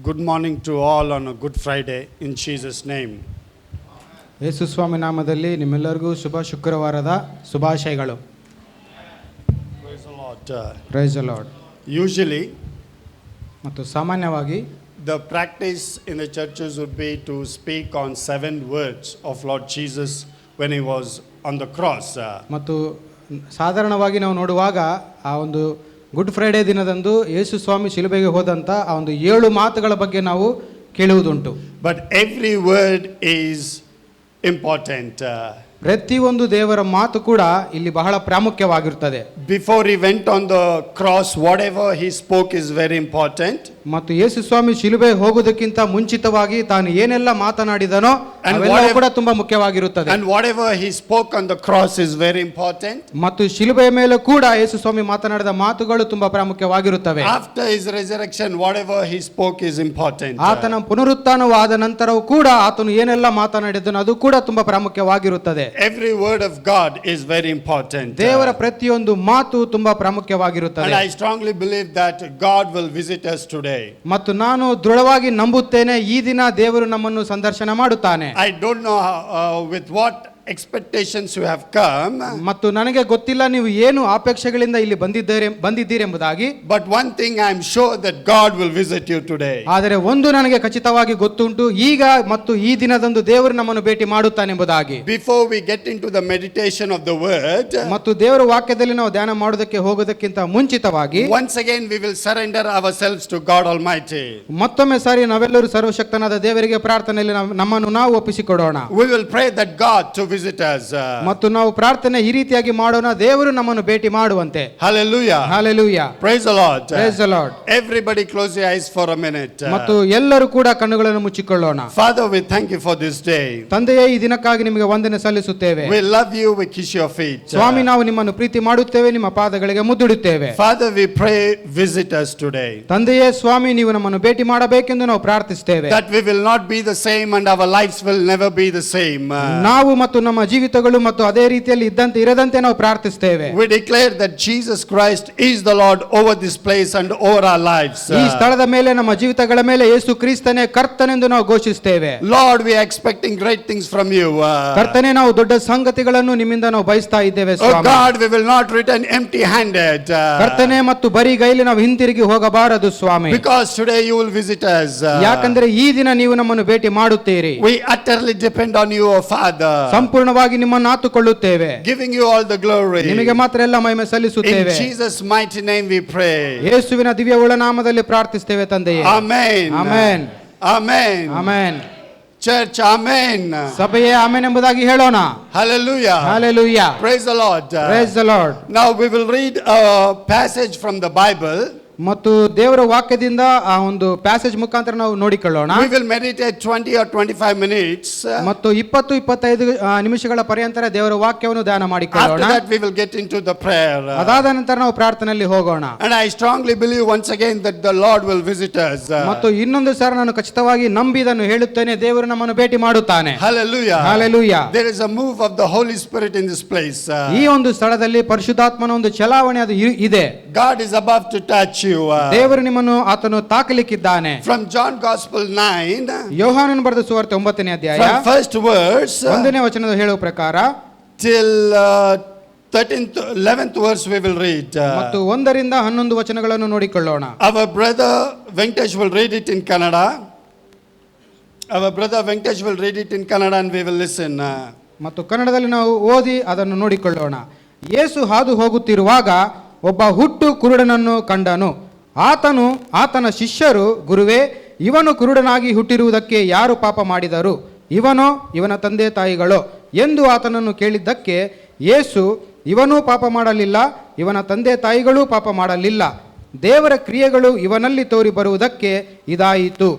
Good morning to all on a Good Friday in Jesus' name. ಯೇಸು ಸ್ವಾಮಿ ನಾಮದಲ್ಲಿ ನಿಮ್ಮೆಲ್ಲರಿಗೂ ಶುಭ ಶುಕ್ರವಾರದ ಶುಭಾಶಯಗಳು. Praise the Lord. Praise the Lord. Usually, ಮತ್ತು ಸಾಮಾನ್ಯವಾಗಿ the practice in the churches would be to speak on 7 words of Lord Jesus when he was on the cross. ಮತ್ತು ಸಾಧಾರಣವಾಗಿ ನಾವು ನೋಡುವಾಗ ಆ ಒಂದು ಗುಡ್ ಫ್ರೈಡೇ ದಿನದಂದು ಯೇಸು ಸ್ವಾಮಿ ಶಿಲುಬೆಗೆ ಹೋದಂಥ ಆ ಒಂದು 7 ಮಾತುಗಳ ಬಗ್ಗೆ ನಾವು ಕೇಳುವುದುಂಟು. But every word is important. ಪ್ರತಿಯೊಂದು ದೇವರ ಮಾತು ಕೂಡ ಇಲ್ಲಿ ಬಹಳ ಪ್ರಾಮುಖ್ಯವಾಗಿರುತ್ತದೆ. Before he went on the cross, whatever he spoke is very important. ಮತ್ತು ಯೇಸು ಸ್ವಾಮಿ ಶಿಲುಬೆಗೆ ಹೋಗುವುದಕ್ಕಿಂತ ಮುಂಚಿತವಾಗಿ ತಾನು ಏನೆಲ್ಲ ಮಾತನಾಡಿದನೋ ಅವೆಲ್ಲವೂ ಕೂಡ ತುಂಬಾ ಮುಖ್ಯವಾಗಿರುತ್ತದೆ. And whatever he spoke on the cross is very important. ಮತ್ತು ಶಿಲುಬೆಯ ಮೇಲೆ ಕೂಡ ಯೇಸು ಸ್ವಾಮಿ ಮಾತನಾಡಿದ ಮಾತುಗಳು ತುಂಬಾ ಪ್ರಾಮುಖ್ಯವಾಗಿರುತ್ತವೆ. After his resurrection, whatever he spoke is important. ಆತನ ಪುನರುತ್ಥಾನವಾದ ನಂತರವೂ ಕೂಡ ಆತನು ಏನೆಲ್ಲ ಮಾತನಾಡಿದನೋ ಅದು ಕೂಡ ತುಂಬಾ ಪ್ರಾಮುಖ್ಯವಾಗಿರುತ್ತದೆ. Every word of God is very important. ದೇವರ ಪ್ರತಿಯೊಂದು ಮಾತು ತುಂಬಾ ಪ್ರಾಮುಖ್ಯವಾಗಿರುತ್ತದೆ. And I strongly believe that God will visit us today. ಮತ್ತು ನಾನು ದೃಢವಾಗಿ ನಂಬುತ್ತೇನೆ ಈ ದಿನ ದೇವರು ನಮ್ಮನ್ನು ಸಂದರ್ಶನ ಮಾಡುತ್ತಾನೆ. I don't know with what expectations you have come. ಮತ್ತು ನನಗೆ ಗೊತ್ತಿಲ್ಲ ನೀವು ಏನು ಅಪೇಕ್ಷೆಗಳಿಂದ ಇಲ್ಲಿ ಬಂದಿದ್ದೀರಿ ಎಂಬುದಾಗಿ. But one thing I am sure that God will visit you today. ಆದರೆ ಒಂದು ನನಗೆ ಖಚಿತವಾಗಿ ಗೊತ್ತುಂಟು, ಈಗ ಮತ್ತು ಈ ದಿನದಂದು ದೇವರು ನಮ್ಮನ್ನು ಭೇಟಿ ಮಾಡುತ್ತಾನೆ ಎಂಬುದಾಗಿ. Before we get into the meditation of the word, ಮತ್ತು ದೇವರ ವಾಕ್ಯದಲ್ಲಿ ನಾವು ಧ್ಯಾನ ಮಾಡೋದಕ್ಕೆ ಹೋಗೋದಕ್ಕಿಂತ ಮುಂಚಿತವಾಗಿ once again we will surrender ourselves to God Almighty. ಮತ್ತೊಮ್ಮೆ ಸಾರಿ ನಾವೆಲ್ಲರೂ ಸರ್ವಶಕ್ತನಾದ ದೇವರಿಗೆ ಪ್ರಾರ್ಥನೆಯಲ್ಲಿ ನಮ್ಮನ್ನು ನಾವು ಒಪ್ಪಿಸಿಕೊಡೋಣ. We will pray that God to visit us. ಮತ್ತು ನಾವು ಪ್ರಾರ್ಥನೆ ಈ ರೀತಿಯಾಗಿ ಮಾಡೋಣ, ದೇವರು ನಮ್ಮನ್ನು ಭೇಟಿ ಮಾಡುವಂತೆ. Hallelujah. Hallelujah. Praise the Lord. Praise the Lord. Everybody close your eyes for a minute. ಮತ್ತು ಎಲ್ಲರೂ ಕೂಡ ಕಣ್ಣುಗಳನ್ನು ಮುಚ್ಚಿಕೊಳ್ಳೋಣ. Father, we thank you for this day. ತಂದೆಯೇ, ಈ ದಿನಕ್ಕಾಗಿ ನಿಮಗೆ ವಂದನೆ ಸಲ್ಲಿಸುತ್ತೇವೆ. We love you, we kiss your feet. ಸ್ವಾಮಿ, ನಾವು ನಿಮ್ಮನ್ನು ಪ್ರೀತಿ ಮಾಡುತ್ತೇವೆ, ನಿಮ್ಮ ಪಾದಗಳಿಗೆ ಮುದ್ದಿಡುತ್ತೇವೆ. Father, we pray visit us today. ತಂದೆಯೇ, ಸ್ವಾಮಿ, ನೀವು ನಮ್ಮನ್ನು ಭೇಟಿ ಮಾಡಬೇಕೆಂದು ನಾವು ಪ್ರಾರ್ಥಿಸುತ್ತೇವೆ. That we will not be the same and our lives will never be the same. ನಾವು ಮತ್ತು ನಮ್ಮ ಜೀವಿತಗಳು ಮತ್ತು ಅದೇ ರೀತಿಯಲ್ಲಿ ಇದ್ದಂತೆ ಇರದಂತೆ ನಾವು ಪ್ರಾರ್ಥಿಸುತ್ತೇವೆ. We declare that Jesus Christ is the Lord over this place and over our lives. ಈ ಸ್ಥಳದ ಮೇಲೆ ನಮ್ಮ ಜೀವಿತಗಳ ಮೇಲೆ ಯೇಸು ಕ್ರಿಸ್ತನೇ ಕರ್ತನೆಂದು ನಾವು ಘೋಷಿಸುತ್ತೇವೆ. Lord, we are expecting great things from you. ಕರ್ತನೇ, ನಾವು ದೊಡ್ಡ ಸಂಗತಿಗಳನ್ನು ನಿಮ್ಮಿಂದ ನಾವು ಬಯಸ್ತಾ ಇದ್ದೇವೆ Oh Swami. God, we will not return empty handed. ಕರ್ತನೇ, ಮತ್ತು ಬರೀ ಗೈಲಿ ನಾವು ಹಿಂತಿರುಗಿ ಹೋಗಬಾರದು ಸ್ವಾಮಿ. Because today you will visit us. ಯಾಕಂದ್ರೆ ಈ ದಿನ ನೀವು ನಮ್ಮನ್ನು ಭೇಟಿ ಮಾಡುತ್ತೀರಿ. We utterly depend on you, O Father. ಸಂಪೂರ್ಣವಾಗಿ ನಿಮ್ಮನ್ನು ಆತುಕೊಳ್ಳುತ್ತೇವೆ. Giving you all the glory. ನಿಮಗೆ ಮಾತ್ರ ಎಲ್ಲ ಮಹಿಮೆ In ಸಲ್ಲಿಸುತ್ತೇವೆ. Jesus' mighty name we pray. ಯೇಸುವಿನ ದಿವ್ಯ ಒಳ ನಾಮದಲ್ಲಿ ಪ್ರಾರ್ಥಿಸುತ್ತೇವೆ ತಂದೆಯೇ. Amen. Amen. Amen. Amen. Church, amen. ಸಭೆಯೇ ಆಮೆನ್ ಎಂಬುದಾಗಿ ಹೇಳೋಣ. Hallelujah. Hallelujah. Praise the Lord. Praise the Lord. Now we will read a passage from the Bible. ಮತ್ತು ದೇವರ ವಾಕ್ಯದಿಂದ ಆ ಒಂದು ಪ್ಯಾಸೇಜ್ ಮುಖಾಂತರ ನಾವು ನೋಡಿಕೊಳ್ಳೋಣ. We will meditate 20 or 25 minutes. ಮತ್ತು 20-25 ನಿಮಿಷಗಳ ಪರ್ಯಂತರ ದೇವರ ವಾಕ್ಯವನ್ನು ಧ್ಯಾನ ಮಾಡಿಕೊಳ್ಳೋಣ. After that we will get into the prayer. ಅದಾದ ನಂತರ ನಾವು ಪ್ರಾರ್ಥನೆಯಲ್ಲಿ ಹೋಗೋಣ. And I strongly believe once again that the Lord will visit us. ಮತ್ತು ಇನ್ನೊಂದು ಸಾರಿ ನಾನು ಖಚಿತವಾಗಿ ನಂಬಿದನ್ನು ಹೇಳುತ್ತೇನೆ, ದೇವರು ನಮ್ಮನ್ನು ಭೇಟಿ ಮಾಡುತ್ತಾನೆ. Hallelujah. Hallelujah. There is a move of the Holy Spirit in this place. ಈ ಒಂದು ಸ್ಥಳದಲ್ಲಿ ಪರಿಶುದ್ಧಾತ್ಮನ ಒಂದು ಚಲಾವಣೆ ಅದು ಇದೆ. God is about to touch you. ದೇವರು ನಿಮ್ಮನ್ನು ಆತನು ತಾಕಲಿಕ್ಕಿದ್ದಾನೆ. From John Gospel 9, ಯೋಹಾನನು ಬರೆದ ಸುವಾರ್ತೆ 9ನೇ ಅಧ್ಯಾಯ from first verse 1ನೇ ವಚನದ ಹೇಳುವ ಪ್ರಕಾರ till 11th verse we will read. ಮತ್ತು 1ರಿಂದ 11 ವಚನಗಳನ್ನು ನೋಡಿಕೊಳ್ಳೋಣ. Our brother Venkatesh will read it in Kannada. Our brother Venkatesh will read it in Kannada and we will listen. ಮತ್ತು ಕನ್ನಡದಲ್ಲಿ ನಾವು ಓದಿ ಅದನ್ನು ನೋಡಿಕೊಳ್ಳೋಣ. ಯೇಸು ಹಾದು ಹೋಗುತ್ತಿರುವಾಗ ಒಬ್ಬ ಹುಟ್ಟು ಕುರುಡನನ್ನು ಕಂಡನು. ಆತನ ಶಿಷ್ಯರು, ಗುರುವೇ, ಇವನು ಕುರುಡನಾಗಿ ಹುಟ್ಟಿರುವುದಕ್ಕೆ ಯಾರು ಪಾಪ ಮಾಡಿದರು, ಇವನೋ ಇವನ ತಂದೆ ತಾಯಿಗಳೋ ಎಂದು ಆತನನ್ನು ಕೇಳಿದ್ದಕ್ಕೆ ಯೇಸು, ಇವನೂ ಪಾಪ ಮಾಡಲಿಲ್ಲ, ಇವನ ತಂದೆ ತಾಯಿಗಳೂ ಪಾಪ ಮಾಡಲಿಲ್ಲ. ದೇವರ ಕ್ರಿಯೆಗಳು ಇವನಲ್ಲಿ ತೋರಿ ಬರುವುದಕ್ಕೆ ಇದಾಯಿತು.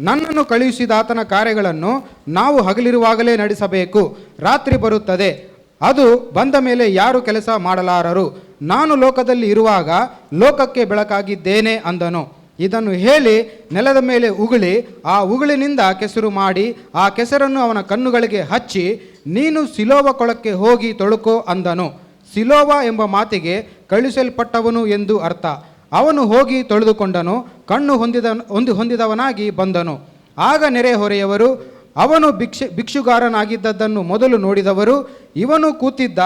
ನನ್ನನ್ನು ಕಳುಹಿಸಿದ ಆತನ ಕಾರ್ಯಗಳನ್ನು ನಾವು ಹಗಲಿರುವಾಗಲೇ ನಡೆಸಬೇಕು. ರಾತ್ರಿ ಬರುತ್ತದೆ, ಅದು ಬಂದ ಮೇಲೆ ಯಾರು ಕೆಲಸ ಮಾಡಲಾರರು. ನಾನು ಲೋಕದಲ್ಲಿ ಇರುವಾಗ ಲೋಕಕ್ಕೆ ಬೆಳಕಾಗಿದ್ದೇನೆ ಅಂದನು. ಇದನ್ನು ಹೇಳಿ ನೆಲದ ಮೇಲೆ ಉಗುಳಿ ಆ ಉಗುಳಿನಿಂದ ಕೆಸರು ಮಾಡಿ ಆ ಕೆಸರನ್ನು ಅವನ ಕಣ್ಣುಗಳಿಗೆ ಹಚ್ಚಿ, ನೀನು ಸಿಲೋವ ಕೊಳಕ್ಕೆ ಹೋಗಿ ತೊಳುಕೋ ಅಂದನು. ಸಿಲೋವ ಎಂಬ ಮಾತಿಗೆ ಕಳುಹಿಸಲ್ಪಟ್ಟವನು ಎಂದು ಅರ್ಥ. ಅವನು ಹೋಗಿ ತೊಳೆದುಕೊಂಡನು. ಕಣ್ಣು ಹೊಂದಿದವನಾಗಿ ಬಂದನು. ಆಗ ನೆರೆಹೊರೆಯವರು ಅವನು ಭಿಕ್ಷುಗಾರನಾಗಿದ್ದದ್ದನ್ನು ಮೊದಲು ನೋಡಿದವರು, ಇವನು ಕೂತಿದ್ದ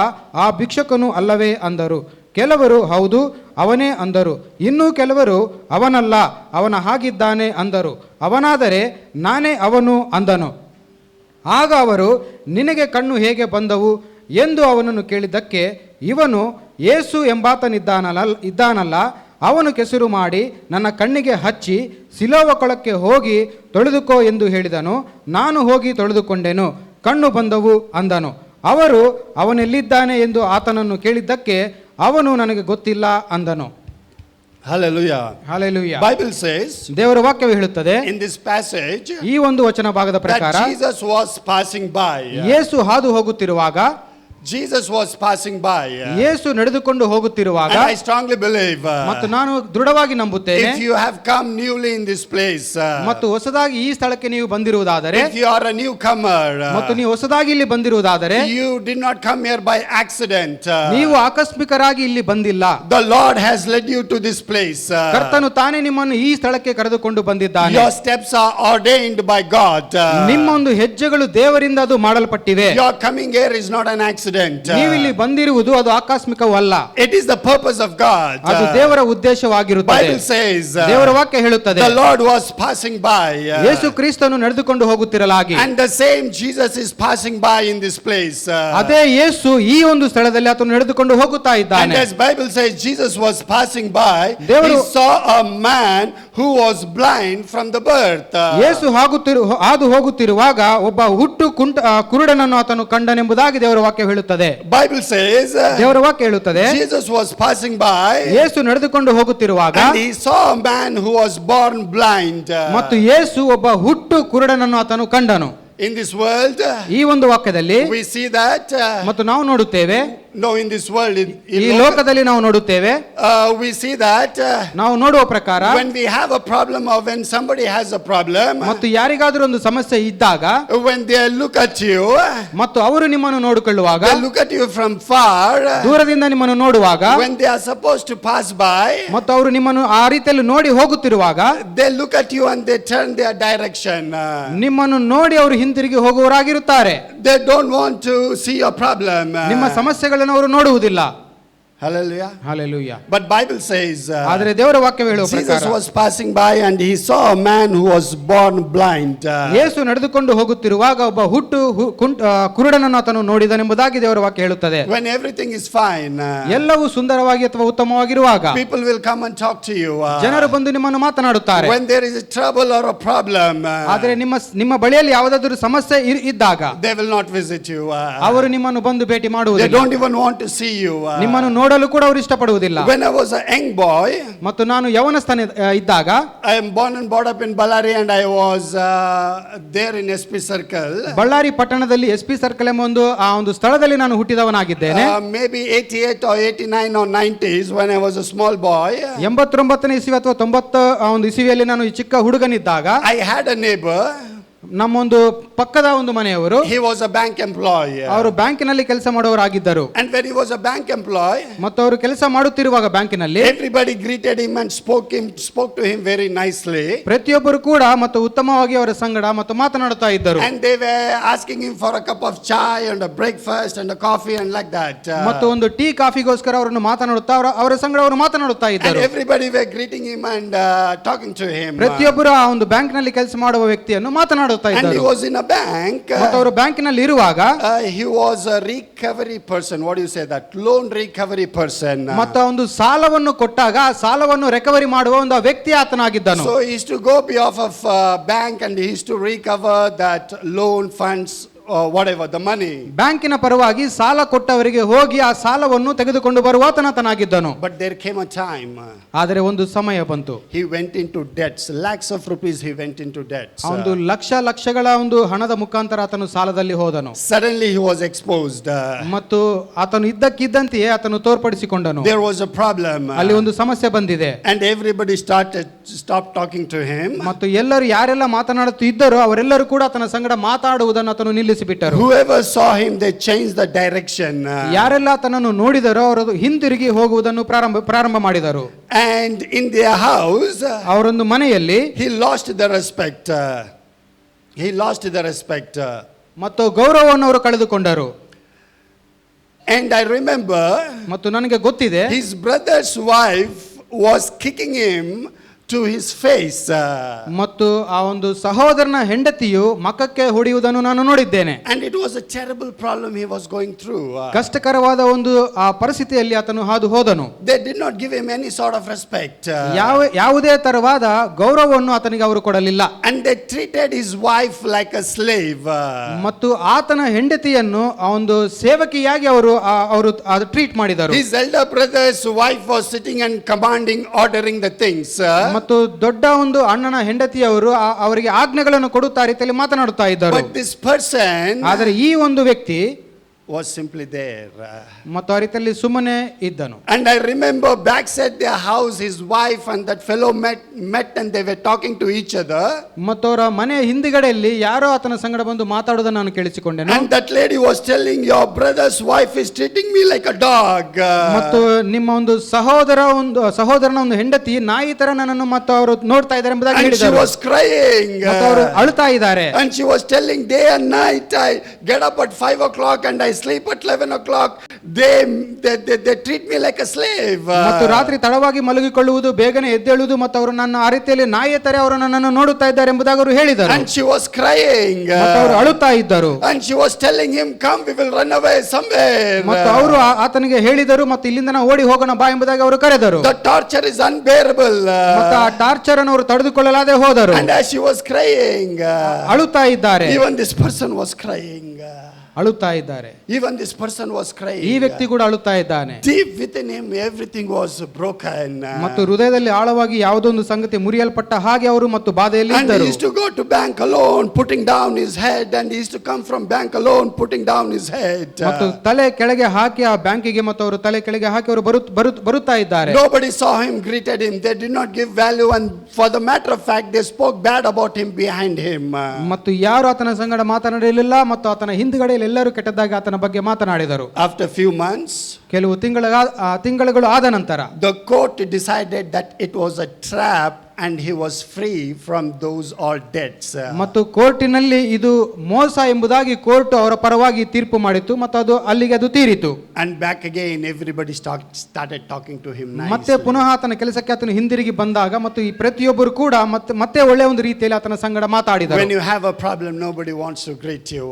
ಆ ಭಿಕ್ಷುಕನು ಅಲ್ಲವೇ ಅಂದರು. ಕೆಲವರು ಹೌದು ಅವನೇ ಅಂದರು. ಇನ್ನೂ ಕೆಲವರು ಅವನಲ್ಲ, ಅವನ ಹಾಗಿದ್ದಾನೆ ಅಂದರು. ಅವನಾದರೆ ನಾನೇ ಅವನು ಅಂದನು. ಆಗ ಅವರು ನಿನಗೆ ಕಣ್ಣು ಹೇಗೆ ಬಂದವು ಎಂದು ಅವನನ್ನು ಕೇಳಿದ್ದಕ್ಕೆ ಇವನು ಯೇಸು ಎಂಬಾತನಿದ್ದಾನಲ್ಲ, ಅವನು ಕೆಸರು ಮಾಡಿ ನನ್ನ ಕಣ್ಣಿಗೆ ಹಚ್ಚಿ ಸಿಲೋವ ಕೊಳಕ್ಕೆ ಹೋಗಿ ತೊಳೆದುಕೋ ಎಂದು ಹೇಳಿದನು. ನಾನು ಹೋಗಿ ತೊಳೆದುಕೊಂಡೆನು, ಕಣ್ಣು ಬಂದವು ಅಂದನು. ಅವರು ಅವನೆಲ್ಲಿದ್ದಾನೆ ಎಂದು ಆತನನ್ನು ಕೇಳಿದ್ದಕ್ಕೆ ಅವನು ನನಗೆ ಗೊತ್ತಿಲ್ಲ ಅಂದನು. Hallelujah. Hallelujah. Bible says ದೇವರ ವಾಕ್ಯವು ಹೇಳುತ್ತದೆ in this passage ಈ ಒಂದು ವಚನ ಭಾಗದ ಪ್ರಕಾರ that Jesus was passing by. ಯೇಸು ಹಾದು ಹೋಗುತ್ತಿರುವಾಗ, Jesus was passing by. ಯೇಸು ನಡೆದುಕೊಂಡು ಹೋಗುತ್ತಿರುವಾಗ, And I strongly believe ಮತ್ತು ನಾನು ದೃಢವಾಗಿ ನಂಬುತ್ತೇನೆ, if you have come newly in this place, ಮತ್ತು ಹೊಸದಾಗಿ ಈ ಸ್ಥಳಕ್ಕೆ ನೀವು ಬಂದಿರುವುದಾದರೆ, if you are a newcomer, ಮತ್ತು ನೀವು ಹೊಸದಾಗಿ ಇಲ್ಲಿ ಬಂದಿರುವುದಾದರೆ, you did not come here by accident. ನೀವು ಆಕಸ್ಮಿಕರಾಗಿ ಇಲ್ಲಿ ಬಂದಿಲ್ಲ. The Lord has led you to this place. ಕರ್ತನು ತಾನೇ ನಿಮ್ಮನ್ನು ಈ ಸ್ಥಳಕ್ಕೆ ಕರೆದುಕೊಂಡು ಬಂದಿದ್ದಾನೆ. Your steps are ordained by God. ನಿಮ್ಮ ಒಂದು ಹೆಜ್ಜೆಗಳು ದೇವರಿಂದ ಅದು ಮಾಡಲ್ಪಟ್ಟಿವೆ. Your coming here is not an accident. ನೀವು ಇಲ್ಲಿ ಬಂದಿರುವುದು ಅದು ಆಕಸ್ಮಿಕವಲ್ಲ. It is the purpose of God. ಅದು ದೇವರ ಉದ್ದೇಶವಾಗಿರುತ್ತದೆ. Bible says ದೇವರ ವಾಕ್ಯ ಹೇಳುತ್ತದೆ, the Lord was passing by. ಯೇಸು ಕ್ರಿಸ್ತನು ನಡೆದುಕೊಂಡು ಹೋಗುತ್ತಿರಲಾಗಿ, And the same Jesus is passing by in this place. ಅದೇ ಯೇಸು ಈ ಒಂದು ಸ್ಥಳದಲ್ಲಿ ಆತನು ನಡೆದುಕೊಂಡು ಹೋಗುತ್ತಾ And ಇದ್ದಾನೆ. as Bible says Jesus was passing by, ದೇವರು- he saw a man who was blind from the birth. ಯೇಸು ಹಾದು ಹೋಗುತ್ತಿರುವಾಗ ಒಬ್ಬ ಕುರುಡನನ್ನು ಆತನು ಕಂಡನೆಂಬುದಾಗಿ ದೇವರ ವಾಕ್ಯ ಹೇಳುತ್ತದೆ. Bible says ದೇವರ ವಾಕ್ಯ ಹೇಳುತ್ತದೆ, Jesus was passing by ಯೇಸು ನಡೆದುಕೊಂಡು ಹೋಗುತ್ತಿರುವಾಗ and he saw a man who was born blind. ಮತ್ತು ಯೇಸು ಒಬ್ಬ ಕುರುಡನನ್ನು ಆತನು ಕಂಡನು. In this world ಈ ಒಂದು ವಾಕ್ಯದಲ್ಲಿ we see that ಮತ್ತು ನಾವು ನೋಡುತ್ತೇವೆ, no, in this world ಈ ಲೋಕದಲ್ಲಿ ನಾವು ನೋಡುತ್ತೇವೆ, we see that ನಾವು ನೋಡುವ ಪ್ರಕಾರ when we have a problem or when somebody has a problem, ಮತ್ತು ಯಾರಿಗಾದರೂ ಒಂದು ಸಮಸ್ಯೆ ಇದ್ದಾಗ, when they look at you, ಮತ್ತು ಅವರು ನಿಮ್ಮನ್ನು ನೋಡಿಕೊಳ್ಳುವಾಗ, they look at you from far, ದೂರದಿಂದ ನಿಮ್ಮನ್ನು ನೋಡುವಾಗ, when they are supposed to pass by, ಮತ್ತು ಅವರು ನಿಮ್ಮನ್ನು ಆ ರೀತಿಯಲ್ಲಿ ನೋಡಿ ಹೋಗುತ್ತಿರುವಾಗ, they look at you and they turn their direction. ನಿಮ್ಮನ್ನು ನೋಡಿ ಅವರು ಹಿಂತಿರುಗಿ ಹೋಗುವವರಾಗಿರುತ್ತಾರೆ. They don't want to see your problem. ನಿಮ್ಮ ಸಮಸ್ಯೆಗಳನ್ನು ಅವರು ನೋಡುವುದಿಲ್ಲ. Hallelujah. Hallelujah. But Bible says ಆದರೆ ದೇವರ ವಾಕ್ಯ ಹೇಳುವ Jesus ಪ್ರಕಾರ was passing by and he saw a man who was born blind. ಯೇಸು ನಡೆದುಕೊಂಡು ಹೋಗುತ್ತಿರುವಾಗ ಒಬ್ಬ ಕುರುಡನನ್ನು ಆತನು ನೋಡಿದನೆಂಬುದಾಗಿ ದೇವರ ವಾಕ್ಯ ಹೇಳುತ್ತದೆ. When everything is fine, ಎಲ್ಲವೂ ಸುಂದರವಾಗಿ ಅಥವಾ ಉತ್ತಮವಾಗಿರುವಾಗ people will come and talk to you. ಜನರು ಬಂದು ನಿಮ್ಮನ್ನು ಮಾತನಾಡುತ್ತಾರೆ. When there is a trouble or a problem, ಆದರೆ ನಿಮ್ಮ ಬಳಿಯಲ್ಲಿ ಯಾವುದಾದರೂ ಸಮಸ್ಯೆ ಇದ್ದಾಗ they will not visit you. ಅವರು ನಿಮ್ಮನ್ನು ಬಂದು ಭೇಟಿ They ಮಾಡುವುದಿಲ್ಲ. don't even want to see you. ನಿಮ್ಮನ್ನು ನೋಡಲು ಕೂಡ ಅವರು ಇಷ್ಟಪಡುವುದಿಲ್ಲ. When I was a young boy, ಮತ್ತು ನಾನು ಯವನಸ್ಥನ ಇದ್ದಾಗ, I am born and brought up in Ballari and I was there in SP Circle. Ballari ಪಟ್ಟಣದಲ್ಲಿ SP ಸರ್ಕಲ್ ಎಂಬ ಒಂದು ಸ್ಥಳದಲ್ಲಿ ನಾನು ಹುಟ್ಟಿದವನಾಗಿದ್ದೇನೆ. Maybe 88 or 89 or 90s when I was a small boy. 89ನೇ ಇಸವಿ ಅಥವಾ 90 ಇಸವಿಯಲ್ಲಿ ನಾನು ಈ ಚಿಕ್ಕ ಹುಡುಗನಿದ್ದಾಗ, I had a neighbor. ನಮ್ಮೊಂದು ಪಕ್ಕದ ಒಂದು ಮನೆಯವರು, He was a bank employee. ಅವರು ಬ್ಯಾಂಕಿನಲ್ಲಿ ಕೆಲಸ ಮಾಡುವವರಾಗಿದ್ದರು. And when he was a bank employee, ಮತ್ತು ಅವರು ಕೆಲಸ ಮಾಡುತ್ತಿರುವಾಗ ಬ್ಯಾಂಕಿನಲ್ಲಿ everybody greeted him and spoke to him very nicely. ಪ್ರತಿಯೊಬ್ಬರು ಕೂಡ ಮತ್ತು ಉತ್ತಮವಾಗಿ ಅವರ ಸಂಗಡ ಮತ್ತು ಮಾತನಾಡುತ್ತಾ ಇದ್ದರು. And they were asking him for a cup of chai and a breakfast and a coffee and like that. ಮತ್ತು ಒಂದು ಟೀ ಕಾಫಿಗೋಸ್ಕರ ಅವರನ್ನು ಮಾತನಾಡುತ್ತಾ ಅವರ ಸಂಗಡ ಅವರು ಮಾತನಾಡುತ್ತಾ And ಇದ್ದರು. everybody were greeting him and talking to him. ಪ್ರತಿಯೊಬ್ಬರು ಆ ಒಂದು ಬ್ಯಾಂಕ್ನಲ್ಲಿ ಕೆಲಸ ಮಾಡುವ ವ್ಯಕ್ತಿಯನ್ನು ಮಾತನಾಡುತ್ತಾ And he ಇದ್ದರು. was in a bank. ಮತ್ತು ಅವರು ಬ್ಯಾಂಕಿನಲ್ಲಿ ಇರುವಾಗ He was a recovery person. What do you say that? Loan recovery person. ಮತ್ತು ಒಂದು ಸಾಲವನ್ನು ಕೊಟ್ಟಾಗ ಆ ಸಾಲವನ್ನು ರಿಕವರಿ ಮಾಡುವ ಒಂದು ವ್ಯಕ್ತಿ ಆತನಾಗಿದ್ದನು. So he used to go behalf of bank and he used to recover that loan funds or whatever the money. ಬ್ಯಾಂಕಿನ ಪರವಾಗಿ ಸಾಲ ಕೊಟ್ಟವರಿಗೆ ಹೋಗಿ ಆ ಸಾಲವನ್ನು ತೆಗೆದುಕೊಂಡು ಬರುವ ಆತನಾಗಿದ್ದನು. But there came a time. ಆದರೆ ಒಂದು ಸಮಯ ಬಂತು, He went into debts. Lakhs of rupees he went into debts. ಆ ಒಂದು ಲಕ್ಷಗಳ ಒಂದು ಹಣದ ಮುಖಾಂತರ ಆತನು ಸಾಲದಲ್ಲಿ ಹೋದನು. Suddenly he was exposed. ಮತ್ತು ಆತನು ಇದ್ದಕ್ಕಿದ್ದಂತೆಯೇ ಆತನು ತೋರ್ಪಡಿಸಿಕೊಂಡನು. There was a problem. ಅಲ್ಲಿ ಒಂದು ಸಮಸ್ಯೆ ಬಂದಿದೆ. And everybody started stopped talking to him. ಮತ್ತು ಎಲ್ಲರೂ ಯಾರೆಲ್ಲ ಮಾತನಾಡುತ್ತಿದ್ದರೋ ಅವರೆಲ್ಲರೂ ಕೂಡ ಆತನ ಸಂಗಡ ಮಾತಾಡುವುದನ್ನು ಆತನು ನಿಲ್ಲಿಸಿಬಿಟ್ಟರು. Whoever saw him, they changed the direction. ಯಾರೆಲ್ಲ ಆತನನ್ನು ನೋಡಿದರೋ ಅವರು ಹಿಂದಿರುಗಿ ಹೋಗುವುದನ್ನು ಪ್ರಾರಂಭ ಮಾಡಿದರು. And in their house, ಅವರೊಂದು ಮನೆಯಲ್ಲಿ he lost the respect. He lost the respect. ಮತ್ತು ಗೌರವವನ್ನು ಅವರು ಕಳೆದುಕೊಂಡರು. And I remember ಮತ್ತು ನನಗೆ ಗೊತ್ತಿದೆ, his brother's wife was kicking him to his face. ಮತ್ತು ಆ ಒಂದು ಸಹೋದರನ ಹೆಂಡತಿಯು ಮಕ್ಕಕ್ಕೆ ಹೊಡೆಯುವುದನ್ನು ನಾನು ನೋಡಿದ್ದೇನೆ. And it was a terrible problem he was going through. ಕಷ್ಟಕರವಾದ ಒಂದು ಆ ಪರಿಸ್ಥಿತಿಯಲ್ಲಿ ಆತನು ಹಾದು ಹೋದನು. They did not give him any sort of respect. ಯಾವುದೇ ತರವಾದ ಗೌರವವನ್ನು ಆತನಿಗೆ ಅವರು ಕೊಡಲಿಲ್ಲ. And they treated his wife like a slave. ಮತ್ತು ಆತನ ಹೆಂಡತಿಯನ್ನು ಆ ಒಂದು ಸೇವಕಿಯಾಗಿ ಅವರು ಟ್ರೀಟ್ ಮಾಡಿದರು. His elder brother's wife was sitting and commanding, ordering the things. ಮತ್ತು ದೊಡ್ಡ ಒಂದು ಅಣ್ಣನ ಹೆಂಡತಿಯವರು ಅವರಿಗೆ ಆಜ್ಞೆಗಳನ್ನು ಕೊಡುತ್ತಾ ರೀತಿಯಲ್ಲಿ ಮಾತನಾಡುತ್ತಾ ಇದ್ದರು. But this person ಆದರೆ ಈ ಒಂದು ವ್ಯಕ್ತಿ was simply there. ಮತ್ತು ಆ ರೀತಿಯಲ್ಲಿ ಸುಮ್ಮನೆ ಇದ್ದನು. And I remember backside their house, his wife and that fellow met and they were talking to each other. ಮತ್ತು ಅವರ ಮನೆ ಹಿಂದಿಗಡೆಯಲ್ಲಿ ಯಾರೋ ಆತನ ಸಂಗಡ ಬಂದು ಮಾತಾಡುವುದನ್ನು ನಾನು ಕೇಳಿಸಿಕೊಂಡೆನು. And that lady was telling, your brother's wife is treating me like a dog. ಮತ್ತು ನಿಮ್ಮ ಒಂದು ಸಹೋದರನ ಒಂದು ಹೆಂಡತಿ ನಾಯಿ ತರ ನನ್ನನ್ನು ಮತ್ತು ಅವರು ನೋಡ್ತಾ ಇದ್ದಾರೆ ಎಂಬುದಾಗಿ ಹೇಳಿದರು. And she was crying. ಮತ್ತು ಅವರು ಅಳುತ್ತಾ ಇದ್ದಾರೆ. And she was telling, day and night I get up at 5 o'clock and I sleep at 11 o'clock. They treat me like a slave. ಮತ್ತು ರಾತ್ರಿ ತಡವಾಗಿ ಮಲಗಿಕೊಳ್ಳುವುದು, ಬೇಗನೆ ಎದ್ದೇಳುವುದು ಮತ್ತು ಅವರು ನನ್ನ ಆ ರೀತಿಯಲ್ಲಿ ನಾಯಿಯ ತರ ಅವರು ನನ್ನನ್ನು ನೋಡುತ್ತಾ ಇದ್ದಾರೆ ಎಂಬುದಾಗಿ ಅವರು ಹೇಳಿದರು. And she was crying. ಮತ್ತು ಅವರು ಅಳುತ್ತಾ ಇದ್ದರು. And she was telling him, come, we will run away somewhere. ಮತ್ತು ಅವರು ಆತನಿಗೆ ಹೇಳಿದರು, ಮತ್ತು ಇಲ್ಲಿಂದ ನಾವು ಓಡಿ ಹೋಗೋಣ ಬಾ ಎಂಬುದಾಗಿ ಅವರು ಕರೆದರು. The torture is unbearable. ಮತ್ತು ಆ ಟಾರ್ಚರ್ ಅನ್ನು ಅವರು ತಡೆದುಕೊಳ್ಳಲಾದೆ ಹೋದರು. And as she was crying, ಅಳುತ್ತಾ ಇದ್ದಾರೆ. even this person was crying. ಅಳುತ್ತಾ ಇದ್ದಾರೆ. Even this person was crying. ಈ ವ್ಯಕ್ತಿ ಕೂಡ ಅಳುತ್ತಾ ಇದ್ದಾನೆ. Deep within him everything was broken. ಮತ್ತು ಹೃದಯದಲ್ಲಿ ಆಳವಾಗಿ ಯಾವುದೋ ಒಂದು ಸಂಗತಿ ಮುರಿಯಲ್ಪಟ್ಟ ಹಾಗೆ ಅವರು ಮತ್ತು ಬಾಧೆಯಲ್ಲಿ And he ಇದ್ದರು. used to go to bank alone putting down his head, and he used to come from bank alone putting down his head. ಮತ್ತು ತಲೆ ಕೆಳಗೆ ಹಾಕಿ ಆ ಬ್ಯಾಂಕಿಗೆ ಮತ್ತು ಅವರು ತಲೆ ಕೆಳಗೆ ಹಾಕಿ ಅವರು ಬರುತ್ತಾ ಇದ್ದಾರೆ. Nobody saw him, greeted him. They did not give value, and for the matter of fact they spoke bad about him behind him. ಮತ್ತು ಯಾರು ಆತನ ಸಂಗಡ ಮಾತನಾಡಲಿಲ್ಲ ಮತ್ತು ಆತನ ಹಿಂದುಗಡೆ ಎಲ್ಲರೂ ಕೆಟ್ಟದಾಗಿ ಆತನ ಬಗ್ಗೆ ಮಾತನಾಡಿದರು. After few months, ಕೆಲವು ತಿಂಗಳುಗಳು ಆದ ನಂತರ the court decided that it was a trap and he was free from those all debts. ಮತ್ತು ಕೋರ್ಟಿನಲ್ಲಿ ಇದು ಮೋಸ ಎಂಬುದಾಗಿ ಕೋರ್ಟ್ ಅವರ ಪರವಾಗಿ ತೀರ್ಪು ಮಾಡಿತು ಮತ್ತು ಅಲ್ಲಿಗೆ ಅದು ತೀರಿತು. And back again everybody started talking to him nicely. ಮತ್ತೆ ಪುನಃ ಆತನ ಕೆಲಸಕ್ಕೆ ಆತನು ಹಿಂದಿರುಗಿ ಬಂದಾಗ ಮತ್ತು ಈ ಪ್ರತಿಯೊಬ್ಬರು ಕೂಡ ಮತ್ತೆ ಒಳ್ಳೆಯ ಒಂದು ರೀತಿಯಲ್ಲಿ ಆತನ ಸಂಗಡ ಮಾತಾಡಿದರು. When you have a problem nobody wants to greet you.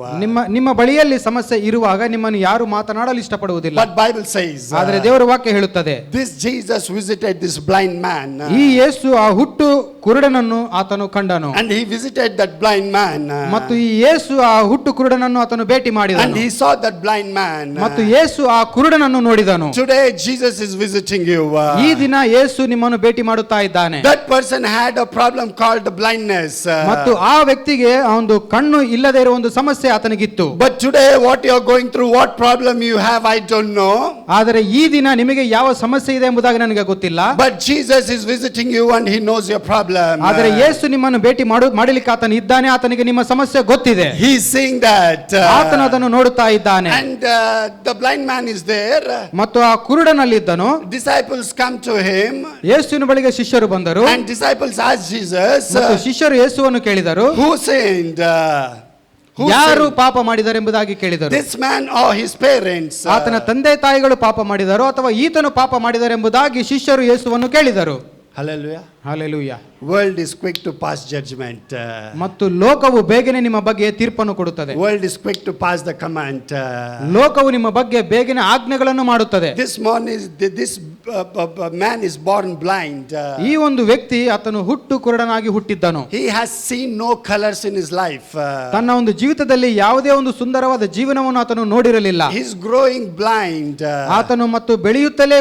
ನಿಮ್ಮ ಬಳಿಯಲ್ಲಿ ಸಮಸ್ಯೆ ಇರುವಾಗ ನಿಮ್ಮನ್ನು ಯಾರು ಮಾತನಾಡಲು ಇಷ್ಟಪಡುವುದಿಲ್ಲ. But Bible says, ಆದರೆ ದೇವರ ವಾಕ್ಯ ಹೇಳುತ್ತದೆ, this Jesus visited this blind man. ಈ ಯೇಸು ಆ ಹುಟ್ಟು ಕುರುಡನನ್ನು ಆತನು ಕಂಡನು. And he visited that blind man. ಮತ್ತು ಈ ಯೇಸು ಆ ಹುಟ್ಟು ಕುರುಡನನ್ನು ಆತನು ಭೇಟಿ ಮಾಡಿದನು. And he saw that blind man. ಮತ್ತು ಯೇಸು ಆ ಕುರುಡನನ್ನು ನೋಡಿದನು. Today Jesus is visiting you. ಈ ದಿನ ಯೇಸು ನಿಮ್ಮನ್ನು ಭೇಟಿ ಮಾಡುತ್ತಾ ಇದ್ದಾನೆ. That person had a problem called blindness. ಮತ್ತು ಆ ವ್ಯಕ್ತಿಗೆ ಒಂದು ಕಣ್ಣು ಇಲ್ಲದೆ ಇರುವ ಒಂದು ಸಮಸ್ಯೆ ಆತನಿಗಿತ್ತು. But today what you are going through, what problem you have, I don't know. ಆದರೆ ಈ ದಿನ ನಿಮಗೆ ಯಾವ ಸಮಸ್ಯೆ ಇದೆ ಎಂಬುದಾಗಿ ನನಗೆ ಗೊತ್ತಿಲ್ಲ. But Jesus is visiting you and he knows your problem. ಆದರೆ ಯೇಸು ನಿಮ್ಮನ್ನು ಭೇಟಿ ಮಾಡಲಿಕ್ಕೆ ಆತನು ಇದ್ದಾನೆ. ಆತನಿಗೆ ನಿಮ್ಮ ಸಮಸ್ಯೆ ಗೊತ್ತಿದೆ. He is seeing that. ಆತನು ಅದನ್ನು ನೋಡುತ್ತಾ ಇದ್ದಾನೆ. And the blind man is there. ಮತ್ತು ಆ ಕುರುಡನಲ್ಲಿದ್ದನು. Disciples come to him. ಯೇಸುವಿನ ಬಳಿಗೆ ಶಿಷ್ಯರು ಬಂದರು. And disciples asked Jesus, ಮತ್ತು ಶಿಷ್ಯರು ಯೇಸುವನ್ನು ಕೇಳಿದರು, who sinned? ಯಾರು ಪಾಪ ಮಾಡಿದರು ಎಂಬುದಾಗಿ ಕೇಳಿದರು. This man or his parents? ಆತನ ತಂದೆ ತಾಯಿಗಳು ಪಾಪ ಮಾಡಿದರು ಅಥವಾ ಈತನು ಪಾಪ ಮಾಡಿದರು ಎಂಬುದಾಗಿ ಶಿಷ್ಯರು ಯೇಸುವನ್ನು ಕೇಳಿದರು. Hallelujah. Hallelujah. World is quick to pass judgment. ಮತ್ತು ಲೋಕವು ಬೇಗನೆ ನಿಮ್ಮ ಬಗ್ಗೆ ತೀರ್ಪನ್ನು ಕೊಡುತ್ತದೆ. World is quick to pass the command. ಲೋಕವು ನಿಮ್ಮ ಬಗ್ಗೆ ಬೇಗನೆ ಆಜ್ಞೆಗಳನ್ನು ಮಾಡುತ್ತದೆ. This man is born blind. ಈ ಒಂದು ವ್ಯಕ್ತಿ ಆತನು ಹುಟ್ಟು ಕುರುಡನಾಗಿ ಹುಟ್ಟಿದ್ದನು. He has seen no colors in his life. ತನ್ನ ಒಂದು ಜೀವಿತದಲ್ಲಿ ಯಾವುದೇ ಒಂದು ಸುಂದರವಾದ ಜೀವನವನ್ನು ಆತನು ನೋಡಿರಲಿಲ್ಲ. He is growing blind. ಆತನು ಮತ್ತು ಬೆಳೆಯುತ್ತಲೇ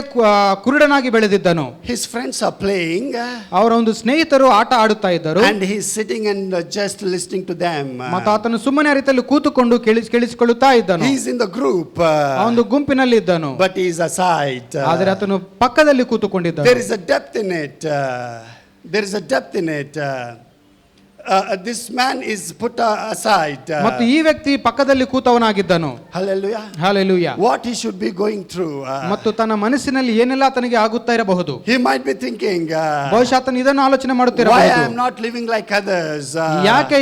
ಕುರುಡನಾಗಿ ಬೆಳೆದಿದ್ದನು. His friends are playing. ಅವರ ಒಂದು ಸ್ನೇಹಿತರು ಆಟ ಆಡುತ್ತಾ ಇದ್ದರು. And he is sitting and just listening to them. ಮತ್ತು ಆತನು ಸುಮ್ಮನೆ ರೀತಿಯಲ್ಲಿ ಕೂತುಕೊಂಡು ಕೇಳಿಸಿಕೊಳ್ಳುತ್ತಾ ಇದ್ದನು. He is in the group. ಆ ಒಂದು ಗುಂಪಿನಲ್ಲಿ ಇದ್ದನು. But he is aside. ಆದರೆ ಆತನು ಪಕ್ಕದಲ್ಲಿ ಕೂತುಕೊಂಡಿದ್ದನು. There is a depth in it. there is a depth in it. This man is put aside. ಮತ್ತು ಈ ವ್ಯಕ್ತಿ ಪಕ್ಕದಲ್ಲಿ ಕೂತವನಾಗಿದ್ದನು. Hallelujah. Hallelujah. What he should be going through. ಮತ್ತು ತನ್ನ ಮನಸ್ಸಿನಲ್ಲಿ ಏನೆಲ್ಲ ತನಗೆ ಆಗುತ್ತಾ ಇರಬಹುದು. He might be thinking, ಬಹುಶಃ ಆತನು ಇದನ್ನು ಆಲೋಚನೆ why ಮಾಡುತ್ತಿರಬಹುದು. I am not living like others? ಯಾಕೆ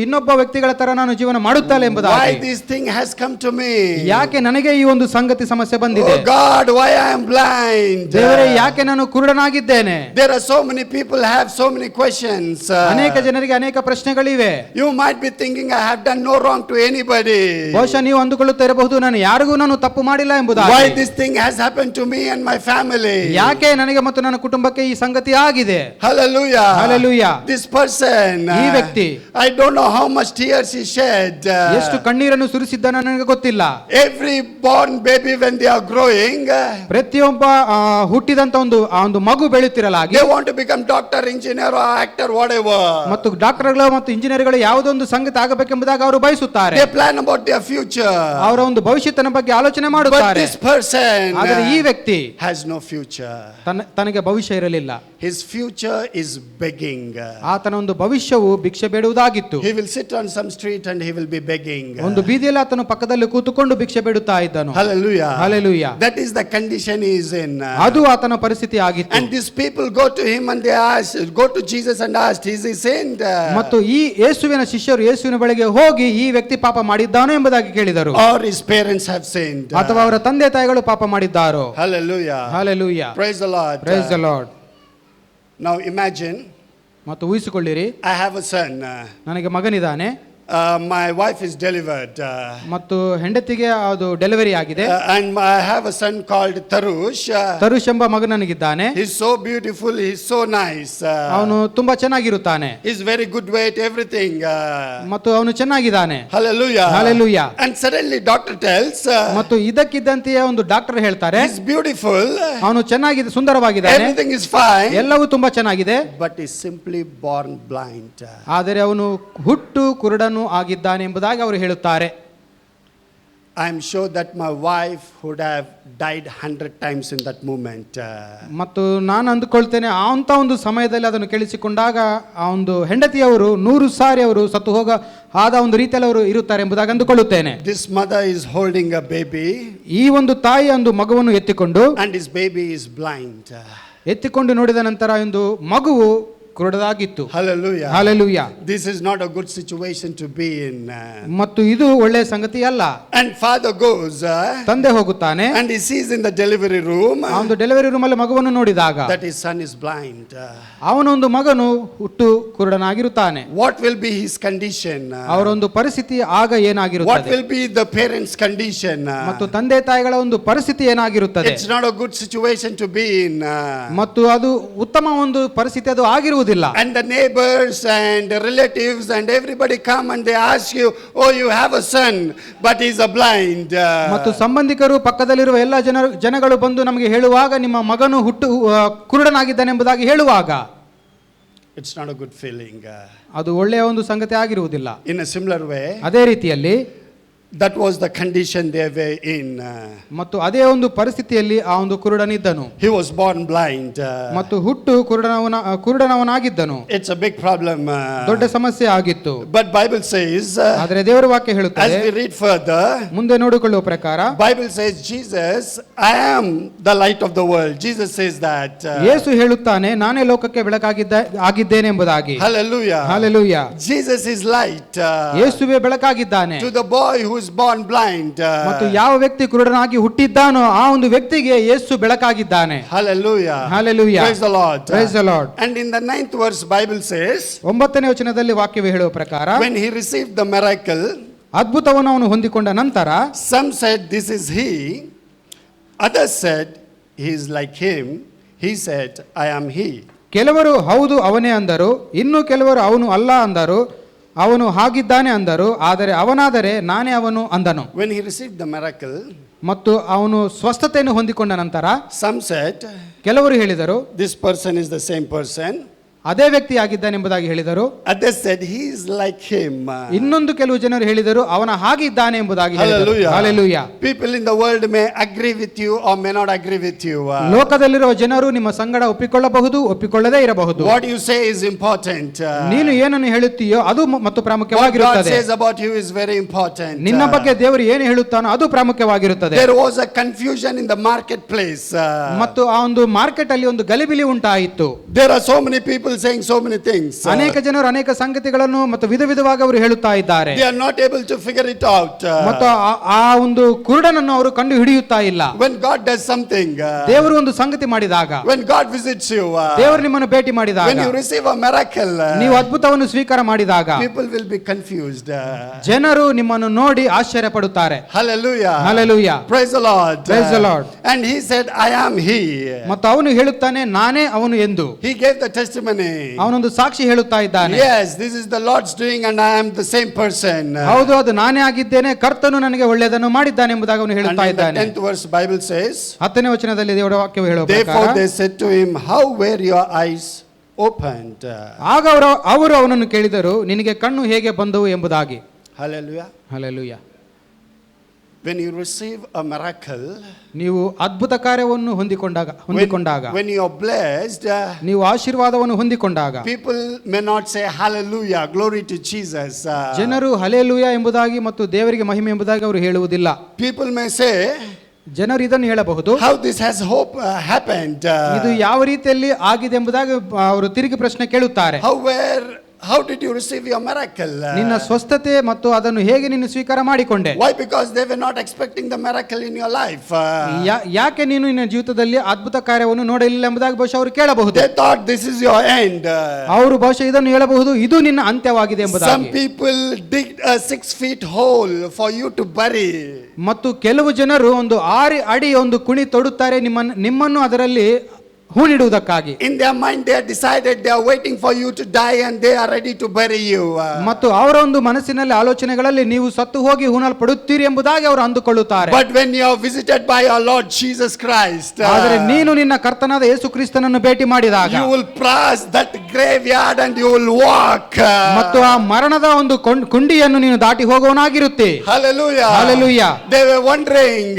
ಇನ್ನೊಬ್ಬ ವ್ಯಕ್ತಿಗಳ ತರ ನಾನು ಜೀವನ ಮಾಡುತ್ತಲ್ಲ Why ಎಂಬುದಾಗಿ. this thing has come to me? ಯಾಕೆ ನನಗೆ ಈ ಒಂದು ಸಂಗತಿ ಸಮಸ್ಯೆ ಬಂದಿದೆ. Oh God, why I am blind? ದೇವರೇ, ಯಾಕೆ ನಾನು ಕುರುಡನಾಗಿದ್ದೇನೆ. There are so many people have so many questions. ಅನೇಕ ಜನರಿಗೆ ಅನೇಕ ಪ್ರಶ್ನೆಗಳಿವೆ. You might be thinking I have done no wrong to anybody. ಬಹುಶಃ ನೀವು ಅಂದುಕೊಳ್ಳುತ್ತಾ ಇರಬಹುದು, ನಾನು ಯಾರಿಗೂ ನಾನು ತಪ್ಪು ಮಾಡಿಲ್ಲ ಎಂಬುದಾಗಿ. Why this thing has happened to me and my family? ಯಾಕೆ ನನಗೆ ಮತ್ತು ನನ್ನ ಕುಟುಂಬಕ್ಕೆ ಈ ಸಂಗತಿ ಆಗಿದೆ. Hallelujah. Hallelujah. This person, ಈ ವ್ಯಕ್ತಿ I don't know how much tears he shed. ಎಷ್ಟು ಕಣ್ಣೀರನ್ನು ಸುರಿಸಿದ್ದಾನೆ ನನಗೆ ಗೊತ್ತಿಲ್ಲ. Every born baby when they are growing, ಪ್ರತಿಯೊಬ್ಬ ಹುಟ್ಟಿದಂತ ಒಂದು ಮಗು ಬೆಳೆಯುತ್ತಿರಲಾಗಿ they want to become doctor, engineer or actor, whatever. ಮತ್ತು ಡಾಕ್ಟರ್ಗಳು ಮತ್ತು ಇಂಜಿನಿಯರ್ಗಳು ಯಾವುದೊಂದು ಸಂಗತಿ ಆಗಬೇಕೆಂಬುದಾಗಿ ಅವರು ಬಯಸುತ್ತಾರೆ. They plan about their future. ಅವರ ಒಂದು ಭವಿಷ್ಯತ್ತಿನ ಬಗ್ಗೆ ಆಲೋಚನೆ But ಮಾಡುತ್ತಾರೆ. this person ಆದರೆ ಈ ವ್ಯಕ್ತಿ has no future. ತನಗೆ ಭವಿಷ್ಯ ಇರಲಿಲ್ಲ. His future is begging. ಆತನ ಒಂದು ಭವಿಷ್ಯವು ಭಿಕ್ಷೆ ಬೇಡುವುದಾಗಿತ್ತು. He will sit on some street and he will be begging. ಒಂದು ಬೀದಿಯಲ್ಲಿ ಆತನು ಪಕ್ಕದಲ್ಲಿ ಕೂತುಕೊಂಡು ಭಿಕ್ಷೆ ಬೇಡುತ್ತಾ ಇದ್ದನು. Hallelujah. Hallelujah. That is the condition he is in. ಅದು ಆತನ ಪರಿಸ್ಥಿತಿ ಆಗಿತ್ತು. And these people go to him and they go to Jesus and asked, is he sinned? ಮತ್ತು ಈ ಯೇಸುವಿನ ಶಿಷ್ಯರು ಯೇಸುವಿನ ಬಳಿಗೆ ಹೋಗಿ ಈ ವ್ಯಕ್ತಿ ಪಾಪ ಮಾಡಿದ್ದಾನೋ ಎಂಬುದಾಗಿ ಕೇಳಿದರು. Or his parents have sinned. ಅಥವಾ ಅವರ ತಂದೆ ತಾಯಿಗಳು ಪಾಪ ಮಾಡಿದ್ದಾರೋ. Hallelujah. Hallelujah. Praise the Lord. Praise the Lord. Now imagine, ಮತ್ತು ಊಹಿಸಿಕೊಳ್ಳಿರಿ, I have a son. ನನಗೆ ಮಗನಿದ್ದಾನೆ. My wife is delivered. ಮತ್ತು ಹೆಂಡತಿಗೆ ಅದು ಡೆಲಿವರಿ ಆಗಿದೆ. And I have a son called Tarush. ತರುಷ್ ಎಂಬ ಮಗ ನನಗಿದ್ದಾನೆ. He's so beautiful, he's so nice. ಅವನು ತುಂಬಾ ಚೆನ್ನಾಗಿರುತ್ತಾನೆ. He's very good weight, everything. ಮತ್ತು ಅವನು ಚೆನ್ನಾಗಿದ್ದಾನೆ. Hallelujah. Hallelujah. And suddenly doctor tells, ಮತ್ತು ಇದಕ್ಕಿದ್ದಂತೆಯೇ ಒಂದು ಡಾಕ್ಟರ್ ಹೇಳ್ತಾರೆ, he's beautiful, ಅವನು ಚೆನ್ನಾಗಿದೆ, ಸುಂದರವಾಗಿದ್ದಾನೆ, everything is fine, ಎಲ್ಲವೂ ತುಂಬಾ ಚೆನ್ನಾಗಿದೆ, but is simply born blind. ಆದರೆ ಅವನು ಹುಟ್ಟು ಕುರುಡನು ಆಗಿದ್ದಾನೆ ಎಂಬುದಾಗಿ ಅವರು ಹೇಳುತ್ತಾರೆ. I am sure that my wife would have died 100 times in that moment. ಮತ್ತು ನಾನು ಅಂದುಕೊಳ್ತೇನೆ, ಅಂತ ಒಂದು ಸಮಯದಲ್ಲಿ ಅದನ್ನು ಕೇಳಿಸಿಕೊಂಡಾಗ ಆ ಒಂದು ಹೆಂಡತಿಯವರು 100 ಸಾರಿ ಅವರು ಸತ್ತು ಹೋಗ ಆದ ಒಂದು ರೀತಿಯಲ್ಲಿ ಅವರು ಇರುತ್ತಾರೆ ಎಂಬುದಾಗಿ ಅಂದುಕೊಳ್ಳುತ್ತೇನೆ. This mother is holding a baby, ಈ ಒಂದು ತಾಯಿ ಒಂದು ಮಗುವನ್ನು ಎತ್ತಿಕೊಂಡು, and his baby is blind. ಎತ್ತಿಕೊಂಡು ನೋಡಿದ ನಂತರ ಒಂದು ಮಗುವು ಕುರುಡದಾಗಿತ್ತು. Hallelujah. Hallelujah. This is not a good situation to be in. ಮತ್ತು ಇದು ಒಳ್ಳೆಯ ಸಂಗತಿ ಅಲ್ಲ. And father goes, ತಂದೆ ಹೋಗುತ್ತಾನೆ, and he sees in the delivery room ಆ ಒಂದು ಡೆಲಿವರಿ ರೂಮ್ ಅಲ್ಲಿ ಮಗುವನ್ನು ನೋಡಿದಾಗ that his son is blind. ಅವನೊಂದು ಮಗನು ಹುಟ್ಟು ಕುರುಡನಾಗಿರುತ್ತಾನೆ. What will be his condition? ಅವರ ಒಂದು ಪರಿಸ್ಥಿತಿ ಆಗ What ಏನಾಗಿರುತ್ತದೆ? will be the parents' condition? ಮತ್ತು ತಂದೆ ತಾಯಿಗಳ ಒಂದು ಪರಿಸ್ಥಿತಿ ಏನಾಗಿರುತ್ತದೆ? It's not a good situation to be in. ಮತ್ತು ಅದು ಉತ್ತಮ ಒಂದು ಪರಿಸ್ಥಿತಿ ಅದು ಆಗಿರುವುದಿಲ್ಲ. And the neighbors and the relatives and everybody come and they ask you, oh, you have a son, but he's a blind. ಮತ್ತು ಸಂಬಂಧಿಕರು ಪಕ್ಕದಲ್ಲಿರುವ ಎಲ್ಲ ಜನಗಳು ಬಂದು ನಮಗೆ ಹೇಳುವಾಗ, ನಿಮ್ಮ ಮಗನು ಹುಟ್ಟು ಕುರುಡನಾಗಿದ್ದಾನೆ ಎಂಬುದಾಗಿ ಹೇಳುವಾಗ, It's not a good feeling. ಅದು ಒಳ್ಳೆಯ ಒಂದು ಸಂಗತಿ ಆಗಿರುವುದಿಲ್ಲ. In a similar way, ಅದೇ ರೀತಿಯಲ್ಲಿ that was the condition they were in. ಮತ್ತು ಅದೇ ಒಂದು ಪರಿಸ್ಥಿತಿಯಲ್ಲಿ ಆ ಒಂದು ಕುರುಡನಿದ್ದನು. He was born blind. ಮತ್ತು ಹುಟ್ಟು ಕುರುಡನವನಾಗಿದ್ದನು. It's a big problem. ದೊಡ್ಡ ಸಮಸ್ಯೆ ಆಗಿತ್ತು. But Bible says, ಆದರೆ ದೇವರ ವಾಕ್ಯ as ಹೇಳುತ್ತದೆ, we read further, ಮುಂದೆ ನೋಡಿಕೊಳ್ಳುವ ಪ್ರಕಾರ, Bible says, Jesus, I am the light of the world. Jesus says that. ಯೇಸು ಹೇಳುತ್ತಾನೆ, ನಾನೇ ಲೋಕಕ್ಕೆ ಆಗಿದ್ದೇನೆ ಎಂಬುದಾಗಿ. Hallelujah. Hallelujah. Jesus is light. ಯೇಸುವೇ ಬೆಳಕಾಗಿದ್ದಾನೆ. To the boy who is born blind. ಮತ್ತು ಯಾವ ವ್ಯಕ್ತಿ ಕುರುಡನಾಗಿ ಹುಟ್ಟಿದ್ದಾನೋ ಆ ಒಂದು ವ್ಯಕ್ತಿಗೆ ಯೇಸು ಬೆಳಕಾಗಿದ್ದಾನೆ. Hallelujah. Hallelujah. Praise the Lord. Praise the Lord. And in the 9th verse Bible says, 9ನೇ ವಚನದಲ್ಲಿ ವಾಕ್ಯವೇ ಹೇಳುವ ಪ್ರಕಾರ, when he received the miracle, ಅದ್ಭುತವನ್ನು ಅವನು ಹೊಂದಿಕೊಂಡ ನಂತರ, some said this is he, others said he is like him, he said I am he. ಕೆಲವರು ಹೌದು ಅವನೇ ಅಂದರು, ಇನ್ನು ಕೆಲವರು ಅವನು ಅಲ್ಲ ಅಂದರು, ಅವನು ಹಾಗಿದ್ದಾನೆ ಅಂದರು, ಆದರೆ ಅವನಾದರೆ ನಾನೇ ಅವನು ಅಂದನು. When he received the miracle, ಮತ್ತು ಅವನು ಸ್ವಸ್ಥತೆಯನ್ನು ಹೊಂದಿಕೊಂಡ ನಂತರ some said ಕೆಲವರು ಹೇಳಿದರು, this person is the same person, ಅದೇ ವ್ಯಕ್ತಿ ಆಗಿದ್ದಾನೆಂಬುದಾಗಿ ಹೇಳಿದರು. Others said, he is like him. ಇನ್ನೊಂದು ಕೆಲವು ಜನರು ಹೇಳಿದರು, ಅವನ ಹಾಗೆ ಇದ್ದಾನೆ ಎಂಬುದಾಗಿ ಹೇಳಿದರು. Hallelujah. Hallelujah. People in the world may agree with you or may not agree with you. ಲೋಕದಲ್ಲಿರುವ ಜನರು ನಿಮ್ಮ ಸಂಗಡ ಒಪ್ಪಿಕೊಳ್ಳಬಹುದು, ಒಪ್ಪಿಕೊಳ್ಳದೇ ಇರಬಹುದು. What you say is important. ನೀನು ಏನನ್ನು ಹೇಳುತ್ತೀಯೋ ಅದು ಮತ್ತು What God ಪ್ರಾಮುಖ್ಯವಾಗಿರುತ್ತದೆ. says about you is very important. ನಿನ್ನ ಬಗ್ಗೆ ದೇವರು ಏನು ಹೇಳುತ್ತಾನೋ ಅದು ಪ್ರಾಮುಖ್ಯವಾಗಿರುತ್ತದೆ. There was a confusion in the marketplace. ಮತ್ತು ಆ ಒಂದು ಮಾರ್ಕೆಟ್ ಅಲ್ಲಿ ಒಂದು ಗಲಿಬಿಲಿ ಉಂಟಾಯಿತು. There are so many people saying so many things. ಅನೇಕ ಜನರು ಅನೇಕ ಸಂಗತಿಗಳನ್ನು ಮತ್ತು ವಿಧ ವಿಧವಾಗಿ ಅವರು ಹೇಳುತ್ತಾ ಇದ್ದಾರೆ. They are not able to figure it out. ಮತ್ತು ಆ ಒಂದು ಕುರುಡನನ್ನು ಅವರು ಕಂಡು ಹಿಡಿಯುತ್ತಾ ಇಲ್ಲ. When God does something, ದೇವರು ಒಂದು ಸಂಗತಿ ಮಾಡಿದಾಗ, when God visits you, ದೇವರು ನಿಮ್ಮನ್ನು ಭೇಟಿ ಮಾಡಿದಾಗ, when you receive a miracle, ನೀವು ಅದ್ಭುತವನ್ನು ಸ್ವೀಕಾರ ಮಾಡಿದಾಗ people will be confused. ಜನರು ನಿಮ್ಮನ್ನು ನೋಡಿ ಆಶ್ಚರ್ಯ ಪಡುತ್ತಾರೆ. Hallelujah. Hallelujah. Praise the Lord. Praise the Lord. And he said, I am he. ಮತ್ತು ಅವನು ಹೇಳುತ್ತಾನೆ, ನಾನೇ ಅವನು ಎಂದು. He gave the testimony. ಅವನೊಂದು ಸಾಕ್ಷಿ ಹೇಳುತ್ತಾ ಇದ್ದಾನೆ. Yes, this is the Lord's doing and I am the same person. ಹೌದು, ಅದು ನಾನೇ ಆಗಿದ್ದೇನೆ, ಕರ್ತನು ನನಗೆ ಒಳ್ಳೆಯದನ್ನು ಮಾಡಿದ್ದಾನೆ ಎಂಬುದಾಗಿ ಅವನು And ಹೇಳುತ್ತಾ in the ಇದ್ದಾನೆ. 10th verse Bible says, 10ನೇ ವಚನದಲ್ಲಿ ದೇವರ ವಾಕ್ಯವು ಹೇಳುವ therefore ಪ್ರಕಾರ, they said to him, how were your eyes opened? ಆಗ ಅವರು ಅವನನ್ನು ಕೇಳಿದರು, ನಿನಗೆ ಕಣ್ಣು ಹೇಗೆ ಬಂದವು ಎಂಬುದಾಗಿ. Hallelujah. Hallelujah. When you receive a miracle, ನೀವು ಅದ್ಭುತ ಕಾರ್ಯವನ್ನು ಹೊಂದಿಕೊಂಡಾಗ, when you are blessed, ನೀವು ಆಶೀರ್ವಾದವನ್ನು ಹೊಂದಿಕೊಂಡಾಗ, people may not say hallelujah, glory to Jesus. ಜನರು ಹಲ್ಲೆಲೂಯಾ ಎಂಬುದಾಗಿ ಮತ್ತು ದೇವರಿಗೆ ಮಹಿಮೆ ಎಂಬುದಾಗಿ ಅವರು ಹೇಳುವುದಿಲ್ಲ. People may say, ಜನರು ಇದನ್ನು ಹೇಳಬಹುದು, how this has happened. ಇದು ಯಾವ ರೀತಿಯಲ್ಲಿ ಆಗಿದೆ ಎಂಬುದಾಗಿ ಅವರು ತಿರುಗಿ ಪ್ರಶ್ನೆ ಕೇಳುತ್ತಾರೆ. How did you receive your miracle? ನಿನ್ನ ಸ್ವಸ್ಥತೆ ಮತ್ತು ಅದನ್ನು ಹೇಗೆ ನೀನು ಸ್ವೀಕಾರ ಮಾಡಿಕೊಂಡೆ? Why? Because they were not expecting the miracle in your life. ಯಾಕೆ ನೀನು ನಿನ್ನ ಜೀವಿತದಲ್ಲಿ ಅದ್ಭುತ ಕಾರ್ಯವನ್ನು ನೋಡಲಿಲ್ಲ ಎಂಬುದಾಗಿ ಬಹುಶಃ ಅವರು ಕೇಳಬಹುದು. They thought this is your end. ಅವರು ಬಹುಶಃ ಇದನ್ನು ಹೇಳಬಹುದು, ಇದು ನಿನ್ನ ಅಂತ್ಯವಾಗಿದೆ ಎಂಬುದಾಗಿ. Some people digged a 6 feet hole for you to bury. ಮತ್ತು ಕೆಲವು ಜನರು ಒಂದು 6 ಅಡಿ ಒಂದು ಕುಣಿ ತೊಡುತ್ತಾರೆ ನಿಮ್ಮನ್ನು ಅದರಲ್ಲಿ ಹೂಣಿಡುವುದಕ್ಕಾಗಿ. In their mind they are decided, they are waiting for you to die and they are ready to bury you. ಮತ್ತು ಅವರ ಒಂದು ಮನಸ್ಸಿನಲ್ಲಿ ಆಲೋಚನೆಗಳಲ್ಲಿ ನೀವು ಸತ್ತು ಹೋಗಿ ಹೂಣಲ್ಪಡುತ್ತೀರಿ ಎಂಬುದಾಗಿ ಅವರು ಅಂದುಕೊಳ್ಳುತ್ತಾರೆ. But when you are visited by our Lord Jesus Christ, ಆದರೆ ನೀನು ನಿನ್ನ ಕರ್ತನಾದ ಯೇಸು ಕ್ರಿಸ್ತನನ್ನು ಭೇಟಿ ಮಾಡಿದಾಗ, you will pass that graveyard and you will walk. ಮತ್ತು ಆ ಮರಣದ ಒಂದು ಕುಂಡಿಯನ್ನು ನೀನು ದಾಟಿ ಹೋಗುವವನಾಗಿರುತ್ತಿ. Hallelujah. Hallelujah. They were wondering.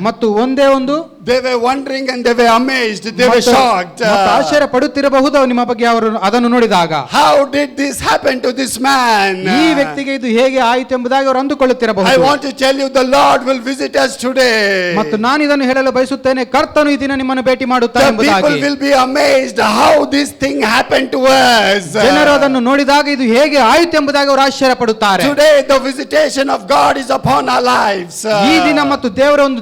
ಮತ್ತು ಒಂದೇ ಒಂದು They were wondering and they were amazed. They were shocked. ಮತ್ತು ಆಶ್ಚರ್ಯ ಪಡುತ್ತಿರಬಹುದು ನಿಮ್ಮ ಬಗ್ಗೆ ಅವರು ಅದನ್ನು ನೋಡಿದಾಗ. How did this happen to this man? ಈ ವ್ಯಕ್ತಿಗೆ ಇದು ಹೇಗೆ ಆಯಿತು ಎಂಬುದಾಗಿ ಅವರು ಅಂದುಕೊಳ್ಳುತ್ತಿರಬಹುದು. I want to tell you, the Lord will visit us today. ಮತ್ತು ನಾನು ಇದನ್ನು ಹೇಳಲು ಬಯಸುತ್ತೇನೆ, ಕರ್ತನು ಈ ದಿನ ನಿಮ್ಮನ್ನು ಭೇಟಿ ಮಾಡುತ್ತಾನೆ The ಎಂಬುದಾಗಿ. people will be amazed how this thing happened to us. ಜನರು ಅದನ್ನು ನೋಡಿದಾಗ ಇದು ಹೇಗೆ ಆಯಿತು ಎಂಬುದಾಗಿ ಅವರು ಆಶ್ಚರ್ಯ ಪಡುತ್ತಾರೆ. Today the visitation of God is upon our lives. ಈ ದಿನ ಮತ್ತು ದೇವರ ಒಂದು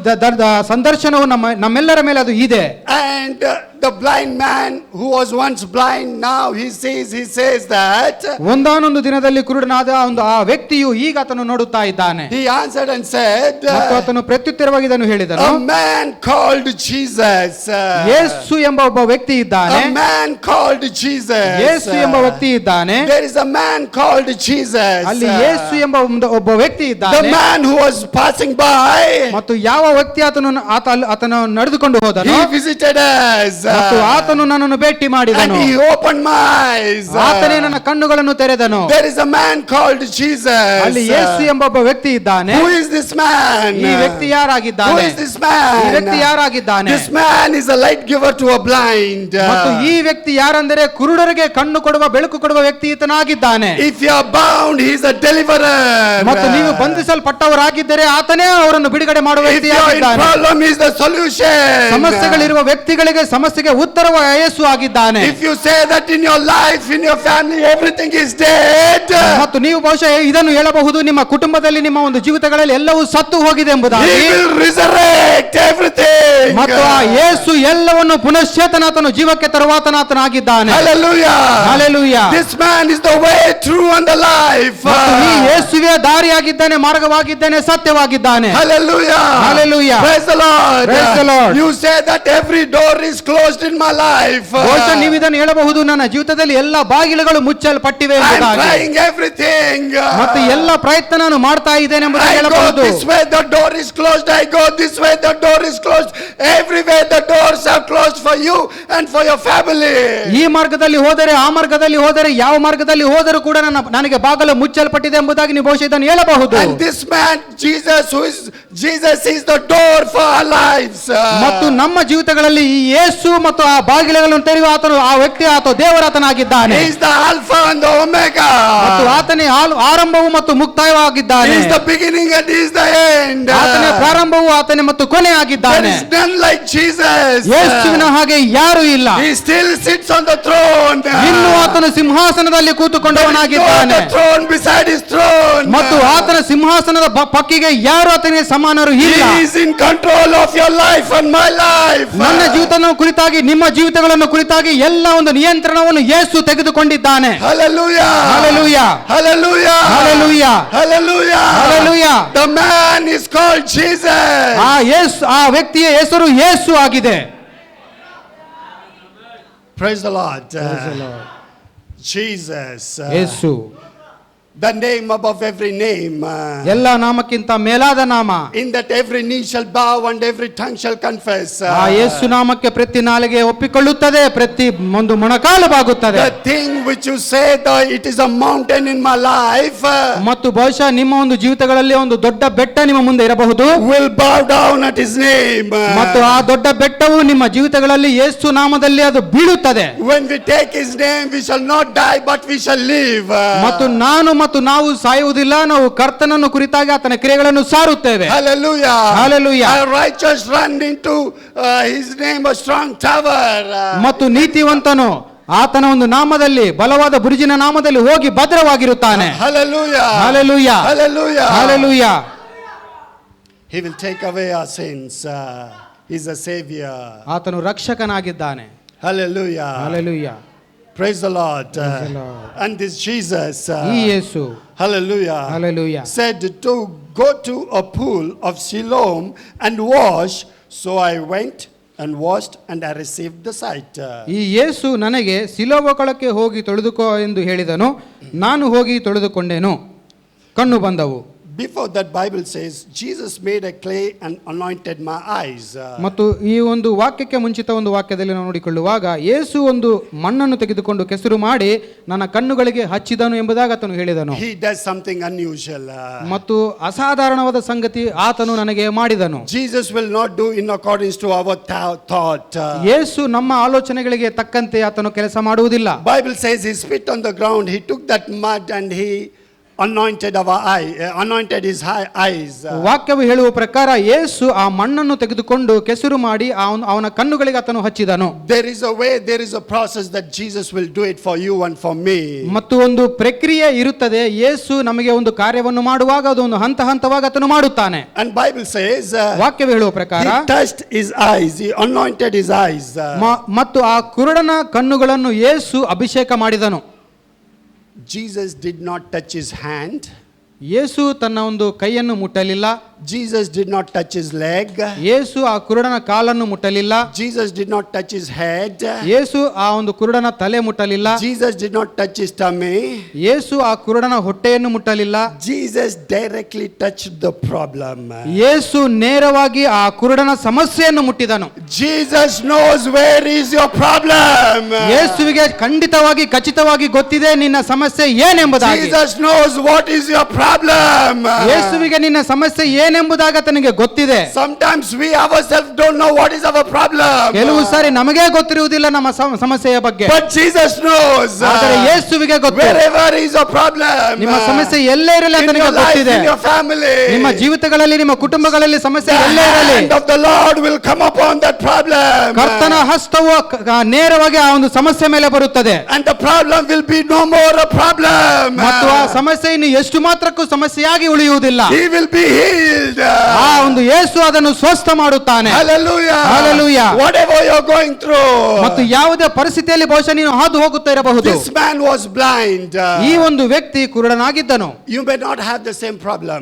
ಸಂದರ್ಶನವು ನಮ್ಮೆಲ್ಲರ ಮೇಲೆ ಅದು ಇದೆ. And the blind man who was once blind, now he sees. He says that ಒಂದಾನೊಂದು ದಿನದಲ್ಲಿ ಕುರುಡನಾದ ಆ ವ್ಯಕ್ತಿಯು ಈಗ ಆತನು ನೋಡುತ್ತಾ ಇದ್ದಾನೆ. he answered and said, ಮತ್ತು ಆತನು ಪ್ರತ್ಯುತ್ತರವಾಗಿ ಇದನ್ನು ಹೇಳಿದನು, a man called Jesus. ಯೇಸು ಎಂಬ ಒಬ್ಬ ವ್ಯಕ್ತಿ ಇದ್ದಾನೆ. A man called Jesus. ಯೇಸು ಎಂಬ ವ್ಯಕ್ತಿ ಇದ್ದಾನೆ. There is a man called Jesus. ಅಲ್ಲಿ ಯೇಸು ಎಂಬ ಒಬ್ಬ ವ್ಯಕ್ತಿ ಇದ್ದಾನೆ. The man who was passing by. ಮತ್ತು ಯಾವ ವ್ಯಕ್ತಿ ಆತನು ನಡೆದುಕೊಂಡು ಹೋದನು, he visited us. ಮತ್ತು ಆತನು ನನ್ನನ್ನು ಭೇಟಿ ಮಾಡಿದನು. And he opened my eyes. ಆತನೇ ನನ್ನ ಕಣ್ಣುಗಳನ್ನು ತೆರೆದನು. There is a man called Jesus. ಅಲ್ಲಿ ಯೇಸು ಎಂಬ ಒಬ್ಬ ವ್ಯಕ್ತಿ ಇದ್ದಾನೆ. Who is this man? ಈ ವ್ಯಕ್ತಿ ಯಾರಾಗಿದ್ದಾನೆ? Who is this man? ಈ ವ್ಯಕ್ತಿ ಯಾರಾಗಿದ್ದಾನೆ? This man is a light giver to a blind. ಮತ್ತು ಈ ವ್ಯಕ್ತಿ ಯಾರೆಂದರೆ ಕುರುಡರಿಗೆ ಕಣ್ಣು ಕೊಡುವ ಬೆಳಕು ಕೊಡುವ ವ್ಯಕ್ತಿ ಈತನಾಗಿದ್ದಾನೆ. If you are bound, he is a deliverer. ಮತ್ತು ನೀವು ಬಂಧಿಸಲ್ಪಟ್ಟವರಾಗಿದ್ದರೆ ಆತನೇ ಅವರನ್ನು ಬಿಡುಗಡೆ ಮಾಡುವ If you are in ವ್ಯಕ್ತಿಯಾಗಿದ್ದಾನೆ. problem, he is the solution. ಸಮಸ್ಯೆಗಳಿರುವ ವ್ಯಕ್ತಿಗಳಿಗೆ ಸಮಸ್ಯೆಗೆ ಉತ್ತರವ ಯೇಸು ಆಗಿದ್ದಾನೆ. If you say that in your life, in your family, everything is dead, ಮತ್ತು ನೀವು ಬಹುಶಃ ಇದನ್ನು ಹೇಳಬಹುದು, ನಿಮ್ಮ ಕುಟುಂಬದಲ್ಲಿ ನಿಮ್ಮ ಒಂದು ಜೀವಿತಗಳಲ್ಲಿ ಎಲ್ಲವೂ ಸತ್ತು ಹೋಗಿದೆ ಎಂಬುದಾಗಿ. he will resurrect everything. ಮತ್ತು ಆ ಯೇಸು ಎಲ್ಲವನ್ನು ಪುನಶ್ಚೇತನಾತನು ಜೀವಕ್ಕೆ ತರುವಾತನಾತನಾಗಿದ್ದಾನೆ. Hallelujah. Hallelujah. This man is the way, true and the life. ಮತ್ತು ಈ ಯೇಸುವೇ ದಾರಿಯಾಗಿದ್ದಾನೆ, ಮಾರ್ಗವಾಗಿದ್ದಾನೆ, ಸತ್ಯವಾಗಿದ್ದಾನೆ. Hallelujah. Hallelujah. Praise the Lord. Praise the Lord. You say that every door is closed in my life. ಬಹುಶಃ ನೀವು ಇದನ್ನು ಹೇಳಬಹುದು, ನನ್ನ ಜೀವಿತದಲ್ಲಿ ಎಲ್ಲ ಬಾಗಿಲುಗಳು ಮುಚ್ಚಲ್ಪಟ್ಟಿವೆ I am ಎಂಬುದಾಗಿ. trying everything. ಮತ್ತು ಎಲ್ಲ ಪ್ರಯತ್ನ ನಾನು ಮಾಡ್ತಾ ಇದ್ದೇನೆ ಎಂಬುದಾಗಿ I go ಹೇಳಬಹುದು. this way, the door is closed. I go this way, the door is closed. Everywhere the doors are closed for you and for your family. ಈ ಮಾರ್ಗದಲ್ಲಿ ಹೋದರೆ ಆ ಮಾರ್ಗದಲ್ಲಿ ಹೋದರೆ ಯಾವ ಮಾರ್ಗದಲ್ಲಿ ಹೋದರೂ ಕೂಡ ನನಗೆ ಬಾಗಲು ಮುಚ್ಚಲ್ಪಟ್ಟಿದೆ ಎಂಬುದಾಗಿ ನೀವು ಬಹುಶಃ ಇದನ್ನು ಹೇಳಬಹುದು. And this man Jesus is the door for our lives. ಮತ್ತು ನಮ್ಮ ಜೀವಿತಗಳಲ್ಲಿ ಈ ಯೇಸು ಮತ್ತು ಆ ಬಾಗಿಲುಗಳನ್ನು ತೆರೆಯುವ ಆತನು ಆ ವ್ಯಕ್ತಿ ಅಥವಾ ದೇವರಾತನಾಗಿದ್ದಾನೆ. He is the Alpha and the Omega. ಮತ್ತು ಆತನೇ ಆರಂಭವು ಮತ್ತು ಮುಕ್ತಾಯವಾಗಿದ್ದಾನೆ. He is the beginning and he is the end. ಆತನೇ ಪ್ರಾರಂಭವು ಆತನೇ ಮತ್ತು ಕೊನೆಯಾಗಿದ್ದಾನೆ. There is none like Jesus. ಯೇಸುವಿನ ಹಾಗೆ ಯಾರು ಇಲ್ಲ. He still sits on the throne. ಇನ್ನು ಆತನು ಸಿಂಹಾಸನದಲ್ಲಿ ಕೂತುಕೊಂಡವನಾಗಿದ್ದಾನೆ. There is no other throne beside his throne. ಮತ್ತು ಆತನ ಸಿಂಹಾಸನದ ಪಕ್ಕಿಗೆ ಯಾರು ಆತನಿಗೆ ಸಮಾನರು ಇಲ್ಲ. He is in control of your life and my life. ನನ್ನ ಜೀವಿತವನ್ನು ಕುರಿತಾಗಿ ನಿಮ್ಮ ಜೀವಿತಗಳನ್ನು ಕುರಿತಾಗಿ ಎಲ್ಲ ಒಂದು ನಿಯಂತ್ರಣವನ್ನು ಯೇಸು ತೆಗೆದುಕೊಂಡಿದ್ದಾನೆ. Hallelujah. Hallelujah. Hallelujah. Hallelujah. Hallelujah. Hallelujah. The man is called Jesus. ಆ ವ್ಯಕ್ತಿಯ ಹೆಸರು ಯೇಸು ಆಗಿದೆ. Praise the Lord. Jesus. Yesu The name above every name. ಎಲ್ಲ ನಾಮಕ್ಕಿಂತ ಮೇಲಾದ ನಾಮ. In that every knee shall bow and every tongue shall confess. ಆ ಯೇಸು ನಾಮಕ್ಕೆ ಪ್ರತಿ ನಾಲಿಗೆ ಒಪ್ಪಿಕೊಳ್ಳುತ್ತದೆ, ಪ್ರತಿ ಒಂದು ಮೊಣಕಾಲು ಬಾಗುತ್ತದೆ. The thing which you say that it is a mountain in my life. ಮತ್ತು ಬಹುಶಃ ನಿಮ್ಮ ಒಂದು ಜೀವಿತಗಳಲ್ಲಿ ಒಂದು ದೊಡ್ಡ ಬೆಟ್ಟ ನಿಮ್ಮ ಮುಂದೆ ಇರಬಹುದು. Will bow down at his name. ಮತ್ತು ಆ ದೊಡ್ಡ ಬೆಟ್ಟವು ನಿಮ್ಮ ಜೀವಿತಗಳಲ್ಲಿ ಯೇಸು ನಾಮದಲ್ಲಿ ಅದು ಬೀಳುತ್ತದೆ. When we take his name we shall not die but we shall live. ಮತ್ತು ನಾವು ಸಾಯುವುದಿಲ್ಲ, ನಾವು ಕರ್ತನನ್ನು ಕುರಿತಾಗಿ ಆತನ ಕ್ರಿಯೆಗಳನ್ನು ಸಾರುತ್ತೇವೆ. Hallelujah. Hallelujah. Our righteous run into his name a strong tower. ಮತ್ತು ನೀತಿವಂತನು ಆತನ ಒಂದು ನಾಮದಲ್ಲಿ ಬಲವಾದ ಬುರುಜಿನ ನಾಮದಲ್ಲಿ ಹೋಗಿ ಭದ್ರವಾಗಿರುತ್ತಾನೆ. Hallelujah. Hallelujah. Hallelujah. Hallelujah. He will take away our sins. He's a savior. ಆತನು ರಕ್ಷಕನಾಗಿದ್ದಾನೆ. Hallelujah. Hallelujah. Praise the Lord. Praise the Lord. And this Jesus, ಈ ಯೇಸು hallelujah, Hallelujah. said to go to a pool of Siloam and wash. So I went and washed and I received the sight. ಈ ಯೇಸು ನನಗೆ ಸಿಲೋವ ಕೊಳಕ್ಕೆ ಹೋಗಿ ತೊಳೆದುಕೋ ಎಂದು ಹೇಳಿದನು, ನಾನು ಹೋಗಿ ತೊಳೆದುಕೊಂಡೆನು, ಕಣ್ಣು ಬಂದವು. Before that Bible says Jesus made a clay and anointed my eyes. ಮತ್ತು ಈ ಒಂದು ವಾಕ್ಯಕ್ಕೆ ಮುಂಚಿತ ಒಂದು ವಾಕ್ಯದಲ್ಲಿ ನಾವು ನೋಡಿಕೊಳ್ಳುವಾಗ ಯೇಸು ಒಂದು ಮಣ್ಣನ್ನು ತೆಗೆದುಕೊಂಡು ಕೆಸರು ಮಾಡಿ ನನ್ನ ಕಣ್ಣುಗಳಿಗೆ ಹಚ್ಚಿದನು ಎಂಬುದಾಗಿ ಆತನು ಹೇಳಿದನು. He does something unusual. ಮತ್ತು ಅಸಾಧಾರಣವಾದ ಸಂಗತಿ ಆತನು ನನಗೆ ಮಾಡಿದನು. Jesus will not do in accordance to our thought. ಯೇಸು ನಮ್ಮ ಆಲೋಚನೆಗಳಿಗೆ ತಕ್ಕಂತೆ ಆತನು ಕೆಲಸ ಮಾಡುವುದಿಲ್ಲ. Bible says he spit on the ground, he took that mud and he anointed his eyes. ವಾಕ್ಯವು ಹೇಳುವ ಪ್ರಕಾರ ಯೇಸು ಆ ಮಣ್ಣನ್ನು ತೆಗೆದುಕೊಂಡು ಕೆಸರು ಮಾಡಿ ಅವನ ಕಣ್ಣುಗಳಿಗೆ ಆತನು ಹಚ್ಚಿದನು. There is a way, there is a process that Jesus will do it for you and for me. ಮತ್ತು ಒಂದು ಪ್ರಕ್ರಿಯೆ ಇರುತ್ತದೆ. ಯೇಸು ನಮಗೆ ಒಂದು ಕಾರ್ಯವನ್ನು ಮಾಡುವಾಗ ಅದು ಒಂದು ಹಂತವಾಗಿ ಆತನು ಮಾಡುತ್ತಾನೆ. And Bible says ವಾಕ್ಯವು ಹೇಳುವ ಪ್ರಕಾರ he touched his eyes, he anointed his eyes. ಮತ್ತು ಆ ಕುರುಡನ ಕಣ್ಣುಗಳನ್ನು ಯೇಸು ಅಭಿಷೇಕ ಮಾಡಿದನು. Jesus did not touch his hand. ಯೇಸು ತನ್ನ ಒಂದು ಕೈಯನ್ನು ಮುಟ್ಟಲಿಲ್ಲ. Jesus did not touch his leg. ಯೇಸು ಆ ಕುರುಡನ ಕಾಲನ್ನು ಮುಟ್ಟಲಿಲ್ಲ. Jesus did not touch his head. ಯೇಸು ಆ ಒಂದು ಕುರುಡನ ತಲೆ ಮುಟ್ಟಲಿಲ್ಲ. Jesus did not touch his tummy. ಯೇಸು ಆ ಕುರುಡನ ಹೊಟ್ಟೆಯನ್ನು ಮುಟ್ಟಲಿಲ್ಲ. Jesus directly touched the problem. ಯೇಸು ನೇರವಾಗಿ ಆ ಕುರುಡನ ಸಮಸ್ಯೆಯನ್ನು ಮುಟ್ಟಿದನು. Jesus knows where is your problem. ಯೇಸುವಿಗೆ ಖಚಿತವಾಗಿ ಗೊತ್ತಿದೆ ನಿನ್ನ ಸಮಸ್ಯೆ ಏನೆಂಬುದಾಗಿ. Jesus knows what is your problem. ಯೇಸುವಿಗೆ ನಿನ್ನ ಸಮಸ್ಯೆ ಏನೆಂಬುದಾಗಿ ಆತನಿಗೆ ಗೊತ್ತಿದೆ. Sometimes we ourselves don't know what is our problem. ಕೆಲವು ಸಾರಿ ನಮಗೆ ಗೊತ್ತಿರುವುದಿಲ್ಲ ನಮ್ಮ ಸಮಸ್ಯೆಯ ಬಗ್ಗೆ. But Jesus knows. ಆದರೆ ಯೇಸುವಿಗೆ ಗೊತ್ತು. Wherever is your problem. ನಿಮ್ಮ ಸಮಸ್ಯೆ ಎಲ್ಲೇ ಇರಲಿ ಆತನಿಗೆ ಗೊತ್ತಿದೆ. In your family. ನಿಮ್ಮ ಜೀವಿತಗಳಲ್ಲಿ ನಿಮ್ಮ ಕುಟುಂಬಗಳಲ್ಲಿ ಸಮಸ್ಯೆ ಎಲ್ಲೇ ಇರಲಿ. The hand of the Lord will come upon that problem. ಕರ್ತನ ಹಸ್ತವು ನೇರವಾಗಿ ಆ ಒಂದು ಸಮಸ್ಯೆ ಮೇಲೆ ಬರುತ್ತದೆ. And the problem will be no more a problem. ಮತ್ತು ಆ ಸಮಸ್ಯೆ ಇನ್ನು ಎಷ್ಟು ಮಾತ್ರಕ್ಕೂ ಸಮಸ್ಯೆಯಾಗಿ ಉಳಿಯುವುದಿಲ್ಲ. He will be healed. ಆ ಒಂದು ಯೇಸು ಅದನ್ನು ಸ್ವಸ್ಥ ಮಾಡುತ್ತಾನೆ. Hallelujah. Hallelujah. Whatever you are going through. ಮತ್ತು ಯಾವುದೇ ಪರಿಸ್ಥಿತಿಯಲ್ಲಿ ಬಹುಶಃ ನೀನು ಹಾದು ಹೋಗುತ್ತಾ ಇರಬಹುದು. This man was blind. ಈ ಒಂದು ವ್ಯಕ್ತಿ ಕುರುಡನಾಗಿದ್ದನು. You may not have the same problem.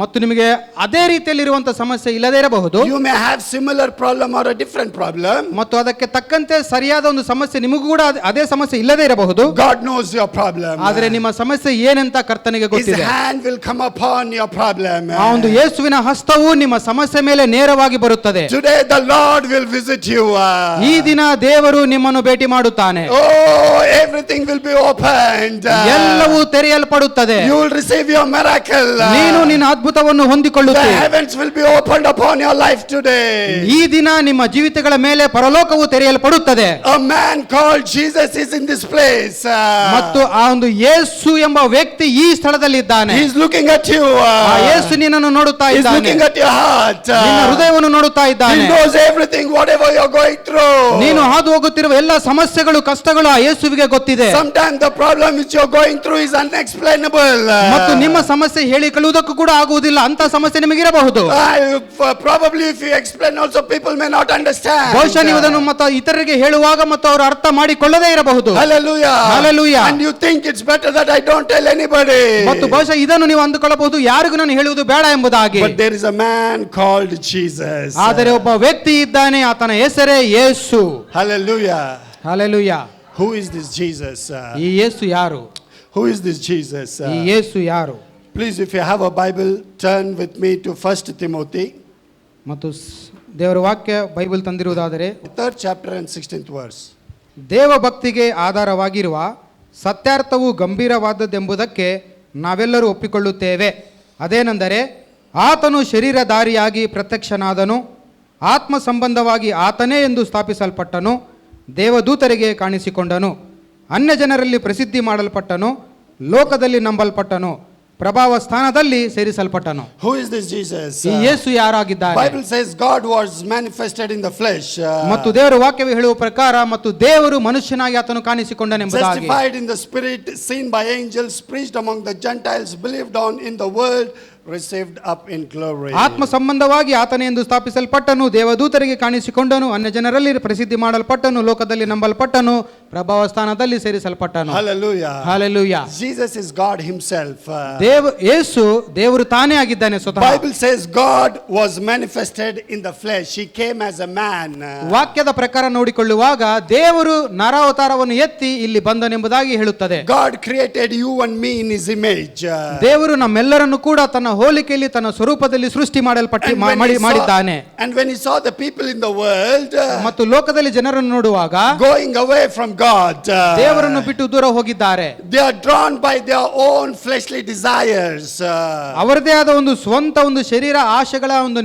ಮತ್ತು ನಿಮಗೆ ಅದೇ ರೀತಿಯಲ್ಲಿ ಇರುವಂತ ಸಮಸ್ಯೆ ಇಲ್ಲದೇ ಇರಬಹುದು. You may have similar problem or a different problem. ಮತ್ತು ಅದಕ್ಕೆ ತಕ್ಕಂತೆ ಸರಿಯಾದ ಒಂದು ಸಮಸ್ಯೆ ನಿಮಗೂ ಕೂಡ ಅದೇ ಸಮಸ್ಯೆ ಇಲ್ಲದೇ ಇರಬಹುದು. God knows your problem. ಆದರೆ ನಿಮ್ಮ ಸಮಸ್ಯೆ ಏನಂತ ಕರ್ತನಿಗೆ His ಗೊತ್ತಿದೆ. hand will come upon your problem. ಆ ಒಂದು ಯೇಸುವಿನ ಹಸ್ತವು ನಿಮ್ಮ ಸಮಸ್ಯೆ ಮೇಲೆ ನೇರವಾಗಿ ಬರುತ್ತದೆ. Today the Lord will visit you. ಈ ದಿನ ದೇವರು ನಿಮ್ಮನ್ನು ಭೇಟಿ ಮಾಡುತ್ತಾನೆ. Oh, everything will be opened. ಎಲ್ಲವೂ ತೆರೆಯಲ್ಪಡುತ್ತದೆ. You will receive your miracle. ನೀನು ನಿನ್ನ ಅದ್ಭುತವನ್ನು The ಹೊಂದಿಕೊಳ್ಳುತ್ತೀ. heavens will be opened upon your life today. ಈ ದಿನ ನಿಮ್ಮ ಜೀವಿತಗಳ ಮೇಲೆ ಪರಲೋಕವು ತೆರೆಯಲ್ಪಡುತ್ತದೆ. A man called Jesus is in this place. ಮತ್ತು ಆ ಒಂದು ಯೇಸು ಎಂಬ ವ್ಯಕ್ತಿ ಈ ಸ್ಥಳದಲ್ಲಿ ಇದ್ದಾನೆ. He is looking at you. ಆ ಯೇಸು ನಿನ್ನನ್ನು ನೋಡುತ್ತಾ He is ಇದ್ದಾನೆ. looking at your heart. ನಿನ್ನ ಹೃದಯವನ್ನು ನೋಡುತ್ತಾ He ಇದ್ದಾನೆ. knows everything, whatever you are going through. ನೀನು ಹಾದು ಹೋಗುತ್ತಿರುವ ಎಲ್ಲ ಸಮಸ್ಯೆಗಳು, ಕಷ್ಟಗಳು ಆ ಯೇಸುವಿಗೆ ಗೊತ್ತಿದೆ. Sometimes the problem which you are going through is unexplainable. ಮತ್ತು ನಿಮ್ಮ ಸಮಸ್ಯೆ ಹೇಳಿಕೊಳ್ಳುವುದಕ್ಕೂ ಕೂಡ ಆಗುವುದಿಲ್ಲ. ಅಂತ ಸಮಸ್ಯೆ ನಿಮಗಿರಬಹುದು. Probably if you explain also people may not understand. ಬಹುಶಃ ನೀವು ಅದನ್ನು ಮತ್ತು ಇತರರಿಗೆ ಹೇಳುವಾಗ ಮತ್ತು ಅವರು ಅರ್ಥ ಮಾಡಿಕೊಳ್ಳದೇ ಇರಬಹುದು. Hallelujah. Hallelujah. And you think it's better that I don't tell anybody. ಮತ್ತು ಬಹುಶಃ ಇದನ್ನು ನೀವು ಅಂದುಕೊಳ್ಳಬಹುದು, ಯಾರಿಗೂ ನಾನು ಹೇಳುವುದು ಬೇಡ ಎಂಬುದಾಗಿ. But there is a man called Jesus. ಆದರೆ ಒಬ್ಬ ವ್ಯಕ್ತಿ ಇದ್ದಾನೆ, ಆತನ ಹೆಸರೇ ಯೇಸು. Hallelujah. Hallelujah. Who is this Jesus? ಈ ಯೇಸು ಯಾರು? Who is this Jesus? ಈ ಯೇಸು ಯಾರು? Please, if you have a Bible, turn with me to 1 Timothy. ಮತ್ತು ದೇವರ ವಾಕ್ಯ Bible ತಂದಿರುವುದಾದರೆ 3rd chapter and 16th verse. ದೇವ ಭಕ್ತಿಗೆ ಆಧಾರವಾಗಿರುವ ಸತ್ಯಾರ್ಥವು ಗಂಭೀರವಾದದ್ದೆಂಬುದಕ್ಕೆ ನಾವೆಲ್ಲರೂ ಒಪ್ಪಿಕೊಳ್ಳುತ್ತೇವೆ. ಅದೇನೆಂದರೆ, ಆತನು ಶರೀರಧಾರಿಯಾಗಿ ಪ್ರತ್ಯಕ್ಷನಾದನು, ಆತ್ಮ ಸಂಬಂಧವಾಗಿ ಆತನೇ ಎಂದು ಸ್ಥಾಪಿಸಲ್ಪಟ್ಟನು, ದೇವದೂತರಿಗೆ ಕಾಣಿಸಿಕೊಂಡನು, ಅನ್ಯ ಜನರಲ್ಲಿ ಪ್ರಸಿದ್ಧಿ ಮಾಡಲ್ಪಟ್ಟನು, ಲೋಕದಲ್ಲಿ ನಂಬಲ್ಪಟ್ಟನು, ಪ್ರಭಾವ ಸ್ಥಾನದಲ್ಲಿ ಸೇರಿಸಲ್ಪಟ್ಟನು. Who is this Jesus? ಈ ಯೇಸು ಯಾರಾಗಿದ್ದಾನೆ? Bible says God was manifested in the flesh. ಮತ್ತು ದೇವರ ವಾಕ್ಯವೇ ಹೇಳುವ ಪ್ರಕಾರ ಮತ್ತು ದೇವರು ಮನುಷ್ಯನಾಗಿ ಆತನು ಕಾಣಿಸಿಕೊಂಡನೆಂಬುದಾಗಿ, Justified in the spirit, seen by angels, preached among the Gentiles, believed on in the world, received up in glory. ಆತ್ಮ ಸಂಬಂಧವಾಗಿ ಆತನೇ ಎಂದು ಸ್ಥಾಪಿಸಲ್ಪಟ್ಟನು, ದೇವದೂತರಿಗೆ ಕಾಣಿಸಿಕೊಂಡನು, ಅನ್ಯ ಜನರಲ್ಲಿ ಪ್ರಸಿದ್ಧಿ ಮಾಡಲ್ಪಟ್ಟನು, ಲೋಕದಲ್ಲಿ ನಂಬಲ್ಪಟ್ಟನು, ಪ್ರಭಾವ ಸ್ಥಾನದಲ್ಲಿ ಸೇರಿಸಲ್ಪಟ್ಟನು. Hallelujah. Hallelujah. Jesus is God himself. ಯೇಸು ದೇವರು ತಾನೇ ಆಗಿದ್ದಾನೆ ಸ್ವತಃ. Bible says God was manifested in the flesh. He came as a man. ವಾಕ್ಯದ ಪ್ರಕಾರ ನೋಡಿಕೊಳ್ಳುವಾಗ ದೇವರು ನರಾವತಾರವನ್ನು ಎತ್ತಿ ಇಲ್ಲಿ ಬಂದನೆಂಬುದಾಗಿ ಹೇಳುತ್ತದೆ. God created you and me in his image. ದೇವರು ನಮ್ಮೆಲ್ಲರನ್ನು ಕೂಡ ತನ್ನ ಹೋಲಿಕೆಯಲ್ಲಿ ತನ್ನ ಸ್ವರೂಪದಲ್ಲಿ ಸೃಷ್ಟಿ ಮಾಡಿದ್ದಾನೆ. And when he saw the people in the world ಮತ್ತು ಲೋಕದಲ್ಲಿ ಜನರನ್ನು ನೋಡುವಾಗ going away from God, ದೇವರನ್ನು ಬಿಟ್ಟು ದೂರ ಹೋಗಿದ್ದಾರೆ. they are drawn by their own fleshly desires. ಅವರದೇ ಆದ ಒಂದು ಸ್ವಂತ ಒಂದು ಶರೀರ ಆಶೆಗಳ ಒಂದು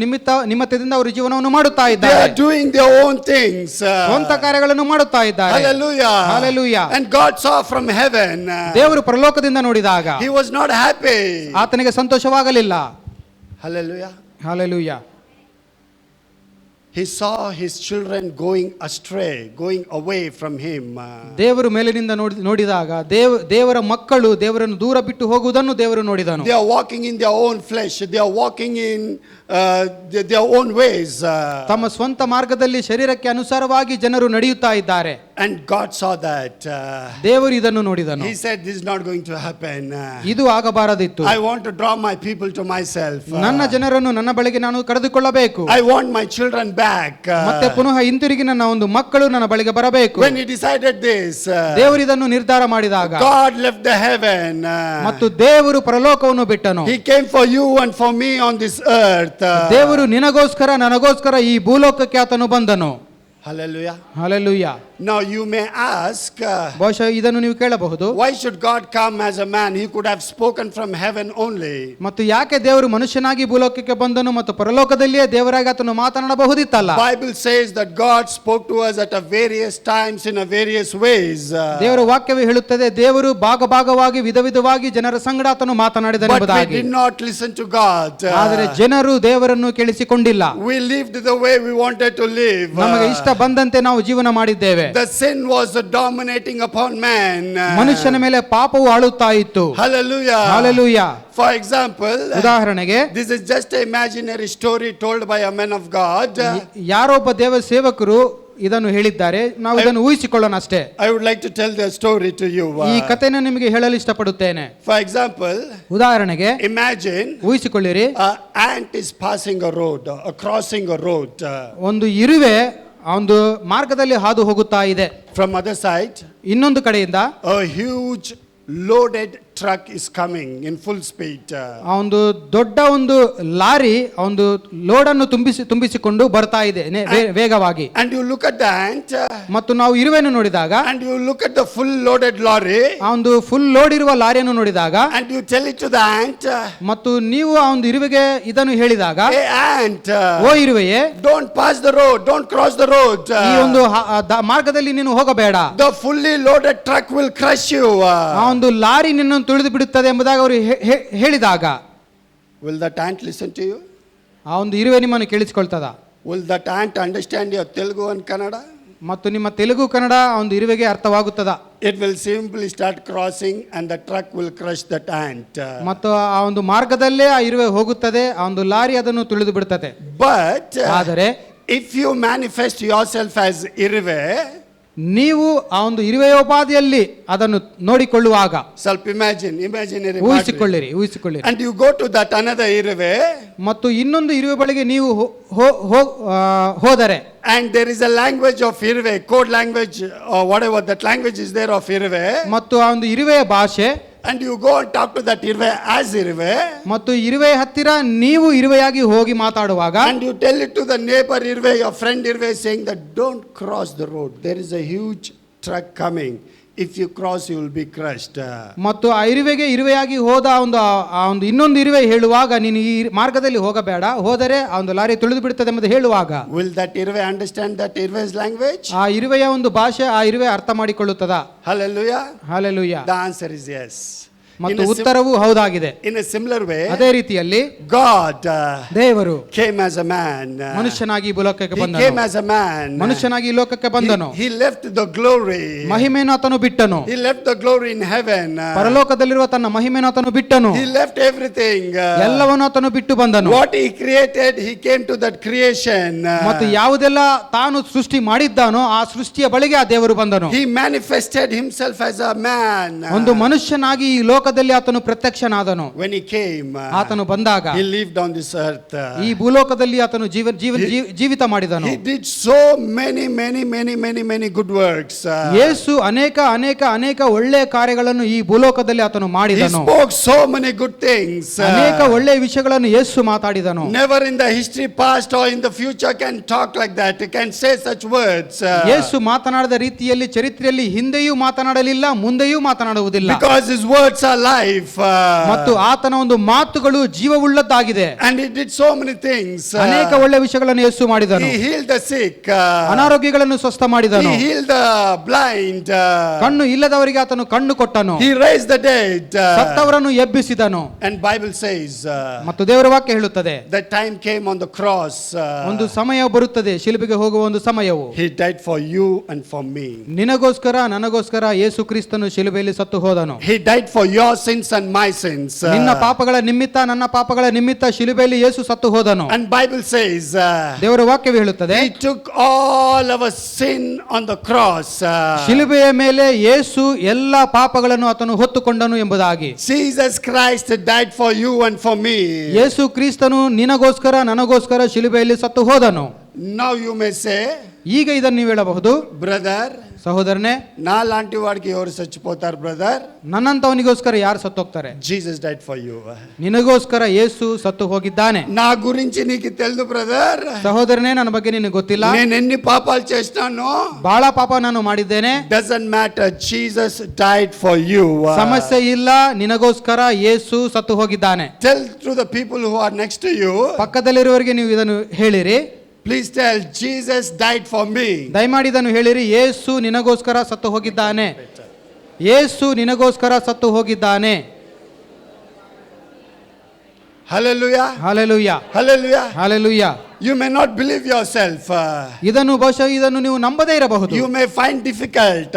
ನಿಮಿತ್ತದಿಂದ ಅವರು ಜೀವನವನ್ನು ಮಾಡುತ್ತಾ They ಇದ್ದಾರೆ. are doing their own things. ಸ್ವಂತ ಕಾರ್ಯಗಳನ್ನು ಮಾಡುತ್ತಾ ಇದ್ದಾರೆ. Hallelujah. Hallelujah. And God saw from heaven. ದೇವರು ಪರಲೋಕದಿಂದ ನೋಡಿದಾಗ He was not happy. ಆತನಿಗೆ ಸಂತೋಷವಾಗಲಿಲ್ಲ. Hallelujah. Hallelujah. He saw his children going astray, going away from him. ದೇವರು ಮೇಲಿನಿಂದ ನೋಡಿದಾಗ ದೇವರ ಮಕ್ಕಳು ದೇವರನ್ನು ದೂರ ಬಿಟ್ಟು ಹೋಗುವುದನ್ನು ದೇವರು ನೋಡಿದನು. They are walking in their own flesh. They are walking in their own ways. ತಮ್ಮ ಸ್ವಂತ ಮಾರ್ಗದಲ್ಲಿ ಶರೀರಕ್ಕೆ ಅನುಸಾರವಾಗಿ ಜನರು ನಡೆಯುತ್ತಾ ಇದ್ದಾರೆ. And God saw that. ದೇವರು ಇದನ್ನು ನೋಡಿದನು. He said, this is not going to happen. ಇದು ಆಗಬಾರದಿತ್ತು. I want to draw my people to myself. ನನ್ನ ಜನರನ್ನು ನನ್ನ ಬಳಿಗೆ ನಾನು ಕರೆದುಕೊಳ್ಳಬೇಕು. I want my children back. ಮತ್ತೆ ಪುನಃ ಹಿಂತಿರುಗಿ ನನ್ನ ಒಂದು ಮಕ್ಕಳು ನನ್ನ ಬಳಿಗೆ ಬರಬೇಕು. When he decided this, ದೇವರು ಇದನ್ನು ನಿರ್ಧಾರ ಮಾಡಿದಾಗ God left the heaven. ಮತ್ತು ದೇವರು ಪರಲೋಕವನ್ನು ಬಿಟ್ಟನು. He came for you and for me on this earth. ದೇವರು ನಿನಗೋಸ್ಕರ ನನಗೋಸ್ಕರ ಈ ಭೂಲೋಕಕ್ಕೆ ಆತನು ಬಂದನು. Hallelujah. Hallelujah. Now you may ask, ಬಹುಶಃ ಇದನ್ನು ನೀವು ಕೇಳಬಹುದು, why should God come as a man? He could have spoken from heaven only. ಮತ್ತು ಯಾಕೆ ದೇವರು ಮನುಷ್ಯನಾಗಿ ಭೂಲೋಕಕ್ಕೆ ಬಂದನು ಮತ್ತು ಪರಲೋಕದಲ್ಲಿಯೇ ದೇವರಾಗಿ ಆತನು ಮಾತನಾಡಬಹುದಿತ್ತಲ್ಲ? Bible says that God spoke to us at a various times in a various ways. ದೇವರ ವಾಕ್ಯವೇ ಹೇಳುತ್ತದೆ, ದೇವರು ಭಾಗವಾಗಿ ವಿಧವಾಗಿ ಜನರ ಸಂಗಡ ಆತನು ಮಾತನಾಡಿದನೆಂಬುದಾಗಿ. But we did not listen to God. ಆದರೆ ಜನರು ದೇವರನ್ನು ಕೇಳಿಸಿಕೊಂಡಿಲ್ಲ. We lived the way we wanted to live. ನಮಗೆ ಇಷ್ಟ ಬಂದಂತೆ ನಾವು ಜೀವನ ಮಾಡಿದ್ದೇವೆ. The sin was dominating upon man. ಮನುಷ್ಯನ ಮೇಲೆ ಪಾಪವು ಆಳುತ್ತಾ ಇತ್ತು. Hallelujah. ಹಲ್ಲೆಲೂಯಾ. For example, ಉದಾಹರಣೆಗೆ, this is just an imaginary story told by a man of God. ಯಾರೊಬ್ಬ ದೇವ ಸೇವಕರು ಇದನ್ನು ಹೇಳಿದ್ದಾರೆ, ನಾವು ಇದನ್ನು ಊಹಿಸಿಕೊಳ್ಳೋಣ ಅಷ್ಟೇ. I would like to tell the story to you. ಈ ಕಥೆಯನ್ನು ನಿಮಗೆ ಹೇಳಲು ಇಷ್ಟಪಡುತ್ತೇನೆ. For example, ಉದಾಹರಣೆಗೆ, imagine ಊಹಿಸಿಕೊಳ್ಳಿರಿ, an ant is passing a road, crossing a road. ಒಂದು ಇರುವೆ ಒಂದು ಮಾರ್ಗದಲ್ಲಿ ಹಾದು ಹೋಗುತ್ತಾ ಇದೆ. From other side, ಇನ್ನೊಂದು ಕಡೆಯಿಂದ a huge loaded truck is coming in full speed. ಆ ಒಂದು ದೊಡ್ಡ ಒಂದು ಲಾರಿ ಆ ಒಂದು ಲೋಡನ್ನು ತುಂಬಿಸಿಕೊಂಡು ಬರ್ತಾ ಇದೆ ವೇಗವಾಗಿ. And you look at the ant. ಮತ್ತು ನಾವು ಇರುವೆಯನ್ನು ನೋಡಿದಾಗ, And you look at the full loaded lorry. ಆ ಒಂದು ಫುಲ್ ಲೋಡ್ ಇರುವ ಲಾರಿಯನ್ನು ನೋಡಿದಾಗ, And you tell it to the ant. ಮತ್ತು ನೀವು ಆ ಒಂದು ಇರುವೆಗೆ ಇದನ್ನು ಹೇಳಿದಾಗ, Hey ant, O ಇರುವೆಯೇ, don't pass the road, don't cross the road. ಈ ಒಂದು ಮಾರ್ಗದಲ್ಲಿ ನೀನು ಹೋಗಬೇಡ, The fully loaded truck will crush you. ಆ ಒಂದು ಲಾರಿ ನಿನ್ನನ್ನು ತುಳಿದು ಬಿಡುತ್ತದೆ ಎಂಬುದಾಗಿ ಅವರು ಹೇಳಿದಾಗ, Will that ant listen to you? ಆ ಒಂದು ಇರುವೆ ನಿಮ್ಮನ್ನು ಕೇಳಿಸಿಕೊಳ್ತದ? Will that ant understand your Telugu and Kannada? ಮತ್ತು ನಿಮ್ಮ ತೆಲುಗು ಕನ್ನಡ ಆ ಒಂದು ಇರುವೆಗೆ ಅರ್ಥವಾಗುತ್ತದ? It will simply start crossing and the truck will crush that ant. ಮತ್ತು ಆ ಒಂದು ಮಾರ್ಗದಲ್ಲೇ ಆ ಇರುವೆ ಹೋಗುತ್ತದೆ, ಆ ಒಂದು ಲಾರಿ ಅದನ್ನು ತುಳಿದು ಬಿಡುತ್ತದೆ. But ಆದರೆ if you manifest yourself as Iruve, ನೀವು ಆ ಒಂದು ಇರುವೆಯೋಪಾದಿಯಲ್ಲಿ ಅದನ್ನು ನೋಡಿಕೊಳ್ಳುವಾಗ, ಸ್ವಲ್ಪ imaginary ಊಹಿಸಿಕೊಳ್ಳಿರಿ. And you go to that another Iruve, ಮತ್ತು ಇನ್ನೊಂದು ಇರುವೆ ಬಳಿಗೆ ನೀವು ಹೋದರೆ, and there is a language of Iruve, code language or whatever that language is there of Iruve, ಮತ್ತು ಆ ಒಂದು ಇರುವೆಯ ಭಾಷೆ, and you go and talk to that Iruve as Iruve, ಮತ್ತು ಇರುವೆಯ ಹತ್ತಿರ ನೀವು ಇರುವೆಯಾಗಿ ಹೋಗಿ ಮಾತಾಡುವಾಗ, and you tell it to the neighbor Iruve, your friend Iruve, saying that don't cross the road, there is a huge truck coming, if you cross you will be crushed. ಮತ್ತು ಆ ಇರುವೆಗೆ ಇರುವೆಯಾಗಿ ಹೋದ ಆ ಒಂದು ಇನ್ನೊಂದು ಇರುವೆ ಹೇಳುವಾಗ, ನೀನು ಈ ಮಾರ್ಗದಲ್ಲಿ ಹೋಗಬೇಡ, ಹೋದರೆ ಆ ಒಂದು ಲಾರಿ ತುಳಿದು ಬಿಡುತ್ತದೆ ಎಂಬುದು ಹೇಳುವಾಗ, will that Iruve understand that Iruve's language? ಆ ಇರುವೆಯ ಒಂದು ಭಾಷೆ ಆ ಇರುವೆ ಅರ್ಥ ಮಾಡಿಕೊಳ್ಳುತ್ತದಾ? Hallelujah. Hallelujah. The answer is yes. ಮತ್ತು ಉತ್ತರವು ಹೌದಾಗಿದೆ. In a similar way, ಅದೇ ರೀತಿಯಲ್ಲಿ God ದೇವರು came as a man. ಮನುಷ್ಯನಾಗಿ ಈ ಲೋಕಕ್ಕೆ He ಬಂದನು. came as a man. ಮನುಷ್ಯನಾಗಿ ಈ ಲೋಕಕ್ಕೆ ಬಂದನು. He left the glory. ಮಹಿಮೆಯನ್ನು ಆತನು ಬಿಟ್ಟನು. He left the glory in heaven. ಪರಲೋಕದಲ್ಲಿರುವ ತನ್ನ ಮಹಿಮೆಯನ್ನು ಆತನು ಬಿಟ್ಟನು. He left everything. ಎಲ್ಲವನ್ನೂ ಆತನು ಬಿಟ್ಟು ಬಂದನು. What he created, he came to that creation. ಮತ್ತು ಯಾವುದೆಲ್ಲ ತಾನು ಸೃಷ್ಟಿ ಮಾಡಿದ್ದಾನೋ ಆ ಸೃಷ್ಟಿಯ ಬಳಿಗೆ ಆ ದೇವರು ಬಂದನು. He manifested himself as a man. ಒಂದು ಮನುಷ್ಯನಾಗಿ ಈ ಲೋಕದಲ್ಲಿ ಆತನು ಪ್ರತ್ಯಕ್ಷನಾದನು. When he came, ಆತನು ಬಂದಾಗ he lived on this earth. ಈ ಭೂಲೋಕದಲ್ಲಿ ಆತನು ಜೀವಿತ ಮಾಡಿದನು. He did so many good works. ಯೇಸು ಅನೇಕ ಒಳ್ಳೆಯ ಕಾರ್ಯಗಳನ್ನು ಈ ಭೂಲೋಕದಲ್ಲಿ ಆತನು He ಮಾಡಿದನು. spoke so many good things. ಅನೇಕ ಒಳ್ಳೆಯ ವಿಷಯಗಳನ್ನು ಯೇಸು ಮಾತಾಡಿದನು. Never in the history past or in the future can talk like that. He can say such words. ಯೇಸು ಮಾತನಾಡಿದ ರೀತಿಯಲ್ಲಿ ಚರಿತ್ರೆಯಲ್ಲಿ ಹಿಂದೆಯೂ ಮಾತನಾಡಲಿಲ್ಲ, ಮುಂದೆಯೂ ಮಾತನಾಡುವುದಿಲ್ಲ. Because his words are life. ಮತ್ತು ಆತನ ಒಂದು ಮಾತುಗಳು ಜೀವವುಳ್ಳದ್ದಾಗಿದೆ. And he did so many things. ಅನೇಕ ಒಳ್ಳೆಯ ವಿಷಯಗಳನ್ನು ಯೇಸು ಮಾಡಿದನು. He healed the sick. ಅನಾರೋಗ್ಯಗಳನ್ನು ಸ್ವಸ್ಥ ಮಾಡಿದನು. He healed the blind. ಕಣ್ಣು ಇಲ್ಲದವರಿಗೆ ಆತನು ಕಣ್ಣು ಕೊಟ್ಟನು. He raised the dead. ಸತ್ತವರನ್ನು ಎಬ್ಬಿಸಿದನು. And Bible says, ಮತ್ತು ದೇವರ ವಾಕ್ಯ ಹೇಳುತ್ತದೆ, the time came on the cross. ಒಂದು ಸಮಯ ಬರುತ್ತದೆ, ಶಿಲುಬೆಗೆ ಹೋಗುವ ಒಂದು ಸಮಯವು. He died for you and for me. ನಿನಗೋಸ್ಕರ ನನಗೋಸ್ಕರ ಯೇಸು ಕ್ರಿಸ್ತನು ಶಿಲುಬೆಯಲ್ಲಿ ಸತ್ತು ಹೋದನು. He died for your sins and my sins. ನಿನ್ನ ಪಾಪಗಳ ನಿಮಿತ್ತ ನನ್ನ ಪಾಪಗಳ ನಿಮಿತ್ತ ಶಿಲುಬೆಯಲ್ಲಿ ಯೇಸು ಸತ್ತು ಹೋದನು. And Bible says, ದೇವರ ವಾಕ್ಯವು ಹೇಳುತ್ತದೆ, he took all our sin on the cross. ಶಿಲುಬೆಯ ಮೇಲೆ ಯೇಸು ಎಲ್ಲ ಪಾಪಗಳನ್ನು ಆತನು ಹೊತ್ತುಕೊಂಡನು ಎಂಬುದಾಗಿ. Jesus Christ died for you and for me. ಯೇಸು ಕ್ರಿಸ್ತನು ನಿನಗೋಸ್ಕರ ನನಗೋಸ್ಕರ ಶಿಲುಬೆಯಲ್ಲಿ ಸತ್ತು ಹೋದನು. Now you may say, ಈಗ ಇದನ್ನು ನೀವು ಹೇಳಬಹುದು, brother, ಸಹೋದರನೇ, నా లాంటి వాడికి ఎవరు చచ్చిపోతారు బ్రదర్? ನನ್ನಂತವನಿಗೋಸ್ಕರ ಯಾರು ಸತ್ತು ಹೋಗ್ತಾರೆ? Jesus died for you. ನಿನಗೋಸ್ಕರ ಯೇಸು ಸತ್ತು ಹೋಗಿದ್ದಾನೆ. నా గురించి నీకు తెలుసు బ్రదర్. ಸಹೋದರನೇ, ನನ್ನ ಬಗ್ಗೆ ನಿನಗೆ ಗೊತ್ತಿಲ್ಲ, నేను ఎన్ని పాపాలు చేసినానో. ಬಹಳ ಪಾಪ ನಾನು ಮಾಡಿದ್ದೇನೆ. Doesn't matter, Jesus died for you. ಸಮಸ್ಯೆ ಇಲ್ಲ, ನಿನಗೋಸ್ಕರ ಯೇಸು ಸತ್ತು ಹೋಗಿದ್ದಾನೆ. Tell to the people who are next to you. ಪಕ್ಕದಲ್ಲಿರುವವರಿಗೆ ನೀವು ಇದನ್ನು ಹೇಳಿರಿ. Please tell, Jesus died for me. ದಯಮಾಡಿ ಇದನ್ನು ಹೇಳಿರಿ, ಯೇಸು ನಿನಗೋಸ್ಕರ ಸತ್ತು ಹೋಗಿದ್ದಾನೆ. ಯೇಸು ನಿನಗೋಸ್ಕರ ಸತ್ತು ಹೋಗಿದ್ದಾನೆ. Hallelujah. Hallelujah, Hallelujah. Hallelujah. You may not believe yourself. ಇದನ್ನು ಬಹುಶಃ ಇದನ್ನು ನೀವು ನಂಬದೇ ಇರಬಹುದು. You may find difficult.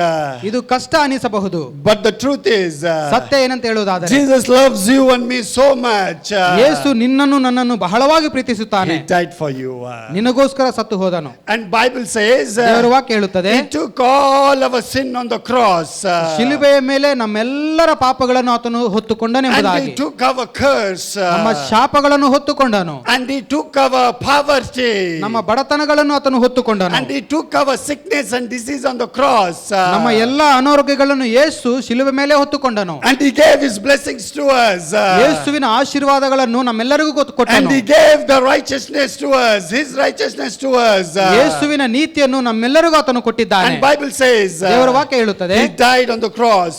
ಇದು ಕಷ್ಟ ಅನಿಸಬಹುದು. But the truth is, ಸತ್ಯ ಏನಂತ ಹೇಳುವುದಾದರೆ, Jesus loves you and me so much. ಯೇಸು ನಿನ್ನನ್ನು ನನ್ನನ್ನು ಬಹಳವಾಗಿ ಪ್ರೀತಿಸುತ್ತಾನೆ. He died for you. ನಿನಗೋಸ್ಕರ ಸತ್ತು ಹೋದನು. And Bible says, ದೇವರ ವಾಕ್ಯ ಹೇಳುತ್ತದೆ, He took all our sin on the cross. ಶಿಲುಬೆಯ ಮೇಲೆ ನಮ್ಮೆಲ್ಲರ ಪಾಪಗಳನ್ನು ಆತನು ಹೊತ್ತುಕೊಂಡನೆಂಬುದಾಗಿ. And He took our curse. ನಮ್ಮ ಶಾಪಗಳನ್ನು ಹೊತ್ತುಕೊಂಡನು. And He took our power poverty. ನಮ್ಮ ಬಡತನಗಳನ್ನು ಆತನು ಹೊತ್ತುಕೊಂಡನು. And he took our sickness and disease on the cross. ನಮ್ಮ ಎಲ್ಲ ಅನಾರೋಗ್ಯಗಳನ್ನು ಯೇಸು ಶಿಲುಬೆ ಮೇಲೆ ಹೊತ್ತುಕೊಂಡನು. And he gave his blessings to us. ಯೇಸುವಿನ ಆಶೀರ್ವಾದಗಳನ್ನು ನಮ್ಮೆಲ್ಲರಿಗೂ And ಕೊಟ್ಟನು. he gave the righteousness to us, his righteousness to us. ಯೇಸುವಿನ ನೀತಿಯನ್ನು ನಮ್ಮೆಲ್ಲರಿಗೂ ಆತನು ಕೊಟ್ಟಿದ್ದಾನೆ. And Bible says ದೇವರ ವಾಕ್ಯ ಹೇಳುತ್ತದೆ, he died on the cross.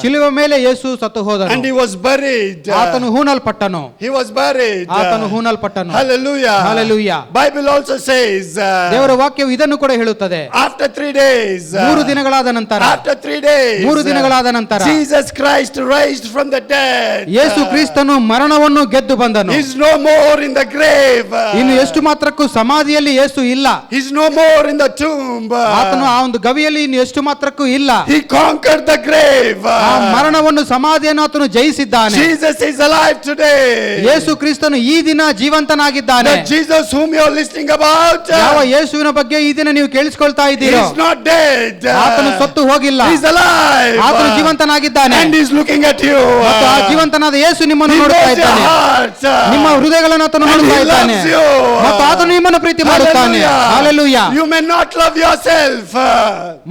ಶಿಲುಬೆ ಮೇಲೆ ಯೇಸು ಸತ್ತು And ಹೋದನು. he was buried. ಆತನು ಹೂಣಲ್ಪಟ್ಟನು. He was buried. ಆತನು ಹೂಣಲ್ಪಟ್ಟನು. Hallelujah. Hallelujah. Bible also says ದೇವರ ವಾಕ್ಯವು ಇದನ್ನು ಕೂಡ ಹೇಳುತ್ತದೆ. after 3 days, 3 ದಿನಗಳಾದ ನಂತರ, after 3 days, 3 ದಿನಗಳಾದ ನಂತರ Jesus Christ raised from the dead. ಯೇಸು ಕ್ರಿಸ್ತನು ಮರಣವನ್ನು ಗೆದ್ದು ಬಂದನು. He's no more in the grave. ಇನ್ನು ಎಷ್ಟು ಮಾತ್ರಕ್ಕೂ ಸಮಾಧಿಯಲ್ಲಿ ಯೇಸು ಇಲ್ಲ. He's no more in the tomb. ಆತನು ಆ ಒಂದು ಗವಿಯಲ್ಲಿ ಇನ್ನು ಎಷ್ಟು ಮಾತ್ರಕ್ಕೂ ಇಲ್ಲ. He conquered the grave. ಆ ಮರಣವನ್ನು, ಸಮಾಧಿಯನ್ನು ಆತನು ಜಯಿಸಿದ್ದಾನೆ. Jesus is alive today. ಯೇಸು ಕ್ರಿಸ್ತನು ಈ ದಿನ ಜೀವಂತನಾಗಿದ್ದಾನೆ. The Jesus whom you're listening about, ಯಾವ ಯೇಸುವಿನ ಬಗ್ಗೆ ಈ ದಿನ ನೀವು ಕೇಳಿಸಿಕೊಳ್ತಾ ಇದ್ದೀರೋ, he's not dead. ಆತನು ಸತ್ತು ಹೋಗಿಲ್ಲ. He's alive. ಆತನು ಜೀವಂತನಾಗಿದ್ದಾನೆ. And he's looking at you. ಮತ್ತು ಆ ಜೀವಂತನಾದ ಯೇಸು ನಿಮ್ಮನ್ನು He ನೋಡುತ್ತಾ knows your ಇದ್ದಾನೆ. heart. ನಿಮ್ಮ ಹೃದಯಗಳನ್ನು ಆತನು And ನೋಡುತ್ತಾ he ಇದ್ದಾನೆ. loves you. ಮತ್ತು ಆತನು ನಿಮ್ಮನ್ನು ಪ್ರೀತಿ ಮಾಡುತ್ತಾನೆ. Hallelujah. You may not love yourself.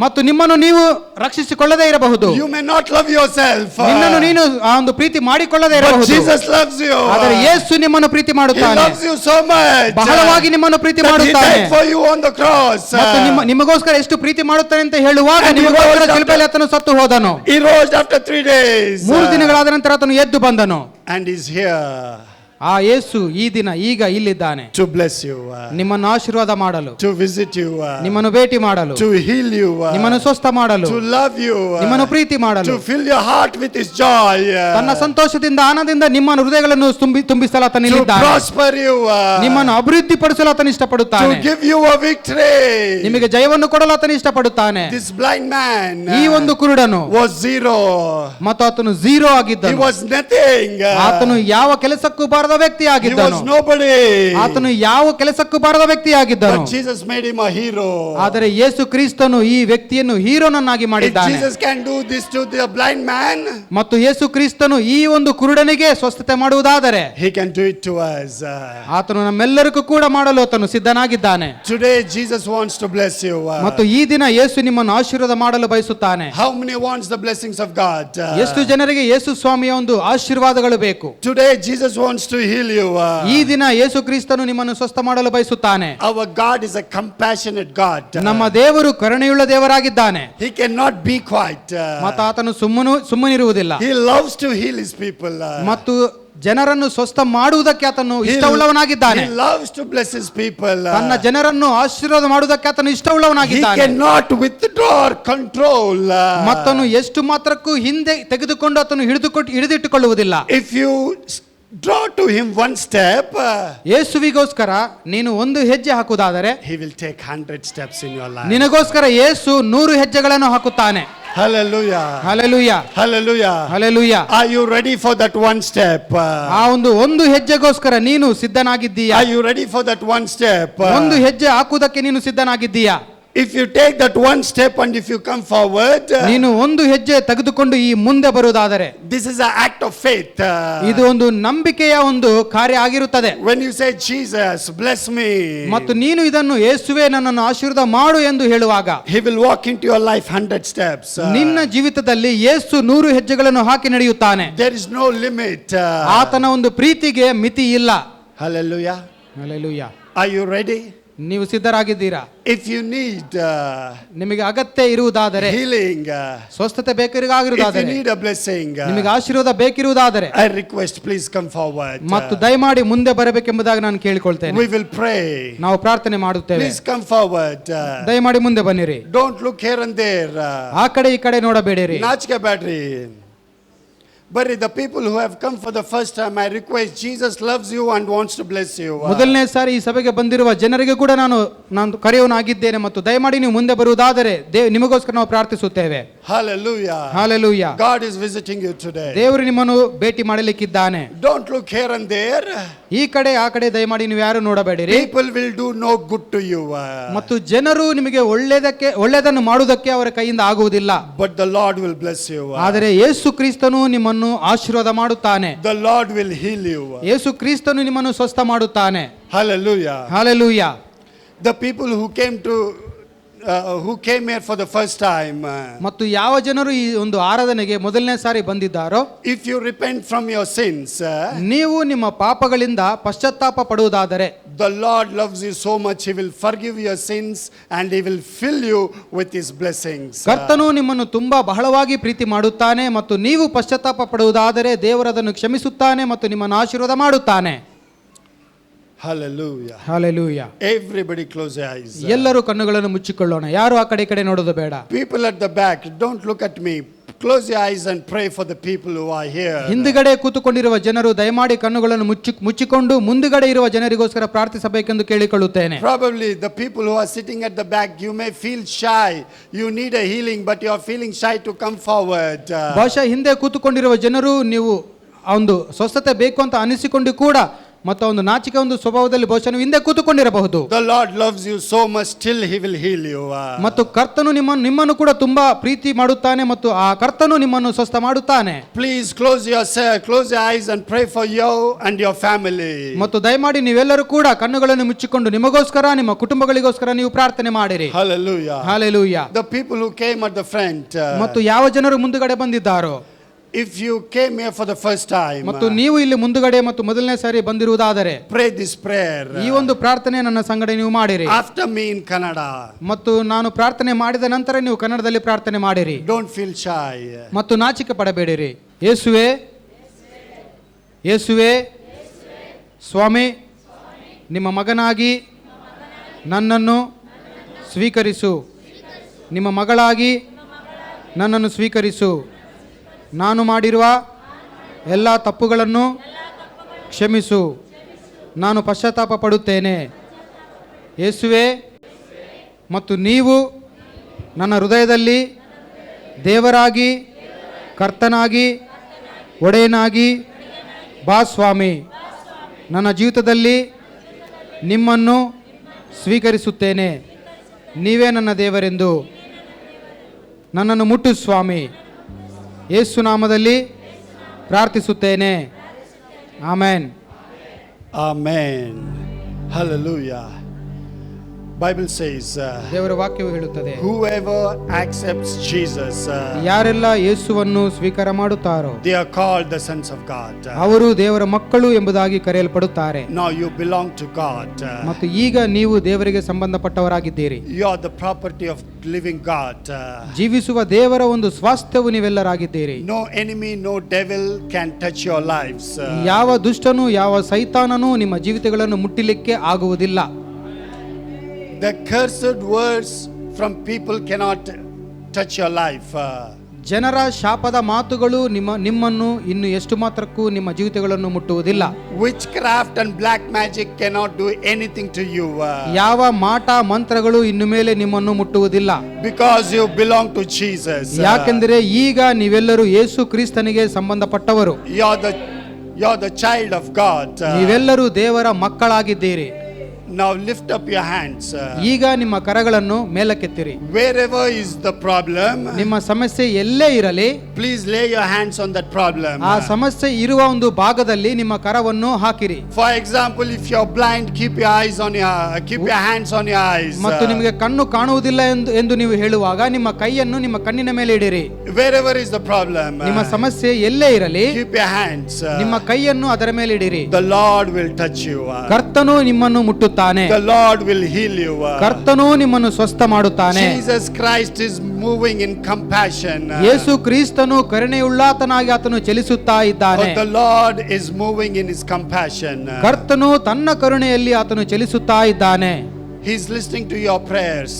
ಮತ್ತು ನಿಮ್ಮನ್ನು ನೀವು ರಕ್ಷಿಸಿಕೊಳ್ಳದೇ ಇರಬಹುದು. You may not love yourself. ನಿನ್ನನ್ನು ನೀನು ಆ ಒಂದು ಪ್ರೀತಿ ಮಾಡಿಕೊಳ್ಳದೇ But ಇರಬಹುದು. Jesus loves you. ಆದರೆ ಯೇಸು ನಿಮ್ಮನ್ನು ಪ್ರೀತಿ He ಮಾಡುತ್ತಾನೆ. loves you so much. ಬಹಳವಾಗಿ ನಿಮ್ಮನ್ನು ಪ್ರೀತಿ that he ಮಾಡುತ್ತಾನೆ. died for you on the cross. ಮತ್ತು ನಿಮಗೋಸ್ಕರ ಎಷ್ಟು ಪ್ರೀತಿ ಮಾಡುತ್ತಾನೆ ಅಂತ ಹೇಳುವಾಗ And he ನಿಮಗೋಸ್ಕರ rose ಶಿಲುಬೆಯಲ್ಲಿ ಆತನು ಸತ್ತು ಹೋದನು. He rose after 3 days. 3 ದಿನಗಳಾದ ನಂತರ ಆತನು ಎದ್ದು ಬಂದನು. And he's here ಆ ಯೇಸು ಈ ದಿನ ಈಗ ಇಲ್ಲಿದ್ದಾನೆ. to bless you, ನಿಮ್ಮನ್ನು ಆಶೀರ್ವಾದ ಮಾಡಲು, to visit you, ನಿಮ್ಮನ್ನು ಭೇಟಿ ಮಾಡಲು, to heal you, ನಿಮ್ಮನ್ನು ಸ್ವಸ್ಥ ಮಾಡಲು, to love you, ನಿಮ್ಮನ್ನು ಪ್ರೀತಿ ಮಾಡಲು, to fill your heart with his joy, ತನ್ನ ಸಂತೋಷದಿಂದ ಆನಂದದಿಂದ ನಿಮ್ಮ ಹೃದಯಗಳನ್ನು ತುಂಬಿಸಲು ಆತನು to ಇಲ್ಲಿದ್ದಾನೆ. prosper you, ನಿಮ್ಮನ್ನು ಅಭಿವೃದ್ಧಿ ಪಡಿಸಲು ಆತನು ಇಷ್ಟಪಡುತ್ತಾನೆ. to give you a victory. ನಿಮಗೆ ಜಯವನ್ನು ಕೊಡಲು ಆತನು ಇಷ್ಟಪಡುತ್ತಾನೆ. This blind man ಈ ಒಂದು ಕುರುಡನು was zero. ಮತ್ತು ಆತನು ಝೀರೋ He ಆಗಿದ್ದನು. was nothing. ಆತನು ಯಾವ ಕೆಲಸಕ್ಕೂ ಬಾರದ ವ್ಯಕ್ತಿ He ಆಗಿದ್ದನು. was nobody. ಆತನು ಯಾವ ಕೆಲಸಕ್ಕೂ ಬಾರದ ವ್ಯಕ್ತಿಯಾಗಿದ್ದನು. But Jesus made him a hero. ಆದರೆ ಯೇಸು ಕ್ರಿಸ್ತನು ಈ ವ್ಯಕ್ತಿಯನ್ನು ಹೀರೋನನ್ನಾಗಿ If ಮಾಡಿದ್ದಾನೆ. Jesus can do this to the blind man, ಮತ್ತು ಯೇಸು ಕ್ರಿಸ್ತನು ಈ ಒಂದು ಕುರುಡನಿಗೆ ಸ್ವಸ್ಥತೆ ಮಾಡುವುದಾದರೆ he can do it to us. ಆತನು ನಮ್ಮೆಲ್ಲರಿಗೂ ಕೂಡ ಮಾಡಲು ಆತನು ಸಿದ್ಧನಾಗಿದ್ದಾನೆ. Today Jesus wants to bless you. ಮತ್ತು ಈ ದಿನ ಯೇಸು ನಿಮ್ಮನ್ನು ಆಶೀರ್ವಾದ ಮಾಡಲು ಬಯಸುತ್ತಾನೆ. How many wants the blessings of God? ಎಷ್ಟು ಜನರಿಗೆ ಯೇಸು ಸ್ವಾಮಿಯ ಒಂದು ಆಶೀರ್ವಾದಗಳು ಬೇಕು? Today Jesus wants to heal you. ಈ ದಿನ ಯೇಸು ಕ್ರಿಸ್ತನು ನಿಮ್ಮನ್ನು ಸ್ವಸ್ಥ ಮಾಡಲು ಬಯಸುತ್ತಾನೆ. Our God is a compassionate God. ನಮ್ಮ ದೇವರು ಕರುಣೆಯುಳ್ಳ ದೇವರಾಗಿದ್ದಾನೆ. He cannot be quiet. ಮತ್ತು ಆತನು ಸುಮ್ಮನಿರುವುದಿಲ್ಲ. He loves to heal his people. ಮತ್ತು ಜನರನ್ನು ಸ್ವಸ್ಥ ಮಾಡುವುದಕ್ಕೆ ಆತನು ಇಷ್ಟವುಳ್ಳವನಾಗಿದ್ದಾನೆ. He loves to bless his people. ತನ್ನ ಜನರನ್ನು ಆಶೀರ್ವಾದ ಮಾಡುವುದಕ್ಕೆ ಆತನು He ಇಷ್ಟವುಳ್ಳವನಾಗಿದ್ದಾನೆ. cannot withdraw or control. ಮತ್ತನು ಎಷ್ಟು ಮಾತ್ರಕ್ಕೂ ಹಿಂದೆ ತೆಗೆದುಕೊಂಡು ಆತನು ಹಿಡಿದಿಟ್ಟುಕೊಳ್ಳುವುದಿಲ್ಲ. If you draw to him one step, ಯೇಸುವಿಗೋಸ್ಕರ ನೀನು ಒಂದು ಹೆಜ್ಜೆ ಹಾಕುವುದಾದರೆ he will take 100 steps in your life. ನಿನಗೋಸ್ಕರ ಯೇಸು 100 ಹೆಜ್ಜೆಗಳನ್ನು ಹಾಕುತ್ತಾನೆ. Hallelujah. Hallelujah, Hallelujah. Hallelujah. Are you ready for that one step? ಆ ಒಂದು ಹೆಜ್ಜೆಗೋಸ್ಕರ ನೀನು ಸಿದ್ಧನಾಗಿದ್ದೀಯಾ? Are you ready for that one step? ಒಂದು ಹೆಜ್ಜೆ ಹಾಕುವುದಕ್ಕೆ ನೀನು ಸಿದ್ಧನಾಗಿದ್ದೀಯಾ? If you take that one step and if you come forward, ನೀನು ಒಂದು ಹೆಜ್ಜೆ ತೆಗೆದುಕೊಂಡು ಈ ಮುಂದೆ ಬರುವುದಾದರೆ, this is an act of faith. ಇದು ಒಂದು ನಂಬಿಕೆಯ ಒಂದು ಕಾರ್ಯ ಆಗಿರುತ್ತದೆ. When you say, Jesus, bless me, ಮತ್ತು ನೀನು ಇದನ್ನು ಯೇಸುವೇ ನನ್ನನ್ನು ಆಶೀರ್ವಾದ ಮಾಡು ಎಂದು ಹೇಳುವಾಗ, he will walk into your life 100 steps. ನಿನ್ನ ಜೀವಿತದಲ್ಲಿ ಯೇಸು 100 ಹೆಜ್ಜೆಗಳನ್ನು ಹಾಕಿ ನಡೆಯುತ್ತಾನೆ. There is no limit. ಆತನ ಒಂದು ಪ್ರೀತಿಗೆ ಮಿತಿ ಇಲ್ಲ. Hallelujah. Hallelujah. Are you ready? ನೀವು ಸಿದ್ಧರಾಗಿದ್ದೀರಾ? If you need ನಿಮಗೆ ಅಗತ್ಯ ಇರುವುದಾದರೆ, healing, ಸ್ವಸ್ಥತೆ if you ಬೇಕಾಗಿರುವುದಾದರೆ, need a blessing, ನಿಮಗೆ ಆಶೀರ್ವಾದ ಬೇಕಿರುವುದಾದರೆ, I request, please come forward. ಮತ್ತು ದಯಮಾಡಿ ಮುಂದೆ ಬರಬೇಕೆಂಬುದಾಗಿ ನಾನು ಕೇಳಿಕೊಳ್ತೇನೆ. We will pray. ನಾವು ಪ್ರಾರ್ಥನೆ ಮಾಡುತ್ತೇವೆ. Please come forward. ದಯಮಾಡಿ ಮುಂದೆ ಬನ್ನಿರಿ. Don't look here and there. ಆ ಕಡೆ ಈ ಕಡೆ ನೋಡಬೇಡಿರಿ. ನಾಚಿಕೆ ಬ್ಯಾಡ್ರಿ. But the people who have come for the first time, I request, Jesus loves you and wants to bless you. ಮೊದಲನೇ ಸಾರಿ ಈ ಸಭೆಗೆ ಬಂದಿರುವ ಜನರಿಗೆ ಕೂಡ ನಾನು ಕರೆಯುವನಾಗಿದ್ದೇನೆ ಮತ್ತು ದಯಮಾಡಿ ನೀವು ಮುಂದೆ ಬರುವುದಾದರೆ ನಿಮಗೋಸ್ಕರ ನಾವು ಪ್ರಾರ್ಥಿಸುತ್ತೇವೆ. Hallelujah. Hallelujah. God is visiting you today. ದೇವರು ನಿಮ್ಮನ್ನು ಭೇಟಿ ಮಾಡಲಿಕ್ಕಿದ್ದಾನೆ. Don't look here and there. ಈ ಕಡೆ ಆ ಕಡೆ ದಯಮಾಡಿ ನೀವು ಯಾರು ನೋಡಬೇಡಿರಿ. People will do no good to you. ಮತ್ತು ಜನರು ನಿಮಗೆ ಒಳ್ಳೆಯದನ್ನು ಮಾಡುವುದಕ್ಕೆ ಅವರ ಕೈಯಿಂದ ಆಗುವುದಿಲ್ಲ. But the Lord will bless you. ಆದರೆ ಯೇಸು ಕ್ರಿಸ್ತನು ನಿಮ್ಮನ್ನು ನಿಮ್ಮನ್ನು ಆಶೀರ್ವಾದ ಮಾಡುತ್ತಾನೆ. The Lord will heal you. ಯೇಸು ಕ್ರಿಸ್ತನು ನಿಮ್ಮನ್ನು ಸ್ವಸ್ಥ ಮಾಡುತ್ತಾನೆ. Hallelujah. Hallelujah. The people who came here for the first time, ಮತ್ತು ಯಾವ ಜನರು ಈ ಒಂದು ಆರಾಧನೆಗೆ ಮೊದಲನೇ ಸಾರಿ ಬಂದಿದ್ದಾರೋ, if you repent from your sins, ನೀವು ನಿಮ್ಮ ಪಾಪಗಳಿಂದ ಪಶ್ಚಾತ್ತಾಪ ಪಡುವುದಾದರೆ, the Lord loves you so much, He will forgive your sins and He will fill you with His blessings. ಕರ್ತನು ನಿಮ್ಮನ್ನು ತುಂಬಾ ಬಹಳವಾಗಿ ಪ್ರೀತಿ ಮಾಡುತ್ತಾನೆ ಮತ್ತು ನೀವು ಪಶ್ಚಾತ್ತಾಪ ಪಡುವುದಾದರೆ ದೇವರು ಅದನ್ನು ಕ್ಷಮಿಸುತ್ತಾನೆ ಮತ್ತು ನಿಮ್ಮನ್ನು ಆಶೀರ್ವಾದ ಮಾಡುತ್ತಾನೆ. Hallelujah. Hallelujah. Everybody close your eyes. ಎಲ್ಲರೂ ಕಣ್ಣುಗಳನ್ನು ಮುಚ್ಚಿಕೊಳ್ಳೋಣ. ಯಾರು ಆ ಕಡೆ ಈ ಕಡೆ ನೋಡೋದು ಬೇಡ. People at the back, don't look at me. Close your eyes and pray for the people who are here. ಹಿಂದುಗಡೆ ಕೂತುಕೊಂಡಿರುವ ಜನರು ದಯಮಾಡಿ ಕಣ್ಣುಗಳನ್ನು ಮುಚ್ಚಿಕೊಂಡು ಮುಂದುಗಡೆ ಇರುವ ಜನರಿಗೋಸ್ಕರ ಪ್ರಾರ್ಥಿಸಬೇಕೆಂದು ಕೇಳಿಕೊಳ್ಳುತ್ತೇನೆ. Probably the people who are sitting at the back, you may feel shy. You need a healing, but you are feeling shy to come forward. ಬಹುಶಃ ಹಿಂದೆ ಕೂತುಕೊಂಡಿರುವ ಜನರು ನೀವು ಆ ಒಂದು ಸ್ವಸ್ಥತೆ ಬೇಕು ಅಂತ ಅನಿಸಿಕೊಂಡು ಕೂಡ ಮತ್ತು ಒಂದು ನಾಚಿಕೆ ಒಂದು ಸ್ವಭಾವದಲ್ಲಿ ಬಹುಶಃ ನೀವು ಹಿಂದೆ ಕೂತುಕೊಂಡಿರಬಹುದು. The Lord loves you so much, still He will heal you. ಮತ್ತು ಕರ್ತನು ನಿಮ್ಮನ್ನು ಕೂಡ ತುಂಬಾ ಪ್ರೀತಿ ಮಾಡುತ್ತಾನೆ ಮತ್ತು ಆ ಕರ್ತನು ನಿಮ್ಮನ್ನು ಸ್ವಸ್ಥ ಮಾಡುತ್ತಾನೆ. Please close your eyes and pray for you and your family. ಮತ್ತು ದಯಮಾಡಿ ನೀವೆಲ್ಲರೂ ಕೂಡ ಕಣ್ಣುಗಳನ್ನು ಮುಚ್ಚಿಕೊಂಡು ನಿಮಗೋಸ್ಕರ ನಿಮ್ಮ ಕುಟುಂಬಗಳಿಗೋಸ್ಕರ ನೀವು ಪ್ರಾರ್ಥನೆ ಮಾಡಿರಿ. Hallelujah. Hallelujah. The people who came at the front, ಮತ್ತು ಯಾವ ಜನರು ಮುಂದುಗಡೆ ಬಂದಿದ್ದಾರೋ, if you came here for the first time, ಮತ್ತು ನೀವು ಇಲ್ಲಿ ಮುಂದುಗಡೆ ಮತ್ತು ಮೊದಲನೇ ಸಾರಿ ಬಂದಿರುವುದಾದರೆ, pray this prayer. ಈ ಒಂದು ಪ್ರಾರ್ಥನೆ ನನ್ನ ಸಂಗಡ ನೀವು ಮಾಡಿರಿ. After me in Kannada. ಮತ್ತು ನಾನು ಪ್ರಾರ್ಥನೆ ಮಾಡಿದ ನಂತರ ನೀವು ಕನ್ನಡದಲ್ಲಿ ಪ್ರಾರ್ಥನೆ ಮಾಡಿರಿ. Don't feel shy. ಮತ್ತು ನಾಚಿಕೆ ಪಡಬೇಡಿರಿ. ಯೇಸುವೆ, ಯೇಸುವೆ, ಸ್ವಾಮಿ, ನಿಮ್ಮ ಮಗನಾಗಿ ನನ್ನನ್ನು ಸ್ವೀಕರಿಸು. ನಿಮ್ಮ ಮಗಳಾಗಿ ನನ್ನನ್ನು ಸ್ವೀಕರಿಸು. ನಾನು ಮಾಡಿರುವ ಎಲ್ಲ ತಪ್ಪುಗಳನ್ನು ಕ್ಷಮಿಸು. ನಾನು ಪಶ್ಚಾತ್ತಾಪ ಪಡುತ್ತೇನೆ. ಯೇಸುವೆ, ಮತ್ತು ನೀವು ನನ್ನ ಹೃದಯದಲ್ಲಿ ದೇವರಾಗಿ, ಕರ್ತನಾಗಿ, ಒಡೆಯನಾಗಿ ಬಾ ಸ್ವಾಮಿ. ನನ್ನ ಜೀವಿತದಲ್ಲಿ ನಿಮ್ಮನ್ನು ಸ್ವೀಕರಿಸುತ್ತೇನೆ. ನೀವೇ ನನ್ನ ದೇವರೆಂದು ನನ್ನನ್ನು ಮುಟ್ಟು ಸ್ವಾಮಿ. ಯೇಸು ನಾಮದಲ್ಲಿ ಪ್ರಾರ್ಥಿಸುತ್ತೇನೆ. Amen. Amen. Hallelujah. Bible says, ದೇವರ ವಾಕ್ಯವು ಹೇಳುತ್ತದೆ, whoever accepts Jesus, ಯಾರೆಲ್ಲ ಯೇಸುವನ್ನು ಸ್ವೀಕಾರ ಮಾಡುತ್ತಾರೋ they are called the sons of God. ಅವರು ದೇವರ ಮಕ್ಕಳು ಎಂಬುದಾಗಿ ಕರೆಯಲ್ಪಡುತ್ತಾರೆ. Now you belong to God. ಮತ್ತು ಈಗ ನೀವು ದೇವರಿಗೆ ಸಂಬಂಧಪಟ್ಟವರಾಗಿದ್ದೀರಿ. You are the property of living God. ಜೀವಿಸುವ ದೇವರ ಒಂದು ಸ್ವಾಸ್ಥ್ಯವು ನೀವೆಲ್ಲರಾಗಿದ್ದೀರಿ. No enemy, no devil can touch your lives. ಯಾವ ದುಷ್ಟನು, ಯಾವ ಸೈತಾನನು ನಿಮ್ಮ ಜೀವಿತಗಳನ್ನು ಮುಟ್ಟಿಲಿಕ್ಕೆ ಆಗುವುದಿಲ್ಲ. The cursed words from people cannot touch your life. ಜನರ ಶಾಪದ ಮಾತುಗಳು ನಿಮ್ಮನ್ನು ಇನ್ನು ಎಷ್ಟು ಮಾತ್ರಕ್ಕೂ ನಿಮ್ಮ ಜೀವಿತಗಳನ್ನು ಮುಟ್ಟುವುದಿಲ್ಲ. Witchcraft and black magic cannot do anything to you. ಯಾವ ಮಾಟ ಮಂತ್ರಗಳು ಇನ್ನು ಮೇಲೆ ನಿಮ್ಮನ್ನು ಮುಟ್ಟುವುದಿಲ್ಲ. Because you belong to Jesus. ಯಾಕೆಂದರೆ ಈಗ ನೀವೆಲ್ಲರೂ ಯೇಸು ಕ್ರಿಸ್ತನಿಗೆ ಸಂಬಂಧಪಟ್ಟವರು. You're the child of God. ನೀವೆಲ್ಲರೂ ದೇವರ ಮಕ್ಕಳಾಗಿದ್ದೀರಿ. Now lift up your hands. ಈಗ ನಿಮ್ಮ ಕರಗಳನ್ನು ಮೇಲಕ್ಕೆತ್ತಿರಿ. Wherever is the problem, ನಿಮ್ಮ ಸಮಸ್ಯೆ ಎಲ್ಲೇ ಇರಲಿ, please lay your hands on that problem. ಆ ಸಮಸ್ಯೆ ಇರುವ ಒಂದು ಭಾಗದಲ್ಲಿ ನಿಮ್ಮ ಕರವನ್ನು ಹಾಕಿರಿ. For example, if you're blind, keep your hands on your eyes. ಮತ್ತು ನಿಮಗೆ ಕಣ್ಣು ಕಾಣುವುದಿಲ್ಲ ಎಂದು ನೀವು ಹೇಳುವಾಗ ನಿಮ್ಮ ಕೈಯನ್ನು ನಿಮ್ಮ ಕಣ್ಣಿನ ಮೇಲೆ ಇಡಿರಿ. Wherever is the problem, ನಿಮ್ಮ ಸಮಸ್ಯೆ ಎಲ್ಲೇ ಇರಲಿ, keep your hands. ನಿಮ್ಮ ಕೈಯನ್ನು ಅದರ ಮೇಲೆ ಇಡಿರಿ. The Lord will touch you. ಕರ್ತನು ನಿಮ್ಮನ್ನು ಮುಟ್ಟುತ್ತಾನೆ. The Lord will heal you. ಕರ್ತನು ನಿಮ್ಮನ್ನು ಸ್ವಸ್ಥ ಮಾಡುತ್ತಾನೆ. Jesus Christ is moving in compassion. ಯೇಸು ಕ್ರಿಸ್ತನು ಕರುಣೆಯುಳ್ಳಾತನಾಗಿ ಆತನು ಚಲಿಸುತ್ತಾ ಇದ್ದಾನೆ. The Lord is moving in his compassion. ಕರ್ತನು ತನ್ನ ಕರುಣೆಯಲ್ಲಿ ಆತನು ಚಲಿಸುತ್ತಾ ಇದ್ದಾನೆ. He is listening to your prayers.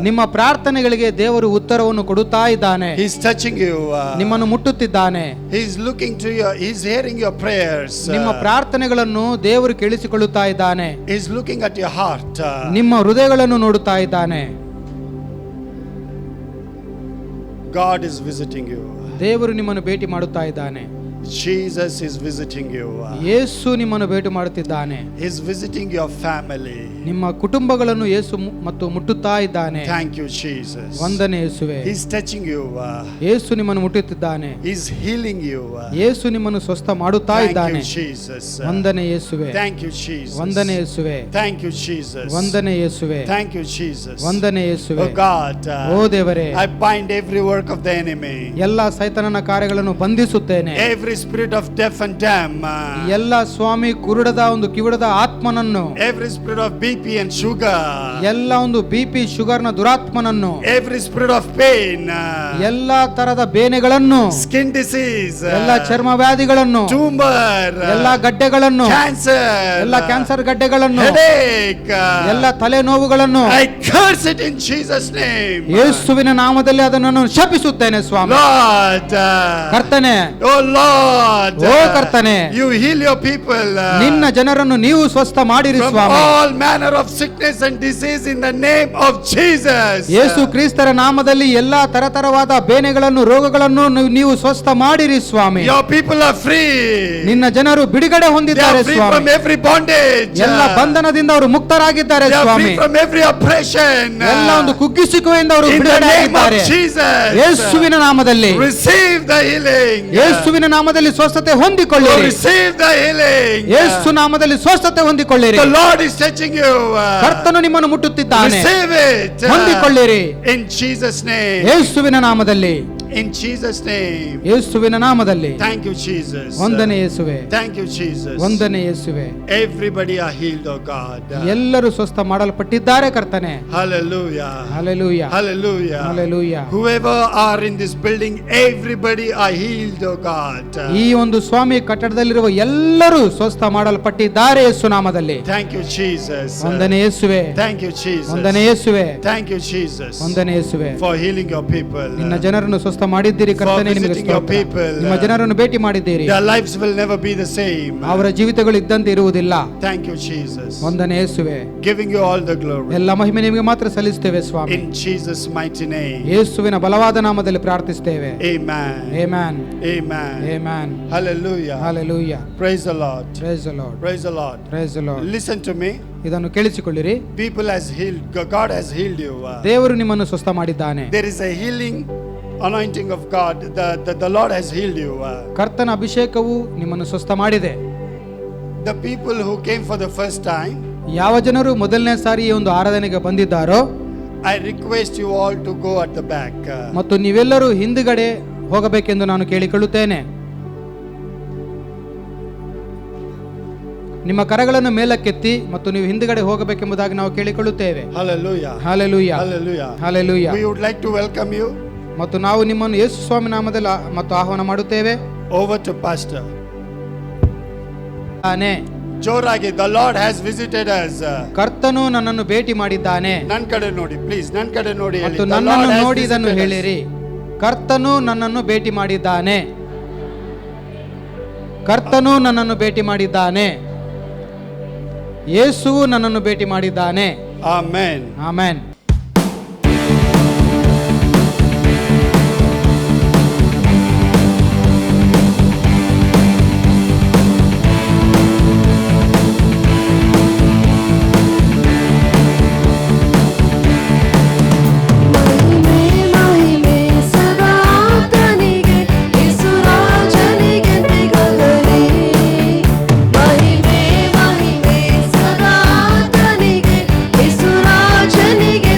ನಿಮ್ಮ ಪ್ರಾರ್ಥನೆಗಳಿಗೆ ದೇವರು ಉತ್ತರವನ್ನು ಕೊಡುತ್ತಾ ಇದ್ದಾನೆ. He is touching you. ನಿಮ್ಮನ್ನು ಮುಟ್ಟುತ್ತಿದ್ದಾನೆ. He is looking to you. He is hearing your prayers. ನಿಮ್ಮ ಪ್ರಾರ್ಥನೆಗಳನ್ನು ದೇವರು ಕೇಳಿಸಿಕೊಳ್ಳುತ್ತಾ ಇದ್ದಾನೆ. He is looking at your heart. ನಿಮ್ಮ ಹೃದಯಗಳನ್ನು ನೋಡುತ್ತಾ ಇದ್ದಾನೆ. God is visiting you. ದೇವರು ನಿಮ್ಮನ್ನು ಭೇಟಿ ಮಾಡುತ್ತಾ ಇದ್ದಾನೆ. Jesus is visiting you. ಯೇಸು ನಿಮ್ಮನ್ನು ಭೇಟಿ ಮಾಡುತ್ತಿದ್ದಾನೆ. He's visiting your family. ನಿಮ್ಮ ಕುಟುಂಬಗಳನ್ನು ಯೇಸು ಮತ್ತು ಮುಟ್ಟುತ್ತಾ ಇದ್ದಾನೆ. Thank you, Jesus. ವಂದನೆ ಯೇಸುವೆ. He's touching you. ಯೇಸು ನಿಮ್ಮನ್ನು ಮುಟ್ಟುತ್ತಿದ್ದಾನೆ. He's healing you. ಯೇಸು ನಿಮ್ಮನ್ನು ಸ್ವಸ್ಥ ಮಾಡುತ್ತಾ ಇದ್ದಾನೆ. Thank you, Jesus. ವಂದನೆ ಯೇಸುವೆ. Thank you, Jesus. ವಂದನೆ ಯೇಸುವೆ. Thank you, Jesus. ವಂದನೆ ಯೇಸುವೆ. Thank you, Jesus. ವಂದನೆ ಯೇಸುವೆ. Oh God, ಓ ದೇವರೇ, I bind every work of the enemy. ಎಲ್ಲ ಸೈತಾನನ ಕಾರ್ಯಗಳನ್ನು ಬಂಧಿಸುತ್ತೇನೆ. Every spirit of deaf and dumb. ಎಲ್ಲ ಸ್ವಾಮಿ ಕುರುಡದ ಒಂದು ಕಿವುಡದ ಆತ್ಮನನ್ನು, Every spirit of BP and sugar. ಎಲ್ಲ ಒಂದು BP ಶುಗರ್ನ ದುರಾತ್ಮನನ್ನು, Every spirit of pain. ಎಲ್ಲ ತರದ ಬೇನೆಗಳನ್ನು, Skin disease. ಎಲ್ಲ ಚರ್ಮ ವ್ಯಾಧಿಗಳನ್ನು, Tumor. ಎಲ್ಲ ಗಡ್ಡೆಗಳನ್ನು, Cancer. ಎಲ್ಲ ಕ್ಯಾನ್ಸರ್ ಗಡ್ಡೆಗಳನ್ನು, Headache. ಎಲ್ಲ ತಲೆ ನೋವುಗಳನ್ನು I curse it in Jesus' name. ಯೇಸುವಿನ ನಾಮದಲ್ಲಿ ಅದನ್ನು ನಾನು ಶಪಿಸುತ್ತೇನೆ ಸ್ವಾಮಿ. Lord. ಕರ್ತನೆ, Oh Lord. ಓ ಕರ್ತನೆ, You heal your people. ನಿನ್ನ ಜನರನ್ನು ನೀವು ಸ್ವಸ್ಥ ಮಾಡಿರಿ From Swami. all manner of sickness and disease in the name of Jesus. ಯೇಸು ಕ್ರಿಸ್ತರ ನಾಮದಲ್ಲಿ ಎಲ್ಲಾ ತರತರವಾದ ಬೇನೆಗಳನ್ನು ರೋಗಗಳನ್ನು ನೀವು ಸ್ವಸ್ಥ ಮಾಡಿರಿ ಸ್ವಾಮಿ. Your people are free. ನಿನ್ನ ಜನರು ಬಿಡುಗಡೆ They ಹೊಂದಿದ್ದಾರೆ are free from Swami. every bondage. ಎಲ್ಲ ಬಂಧನದಿಂದ ಅವರು ಮುಕ್ತರಾಗಿದ್ದಾರೆ They are Swami. free from every oppression. ಎಲ್ಲ ಒಂದು ಕುಗ್ಗಿಸಿಕೆಯಿಂದ ಅವರು In the ಬಿಡುಗಡೆ name of ಆಗಿದ್ದಾರೆ. Jesus. ಯೇಸುವಿನ ನಾಮದಲ್ಲಿ, Receive the healing. ಯೇಸುವಿನ ನಾಮದಲ್ಲಿ ಸ್ವಸ್ಥತೆ ಹೊಂದಿಕೊಳ್ಳಿರಿ. Receive the healing. ಯೇಸು ನಾಮದಲ್ಲಿ ಸ್ವಸ್ಥತೆ ಹೊಂದಿಕೊಳ್ಳಿರಿ. The Lord is touching you. ಕರ್ತನು ನಿಮ್ಮನ್ನು ಮುಟ್ಟುತ್ತಿದ್ದಾನೆ. Receive it. ಹೊಂದಿಕೊಳ್ಳಿರಿ In Jesus' name. ಯೇಸುವಿನ ನಾಮದಲ್ಲಿ, In Jesus' name. ಯೇಸುವಿನ ನಾಮದಲ್ಲಿ. Thank you, Jesus. ವಂದನೆ ಯೇಸುವೆ. Thank you, Jesus. ವಂದನೆ ಯೇಸುವೆ. Everybody are healed, oh God. ಎಲ್ಲರೂ ಸ್ವಸ್ಥ ಮಾಡಲ್ಪಟ್ಟಿದ್ದಾರೆ ಕರ್ತನೆ. Hallelujah. Hallelujah, Hallelujah. Hallelujah. Whoever are in this building, everybody are healed, oh God. ಈ ಒಂದು ಸ್ವಾಮಿ ಕಟ್ಟಡದಲ್ಲಿರುವ ಎಲ್ಲರೂ ಸ್ವಸ್ಥ ಮಾಡಲ್ಪಟ್ಟಿದ್ದಾರೆ ಯೇಸು ನಾಮದಲ್ಲಿ. Thank you, Jesus. ವಂದನೆ ಯೇಸುವೆ. Thank you, Jesus. ವಂದನೆ ಯೇಸುವೆ. Thank you, Jesus. ವಂದನೆ ಯೇಸುವೆ. For healing your people. ನಿನ್ನ ಜನರನ್ನು ಸ್ವಸ್ಥ ಮಾಡಿದ್ದೀರಿ ಕರ್ತನೆ. ನಿಮಗೆ visiting your ಸ್ತೋತ್ರ. people. ನಿಮ್ಮ ಜನರನ್ನು ಭೇಟಿ ಮಾಡಿದ್ದೀರಿ. Their lives will never be the same. ಅವರ ಜೀವಿತಗಳು ಇದ್ದಂತೆ ಇರುವುದಿಲ್ಲ. Thank you, Jesus. ವಂದನೆ ಯೇಸುವೆ. Giving you all the glory. ಎಲ್ಲ ಮಹಿಮೆ ನಿಮಗೆ ಮಾತ್ರ ಸಲ್ಲಿಸುತ್ತೇವೆ ಸ್ವಾಮಿ. In Jesus' mighty name. ಯೇಸುವಿನ ಬಲವಾದ ನಾಮದಲ್ಲಿ ಪ್ರಾರ್ಥಿಸುತ್ತೇವೆ. Amen. Amen. Amen. Amen. Hallelujah. Hallelujah. Praise the Lord. Praise the lord. Praise the Lord. Praise the lord. Listen to me. ಇದನ್ನು ಕೇಳಿಸಿಕೊಳ್ಳಿರಿ. People has healed. God has healed you. ದೇವರು ನಿಮ್ಮನ್ನು ಸ್ವಸ್ಥ ಮಾಡಿದ್ದಾನೆ. There is a healing anointing of God. The Lord has healed you. ಕರ್ತನ ಅಭಿಷೇಕವು ನಿಮ್ಮನ್ನು ಸ್ವಸ್ಥ ಮಾಡಿದೆ. The people who came for the first time, ಯಾವ ಜನರು ಮೊದಲನೇ ಸಾರಿ ಈ ಒಂದು ಆರಾಧನೆಗೆ ಬಂದಿದ್ದಾರೋ, I request you all to go at the back. ಮತ್ತು ನೀವೆಲ್ಲರೂ ಹಿಂದುಗಡೆ ಹೋಗಬೇಕೆಂದು ನಾನು ಕೇಳಿಕೊಳ್ಳುತ್ತೇನೆ. ನಿಮ್ಮ ಕರಗಳನ್ನು ಮೇಲಕ್ಕೆತ್ತಿ ಮತ್ತು ನೀವು ಹಿಂದುಗಡೆ ಹೋಗಬೇಕೆಂಬುದಾಗಿ ನಾವು ಕೇಳಿಕೊಳ್ಳುತ್ತೇವೆ. Hallelujah. Hallelujah, Hallelujah. Hallelujah. We would like to welcome you. ಮತ್ತು ನಾವು ನಿಮ್ಮನ್ನು ಯೇಸು ಸ್ವಾಮಿ ನಾಮದಲ್ಲಿ ಮತ್ತು ಆಹ್ವಾನ ಮಾಡುತ್ತೇವೆ. Over to Pastor. ಆನೆ. ಜೋರಾಗಿ, the Lord has visited us. ಕರ್ತನು ನನ್ನನ್ನು ಭೇಟಿ ಮಾಡಿದ್ದಾನೆ. ನನ್ನ ಕಡೆ ನೋಡಿ ಪ್ಲೀಸ್, ನನ್ನ ಕಡೆ ನೋಡಿ ಹೇಳಿ. ಮತ್ತು The Lord ನನ್ನನ್ನು has ನೋಡಿ ಇದನ್ನು visited us. ಹೇಳಿರಿ. ಕರ್ತನು ನನ್ನನ್ನು ಭೇಟಿ ಮಾಡಿದ್ದಾನೆ. ಕರ್ತನು ನನ್ನನ್ನು ಭೇಟಿ ಮಾಡಿದ್ದಾನೆ. ಯೇಸುವು ನನ್ನನ್ನು ಭೇಟಿ ಮಾಡಿದ್ದಾನೆ. Amen. ಆಮೆನ್. ಮಹಿಮೆ ಸದಾ ತನಿಗೆ ಯೇಸು ರಾಜನಿಗೆ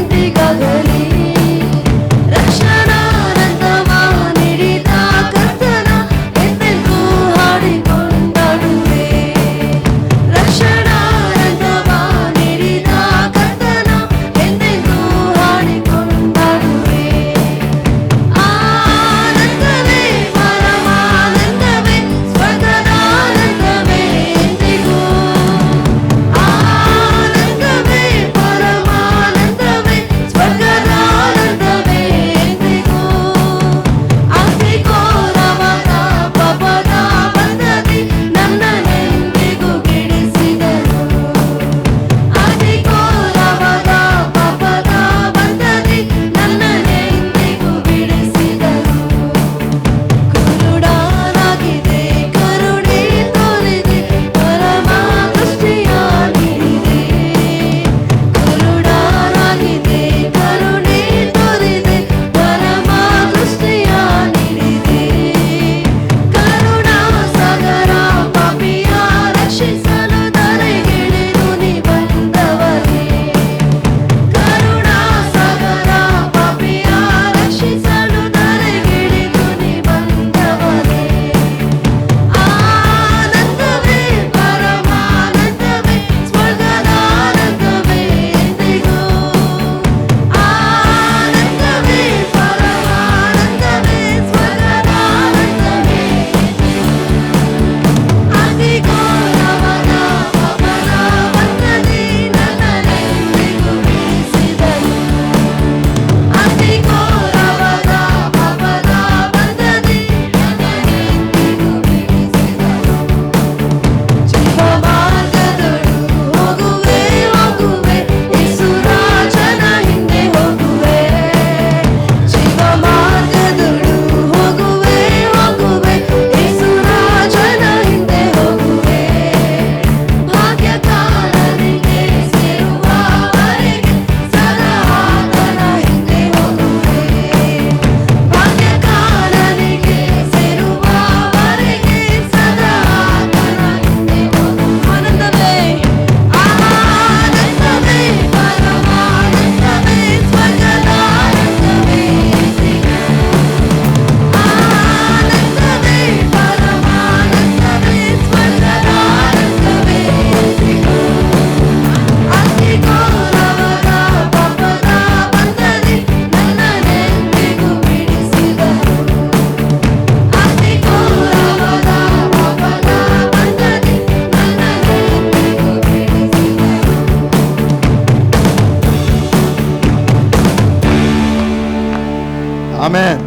ಆಮೆನ್.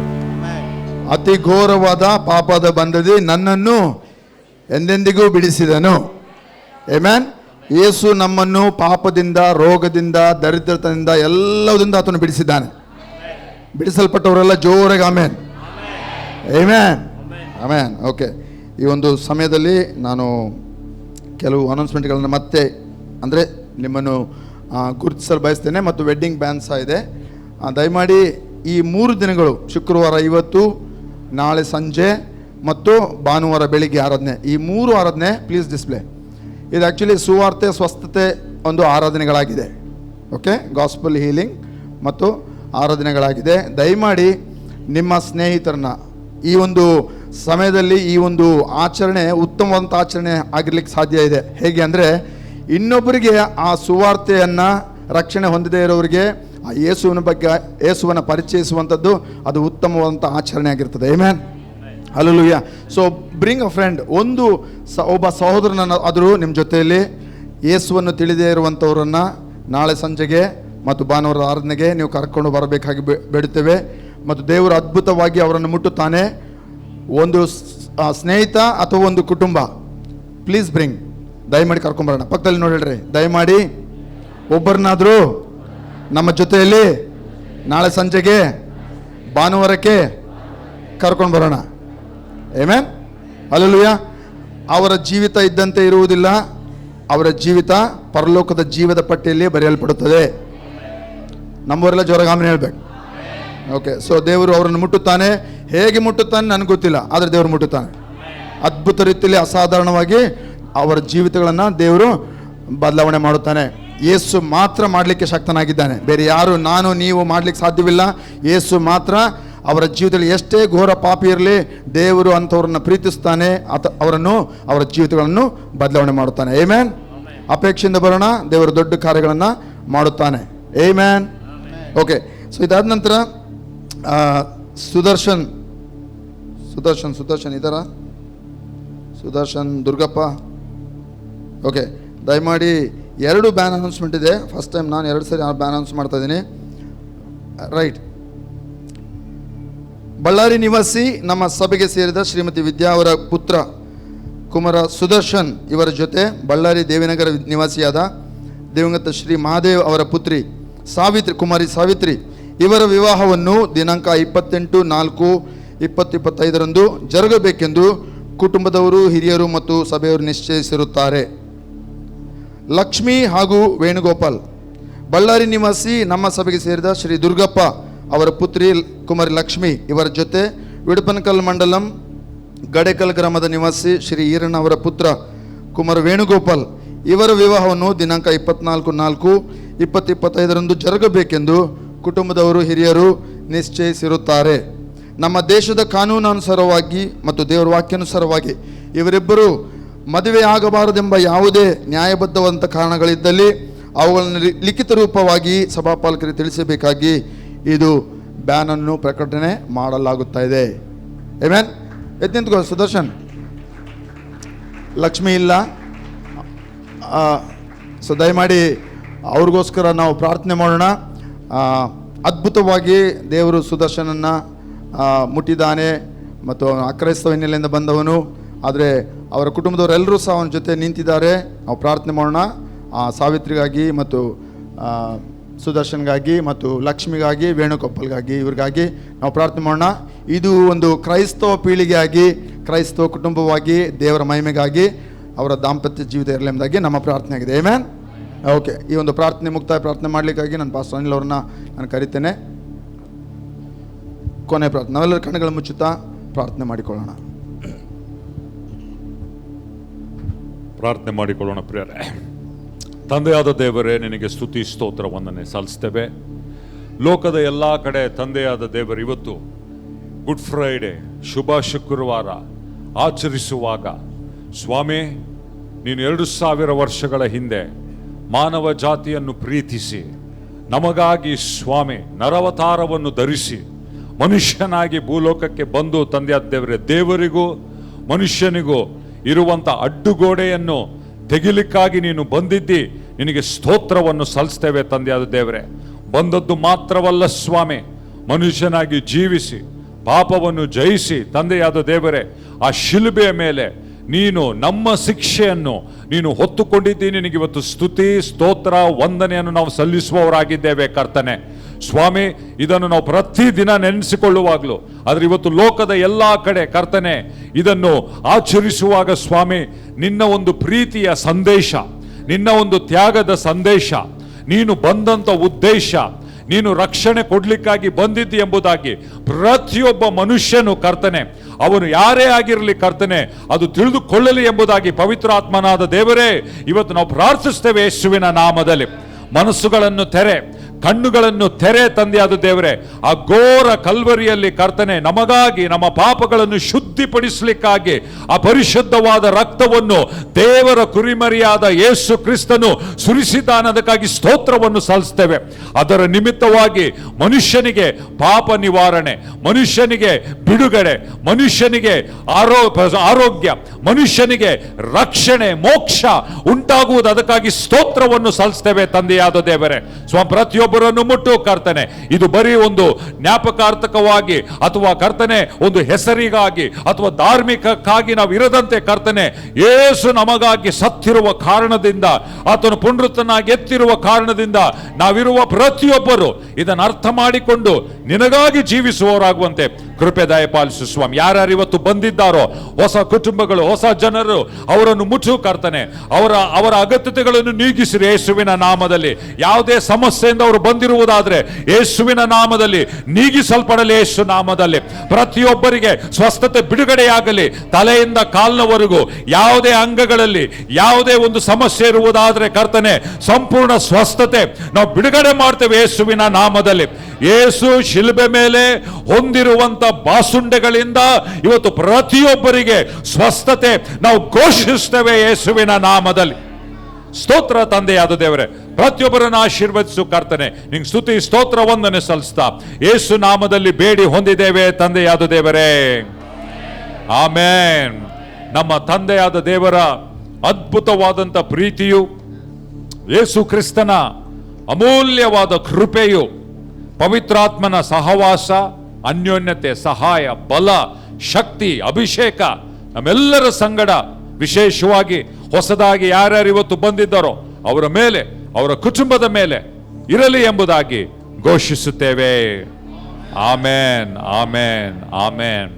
ಅತಿ ಘೋರವಾದ ಪಾಪದ ಬಂಧದಿ ನನ್ನನ್ನು ಎಂದೆಂದಿಗೂ ಬಿಡಿಸಿದನು. ಆಮೆನ್. ಯೇಸು ನಮ್ಮನ್ನು ಪಾಪದಿಂದ, ರೋಗದಿಂದ, ದರಿದ್ರತನದಿಂದ ಎಲ್ಲದಿಂದ ಆತನು ಬಿಡಿಸಿದ್ದಾನೆ. ಬಿಡಿಸಲ್ಪಟ್ಟವರೆಲ್ಲ ಜೋರಾಗಿ ಆಮೆನ್. ಆಮೆನ್. ಆಮೆನ್. ಓಕೆ, ಈ ಒಂದು ಸಮಯದಲ್ಲಿ ನಾನು ಕೆಲವು ಅನೌನ್ಸ್ಮೆಂಟ್ಗಳನ್ನು ಮತ್ತೆ ಅಂದರೆ ನಿಮ್ಮನ್ನು ಗುರುತಿಸಲು ಬಯಸ್ತೇನೆ. ಮತ್ತು ವೆಡ್ಡಿಂಗ್ ಬ್ಯಾನ್ ಸಹ ಇದೆ. ದಯಮಾಡಿ ಈ 3 ದಿನಗಳು, ಶುಕ್ರವಾರ ಇವತ್ತು, ನಾಳೆ ಸಂಜೆ ಮತ್ತು ಭಾನುವಾರ ಬೆಳಿಗ್ಗೆ ಆರಾಧನೆ, ಈ 3 ಆರಾಧನೆ ಪ್ಲೀಸ್ ಡಿಸ್ಪ್ಲೇ. ಇದು ಆ್ಯಕ್ಚುಲಿ ಸುವಾರ್ತೆ, ಸ್ವಸ್ಥತೆ ಒಂದು ಆರಾಧನೆಗಳಾಗಿದೆ. ಓಕೆ, ಗಾಸ್ಪಲ್ ಹೀಲಿಂಗ್ ಮತ್ತು ಆರಾಧನೆಗಳಾಗಿದೆ. ದಯಮಾಡಿ ನಿಮ್ಮ ಸ್ನೇಹಿತರನ್ನ ಈ ಒಂದು ಸಮಯದಲ್ಲಿ, ಈ ಒಂದು ಆಚರಣೆ ಉತ್ತಮವಾದಂಥ ಆಚರಣೆ ಆಗಿರ್ಲಿಕ್ಕೆ ಸಾಧ್ಯ ಇದೆ. ಹೇಗೆ ಅಂದರೆ, ಇನ್ನೊಬ್ಬರಿಗೆ ಆ ಸುವಾರ್ತೆಯನ್ನು, ರಕ್ಷಣೆ ಹೊಂದದೇ ಇರೋರಿಗೆ ಆ ಯೇಸುವಿನ ಬಗ್ಗೆ, ಯೇಸುವನ್ನು ಪರಿಚಯಿಸುವಂಥದ್ದು ಅದು ಉತ್ತಮವಾದಂಥ ಆಚರಣೆ ಆಗಿರ್ತದೆ. Amen. Hallelujah. So bring a friend. ಒಬ್ಬ ಸಹೋದರನ ಆದರೂ ನಿಮ್ಮ ಜೊತೆಯಲ್ಲಿ ಯೇಸುವನ್ನು ತಿಳಿದೇ ಇರುವಂಥವ್ರನ್ನು ನಾಳೆ ಸಂಜೆಗೆ ಮತ್ತು ಭಾನುವಾರ ಆರಾಧನೆಗೆ ನೀವು ಕರ್ಕೊಂಡು ಬರಬೇಕಾಗಿ ಬೇಡುತ್ತೇವೆ. ಮತ್ತು ದೇವರು ಅದ್ಭುತವಾಗಿ ಅವರನ್ನು ಮುಟ್ಟುತ್ತಾನೆ. ಒಂದು ಸ್ನೇಹಿತ ಅಥವಾ ಒಂದು ಕುಟುಂಬ, ಪ್ಲೀಸ್ ಬ್ರಿಂಗ್. ದಯಮಾಡಿ ಕರ್ಕೊಂಬರೋಣ. ಪಕ್ಕದಲ್ಲಿ ನೋಡಿಡ್ರಿ, ದಯಮಾಡಿ ಒಬ್ಬರನ್ನಾದರೂ ನಮ್ಮ ಜೊತೆಯಲ್ಲಿ ನಾಳೆ ಸಂಜೆಗೆ, ಭಾನುವಾರಕ್ಕೆ ಕರ್ಕೊಂಡು ಬರೋಣ. ಆಮೆನ್. ಹಲ್ಲೆಲೂಯಾ. ಅವರ ಜೀವಿತ ಇದ್ದಂತೆ ಇರುವುದಿಲ್ಲ, ಅವರ ಜೀವಿತ ಪರಲೋಕದ ಜೀವದ ಪಟ್ಟಿಯಲ್ಲಿ ಬರೆಯಲ್ಪಡುತ್ತದೆ. ನಮ್ಮವರೆಲ್ಲ ಜೋರಾಗಿ ಆಮೆನ್ ಹೇಳ್ಬೇಕು. ಓಕೆ, ಸೊ ದೇವರು ಅವರನ್ನು ಮುಟ್ಟುತ್ತಾನೆ. ಹೇಗೆ ಮುಟ್ಟುತ್ತಾನೆ ನನಗೆ ಗೊತ್ತಿಲ್ಲ, ಆದರೆ ದೇವರು ಮುಟ್ಟುತ್ತಾನೆ. ಅದ್ಭುತ ರೀತಿಯಲ್ಲಿ, ಅಸಾಧಾರಣವಾಗಿ ಅವರ ಜೀವಿತಗಳನ್ನು ದೇವರು ಬದಲಾವಣೆ ಮಾಡುತ್ತಾನೆ. ಯೇಸು ಮಾತ್ರ ಮಾಡಲಿಕ್ಕೆ ಶಕ್ತನಾಗಿದ್ದಾನೆ. ಬೇರೆ ಯಾರು, ನಾನು ನೀವು ಮಾಡಲಿಕ್ಕೆ ಸಾಧ್ಯವಿಲ್ಲ. ಯೇಸು ಮಾತ್ರ. ಅವರ ಜೀವಿತದಲ್ಲಿ ಎಷ್ಟೇ ಘೋರ ಪಾಪಿ ಇರಲಿ, ದೇವರು ಅಂಥವ್ರನ್ನ ಪ್ರೀತಿಸ್ತಾನೆ. ಅವರನ್ನು, ಅವರ ಜೀವಿತಗಳನ್ನು ಬದಲಾವಣೆ ಮಾಡುತ್ತಾನೆ. ಆಮೆನ್. ಅಪೇಕ್ಷೆಯಿಂದ ಬರೋಣ, ದೇವರು ದೊಡ್ಡ ಕಾರ್ಯಗಳನ್ನು ಮಾಡುತ್ತಾನೆ. ಆಮೆನ್. ಓಕೆ, ಸೊ ಇದಾದ ನಂತರ ಸುದರ್ಶನ್ ಇದರ ಸುದರ್ಶನ್ ದುರ್ಗಪ್ಪ. ಓಕೆ, ದಯಮಾಡಿ 2 ಬ್ಯಾನ್ ಅನೌನ್ಸ್ಮೆಂಟ್ ಇದೆ. ಫಸ್ಟ್ ಟೈಮ್ ನಾನು 2 ಸರಿ ಬ್ಯಾನ್ ಅನೌನ್ಸ್ ಮಾಡ್ತಾ ಇದ್ದೀನಿ. ರೈಟ್. ಬಳ್ಳಾರಿ ನಿವಾಸಿ, ನಮ್ಮ ಸಭೆಗೆ ಸೇರಿದ ಶ್ರೀಮತಿ ವಿದ್ಯಾ ಅವರ ಪುತ್ರ ಕುಮಾರ ಸುದರ್ಶನ್ ಇವರ ಜೊತೆ ಬಳ್ಳಾರಿ ದೇವಿನಗರ ನಿವಾಸಿಯಾದ ದಿವಂಗತ ಶ್ರೀ ಮಹಾದೇವ್ ಅವರ ಪುತ್ರಿ ಕುಮಾರಿ ಸಾವಿತ್ರಿ ಇವರ ವಿವಾಹವನ್ನು ದಿನಾಂಕ 28/4/2025 ಜರುಗಬೇಕೆಂದು ಕುಟುಂಬದವರು, ಹಿರಿಯರು ಮತ್ತು ಸಭೆಯವರು ನಿಶ್ಚಯಿಸಿರುತ್ತಾರೆ. ಲಕ್ಷ್ಮಿ ಹಾಗೂ ವೇಣುಗೋಪಾಲ್, ಬಳ್ಳಾರಿ ನಿವಾಸಿ, ನಮ್ಮ ಸಭೆಗೆ ಸೇರಿದ ಶ್ರೀ ದುರ್ಗಪ್ಪ ಅವರ ಪುತ್ರಿ ಕುಮಾರಿ ಲಕ್ಷ್ಮಿ ಇವರ ಜೊತೆ ವಿಡಪನಕಲ್ ಮಂಡಲಂ ಗಡೇಕಲ್ ಗ್ರಾಮದ ನಿವಾಸಿ ಶ್ರೀ ಈರಣ್ಣ ಅವರ ಪುತ್ರ ಕುಮಾರ ವೇಣುಗೋಪಾಲ್ ಇವರ ವಿವಾಹವನ್ನು ದಿನಾಂಕ 24/4/2025 ಜರುಗಬೇಕೆಂದು ಕುಟುಂಬದವರು, ಹಿರಿಯರು ನಿಶ್ಚಯಿಸಿರುತ್ತಾರೆ. ನಮ್ಮ ದೇಶದ ಕಾನೂನಾನುಸಾರವಾಗಿ ಮತ್ತು ದೇವರ ವಾಕ್ಯಾನುಸಾರವಾಗಿ ಇವರಿಬ್ಬರು ಮದುವೆ ಆಗಬಾರದೆಂಬ ಯಾವುದೇ ನ್ಯಾಯಬದ್ಧವಾದಂಥ ಕಾರಣಗಳಿದ್ದಲ್ಲಿ ಅವುಗಳನ್ನು ಲಿಖಿತ ರೂಪವಾಗಿ ಸಭಾಪಾಲಕರಿಗೆ ತಿಳಿಸಬೇಕಾಗಿ ಇದು ಬ್ಯಾನ್ ಅನ್ನು ಪ್ರಕಟಣೆ ಮಾಡಲಾಗುತ್ತಾ ಇದೆ. ಆಮೆನ್. ಎತ್ತಿಂತ್ಕೋ ಸುದರ್ಶನ್. ಲಕ್ಷ್ಮಿ ಇಲ್ಲ, ಸೊ ದಯಮಾಡಿ ಅವ್ರಿಗೋಸ್ಕರ ನಾವು ಪ್ರಾರ್ಥನೆ ಮಾಡೋಣ. ಅದ್ಭುತವಾಗಿ ದೇವರು ಸುದರ್ಶನನ್ನು ಮುಟ್ಟಿದ್ದಾನೆ ಮತ್ತು ಅಕ್ರೈಸ್ತವ ಹಿನ್ನೆಲೆಯಿಂದ ಬಂದವನು. ಆದರೆ ಅವರ ಕುಟುಂಬದವರೆಲ್ಲರೂ ಸಹ ಅವನ ಜೊತೆ ನಿಂತಿದ್ದಾರೆ. ನಾವು ಪ್ರಾರ್ಥನೆ ಮಾಡೋಣ. ಸಾವಿತ್ರಿಗಾಗಿ ಮತ್ತು ಸುದರ್ಶನ್ಗಾಗಿ ಮತ್ತು ಲಕ್ಷ್ಮಿಗಾಗಿ, ವೇಣುಗೋಪಾಲ್ಗಾಗಿ, ಇವ್ರಿಗಾಗಿ ನಾವು ಪ್ರಾರ್ಥನೆ ಮಾಡೋಣ. ಇದು ಒಂದು ಕ್ರೈಸ್ತವ ಪೀಳಿಗೆಯಾಗಿ, ಕ್ರೈಸ್ತವ ಕುಟುಂಬವಾಗಿ, ದೇವರ ಮಹಿಮೆಗಾಗಿ ಅವರ ದಾಂಪತ್ಯ ಜೀವಿತ ಇರಲೆಂಬುದಾಗಿ ನಮ್ಮ ಪ್ರಾರ್ಥನೆ ಆಗಿದೆ. ಆಮೆನ್. ಓಕೆ, ಈ ಒಂದು ಪ್ರಾರ್ಥನೆ ಮುಕ್ತಾಯ ಪ್ರಾರ್ಥನೆ ಮಾಡಲಿಕ್ಕಾಗಿ ನಾನು ಪಾಸ್ಟರ್ ಅನಿಲ್ ಅವ್ರನ್ನ ನಾನು ಕರಿತೇನೆ. ಕೊನೆ ಪ್ರಾರ್ಥನೆ. ನಾವೆಲ್ಲರೂ ಕಣ್ಣುಗಳು ಮುಚ್ಚುತ್ತಾ ಪ್ರಾರ್ಥನೆ ಮಾಡಿಕೊಳ್ಳೋಣ. ಪ್ರಾರ್ಥನೆ ಮಾಡಿಕೊಳ್ಳೋಣ. ಪ್ರಿಯರೇ, ತಂದೆಯಾದ ದೇವರೇ, ನಿನಗೆ ಸ್ತುತಿ ಸ್ತೋತ್ರ ವಂದನೆ ಸಲ್ಲಿಸ್ತೇವೆ. ಲೋಕದ ಎಲ್ಲ ಕಡೆ ತಂದೆಯಾದ ದೇವರು ಇವತ್ತು ಗುಡ್ ಫ್ರೈಡೆ, ಶುಭ ಶುಕ್ರವಾರ ಆಚರಿಸುವಾಗ ಸ್ವಾಮಿ, ನೀನು 2000 ವರ್ಷಗಳ ಹಿಂದೆ ಮಾನವ ಜಾತಿಯನ್ನು ಪ್ರೀತಿಸಿ ನಮಗಾಗಿ ಸ್ವಾಮಿ ನರವತಾರವನ್ನು ಧರಿಸಿ ಮನುಷ್ಯನಾಗಿ ಭೂಲೋಕಕ್ಕೆ ಬಂದು ತಂದೆಯಾದ ದೇವರೇ, ದೇವರಿಗೂ ಮನುಷ್ಯನಿಗೂ ಇರುವಂಥ ಅಡ್ಡುಗೋಡೆಯನ್ನು ತೆಗಿಲಿಕ್ಕಾಗಿ ನೀನು ಬಂದಿದ್ದಿ. ನಿನಗೆ ಸ್ತೋತ್ರವನ್ನು ಸಲ್ಲಿಸ್ತೇವೆ ತಂದೆಯಾದ ದೇವರೇ. ಬಂದದ್ದು ಮಾತ್ರವಲ್ಲ ಸ್ವಾಮಿ, ಮನುಷ್ಯನಾಗಿ ಜೀವಿಸಿ ಪಾಪವನ್ನು ಜಯಿಸಿ ತಂದೆಯಾದ ದೇವರೇ ಆ ಶಿಲುಬೆಯ ಮೇಲೆ ನೀನು ನಮ್ಮ ಶಿಕ್ಷೆಯನ್ನು ನೀನು ಹೊತ್ತುಕೊಂಡಿದ್ದೀನಿ. ನಿನಗೆ ಇವತ್ತು ಸ್ತುತಿ ಸ್ತೋತ್ರ ವಂದನೆಯನ್ನು ನಾವು ಸಲ್ಲಿಸುವವರಾಗಿದ್ದೇವೆ ಕರ್ತನೆ. ಸ್ವಾಮಿ, ಇದನ್ನು ನಾವು ಪ್ರತಿದಿನ ನೆನೆಸಿಕೊಳ್ಳುವಾಗಲೂ, ಆದರೆ ಇವತ್ತು ಲೋಕದ ಎಲ್ಲ ಕಡೆ ಕರ್ತನೆ ಇದನ್ನು ಆಚರಿಸುವಾಗ ಸ್ವಾಮಿ, ನಿನ್ನ ಒಂದು ಪ್ರೀತಿಯ ಸಂದೇಶ, ನಿನ್ನ ಒಂದು ತ್ಯಾಗದ ಸಂದೇಶ, ನೀನು ಬಂದಂಥ ಉದ್ದೇಶ, ನೀನು ರಕ್ಷಣೆ ಕೊಡ್ಲಿಕ್ಕಾಗಿ ಬಂದಿದ್ದಿ ಎಂಬುದಾಗಿ ಪ್ರತಿಯೊಬ್ಬ ಮನುಷ್ಯನು ಕರ್ತನೆ, ಅವನು ಯಾರೇ ಆಗಿರಲಿ ಕರ್ತನೆ, ಅದು ತಿಳಿದುಕೊಳ್ಳಲಿ ಎಂಬುದಾಗಿ ಪವಿತ್ರಾತ್ಮನಾದ ದೇವರೇ ಇವತ್ತು ನಾವು ಪ್ರಾರ್ಥಿಸ್ತೇವೆ. ಯೇಸುವಿನ ನಾಮದಲ್ಲಿ ಮನಸ್ಸುಗಳನ್ನು ತೆರೆ, ಕಣ್ಣುಗಳನ್ನು ತೆರೆ ತಂದೆಯಾದ ದೇವರೇ. ಆ ಘೋರ ಕಲ್ವರಿಯಲ್ಲಿ ಕರ್ತನೆ ನಮಗಾಗಿ ನಮ್ಮ ಪಾಪಗಳನ್ನು ಶುದ್ಧಿಪಡಿಸಲಿಕ್ಕಾಗಿ ಆ ಪರಿಶುದ್ಧವಾದ ರಕ್ತವನ್ನು ದೇವರ ಕುರಿಮರಿಯಾದ ಯೇಸು ಕ್ರಿಸ್ತನು ಸುರಿಸಿದ್ದಾನದಕ್ಕಾಗಿ ಸ್ತೋತ್ರವನ್ನು ಸಲ್ಲಿಸ್ತೇವೆ. ಅದರ ನಿಮಿತ್ತವಾಗಿ ಮನುಷ್ಯನಿಗೆ ಪಾಪ ನಿವಾರಣೆ, ಮನುಷ್ಯನಿಗೆ ಬಿಡುಗಡೆ, ಮನುಷ್ಯನಿಗೆ ಆರೋಗ್ಯ, ಮನುಷ್ಯನಿಗೆ ರಕ್ಷಣೆ, ಮೋಕ್ಷ ಉಂಟಾಗುವುದು. ಅದಕ್ಕಾಗಿ ಸ್ತೋತ್ರವನ್ನು ಸಲ್ಲಿಸ್ತೇವೆ ತಂದೆಯಾದ ದೇವರೇ. ಪ್ರತಿಯೊಬ್ಬರನ್ನು ಮುಟ್ಟು ಕರ್ತನೆ, ಇದು ಬರೀ ಒಂದು ಜ್ಞಾಪಕಾರ್ಥಕವಾಗಿ ಅಥವಾ ಕರ್ತನೆ ಒಂದು ಹೆಸರಿಗಾಗಿ ಅಥವಾ ಧಾರ್ಮಿಕಕ್ಕಾಗಿ ನಾವು ಇರದಂತೆ ಕರ್ತನೆ, ಯೇಸು ನಮಗಾಗಿ ಸತ್ತಿರುವ ಕಾರಣದಿಂದ, ಆತನು ಪುನರುತ್ತನಾಗಿ ಎತ್ತಿರುವ ಕಾರಣದಿಂದ ನಾವಿರುವ ಪ್ರತಿಯೊಬ್ಬರು ಇದನ್ನು ಅರ್ಥ ಮಾಡಿಕೊಂಡು ನಿನಗಾಗಿ ಜೀವಿಸುವವರಾಗುವಂತೆ ಕೃಪೆ ದಯಪಾಲಿಸು ಸ್ವಾಮಿ. ಯಾರ್ಯಾರು ಇವತ್ತು ಬಂದಿದ್ದಾರೋ ಹೊಸ ಕುಟುಂಬಗಳು, ಹೊಸ ಜನರು, ಅವರನ್ನು ಮುಚ್ಚು ಕರ್ತನೆ, ಅವರ ಅಗತ್ಯತೆಗಳನ್ನು ನೀಗಿಸಿರಿ ಯೇಸುವಿನ ನಾಮದಲ್ಲಿ. ಯಾವುದೇ ಸಮಸ್ಯೆಯಿಂದ ಅವರು ಬಂದಿರುವುದಾದ್ರೆ ಯೇಸುವಿನ ನಾಮದಲ್ಲಿ ನೀಗಿಸಲ್ಪಡಲಿ. ಯೇಸು ನಾಮದಲ್ಲಿ ಪ್ರತಿಯೊಬ್ಬರಿಗೆ ಸ್ವಸ್ಥತೆ, ಬಿಡುಗಡೆಯಾಗಲಿ. ತಲೆಯಿಂದ ಕಾಲಿನವರೆಗೂ ಯಾವುದೇ ಅಂಗಗಳಲ್ಲಿ ಯಾವುದೇ ಒಂದು ಸಮಸ್ಯೆ ಇರುವುದಾದ್ರೆ ಕರ್ತನೆ, ಸಂಪೂರ್ಣ ಸ್ವಸ್ಥತೆ ನಾವು ಬಿಡುಗಡೆ ಮಾಡ್ತೇವೆ ಯೇಸುವಿನ ನಾಮದಲ್ಲಿ. ಯೇಸು ಶಿಲುಬೆ ಮೇಲೆ ಹೊಂದಿರುವಂತ ಬಾಸುಂಡೆಗಳಿಂದ ಇವತ್ತು ಪ್ರತಿಯೊಬ್ಬರಿಗೆ ಸ್ವಸ್ಥತೆ ನಾವು ಘೋಷಿಸ್ತೇವೆ ಯೇಸುವಿನ ನಾಮದಲ್ಲಿ. ಸ್ತೋತ್ರ ತಂದೆಯಾದ ದೇವರೇ, ಪ್ರತಿಯೊಬ್ಬರನ್ನು ಆಶೀರ್ವದಿಸು ಕರ್ತನೆ. ನಿಂಗೆ ಸ್ತುತಿ ಸ್ತೋತ್ರ ವಂದನೆ ಸಲ್ಲಿಸ್ತಾ ಯೇಸು ನಾಮದಲ್ಲಿ ಬೇಡಿ ಹೊಂದಿದ್ದೇವೆ ತಂದೆಯಾದ ದೇವರೇ, ಆಮೇನ್. ನಮ್ಮ ತಂದೆಯಾದ ದೇವರ ಅದ್ಭುತವಾದಂಥ ಪ್ರೀತಿಯು, ಯೇಸು ಕ್ರಿಸ್ತನ ಅಮೂಲ್ಯವಾದ ಕೃಪೆಯು, ಪವಿತ್ರಾತ್ಮನ ಸಹವಾಸ, ಅನ್ಯೋನ್ಯತೆ, ಸಹಾಯ, ಬಲ, ಶಕ್ತಿ, ಅಭಿಷೇಕ ನಮ್ಮೆಲ್ಲರ ಸಂಗಡ, ವಿಶೇಷವಾಗಿ ಹೊಸದಾಗಿ ಯಾರ್ಯಾರು ಇವತ್ತು ಬಂದಿದ್ದಾರೋ ಅವರ ಮೇಲೆ, ಅವರ ಕುಟುಂಬದ ಮೇಲೆ ಇರಲಿ ಎಂಬುದಾಗಿ ಘೋಷಿಸುತ್ತೇವೆ. ಆಮೇನ್, ಆಮೇನ್, ಆಮೇನ್.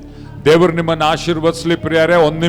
ದೇವರು ನಿಮ್ಮನ್ನು ಆಶೀರ್ವದಿಸಲಿ ಪ್ರಿಯರೇ. ಒಂದು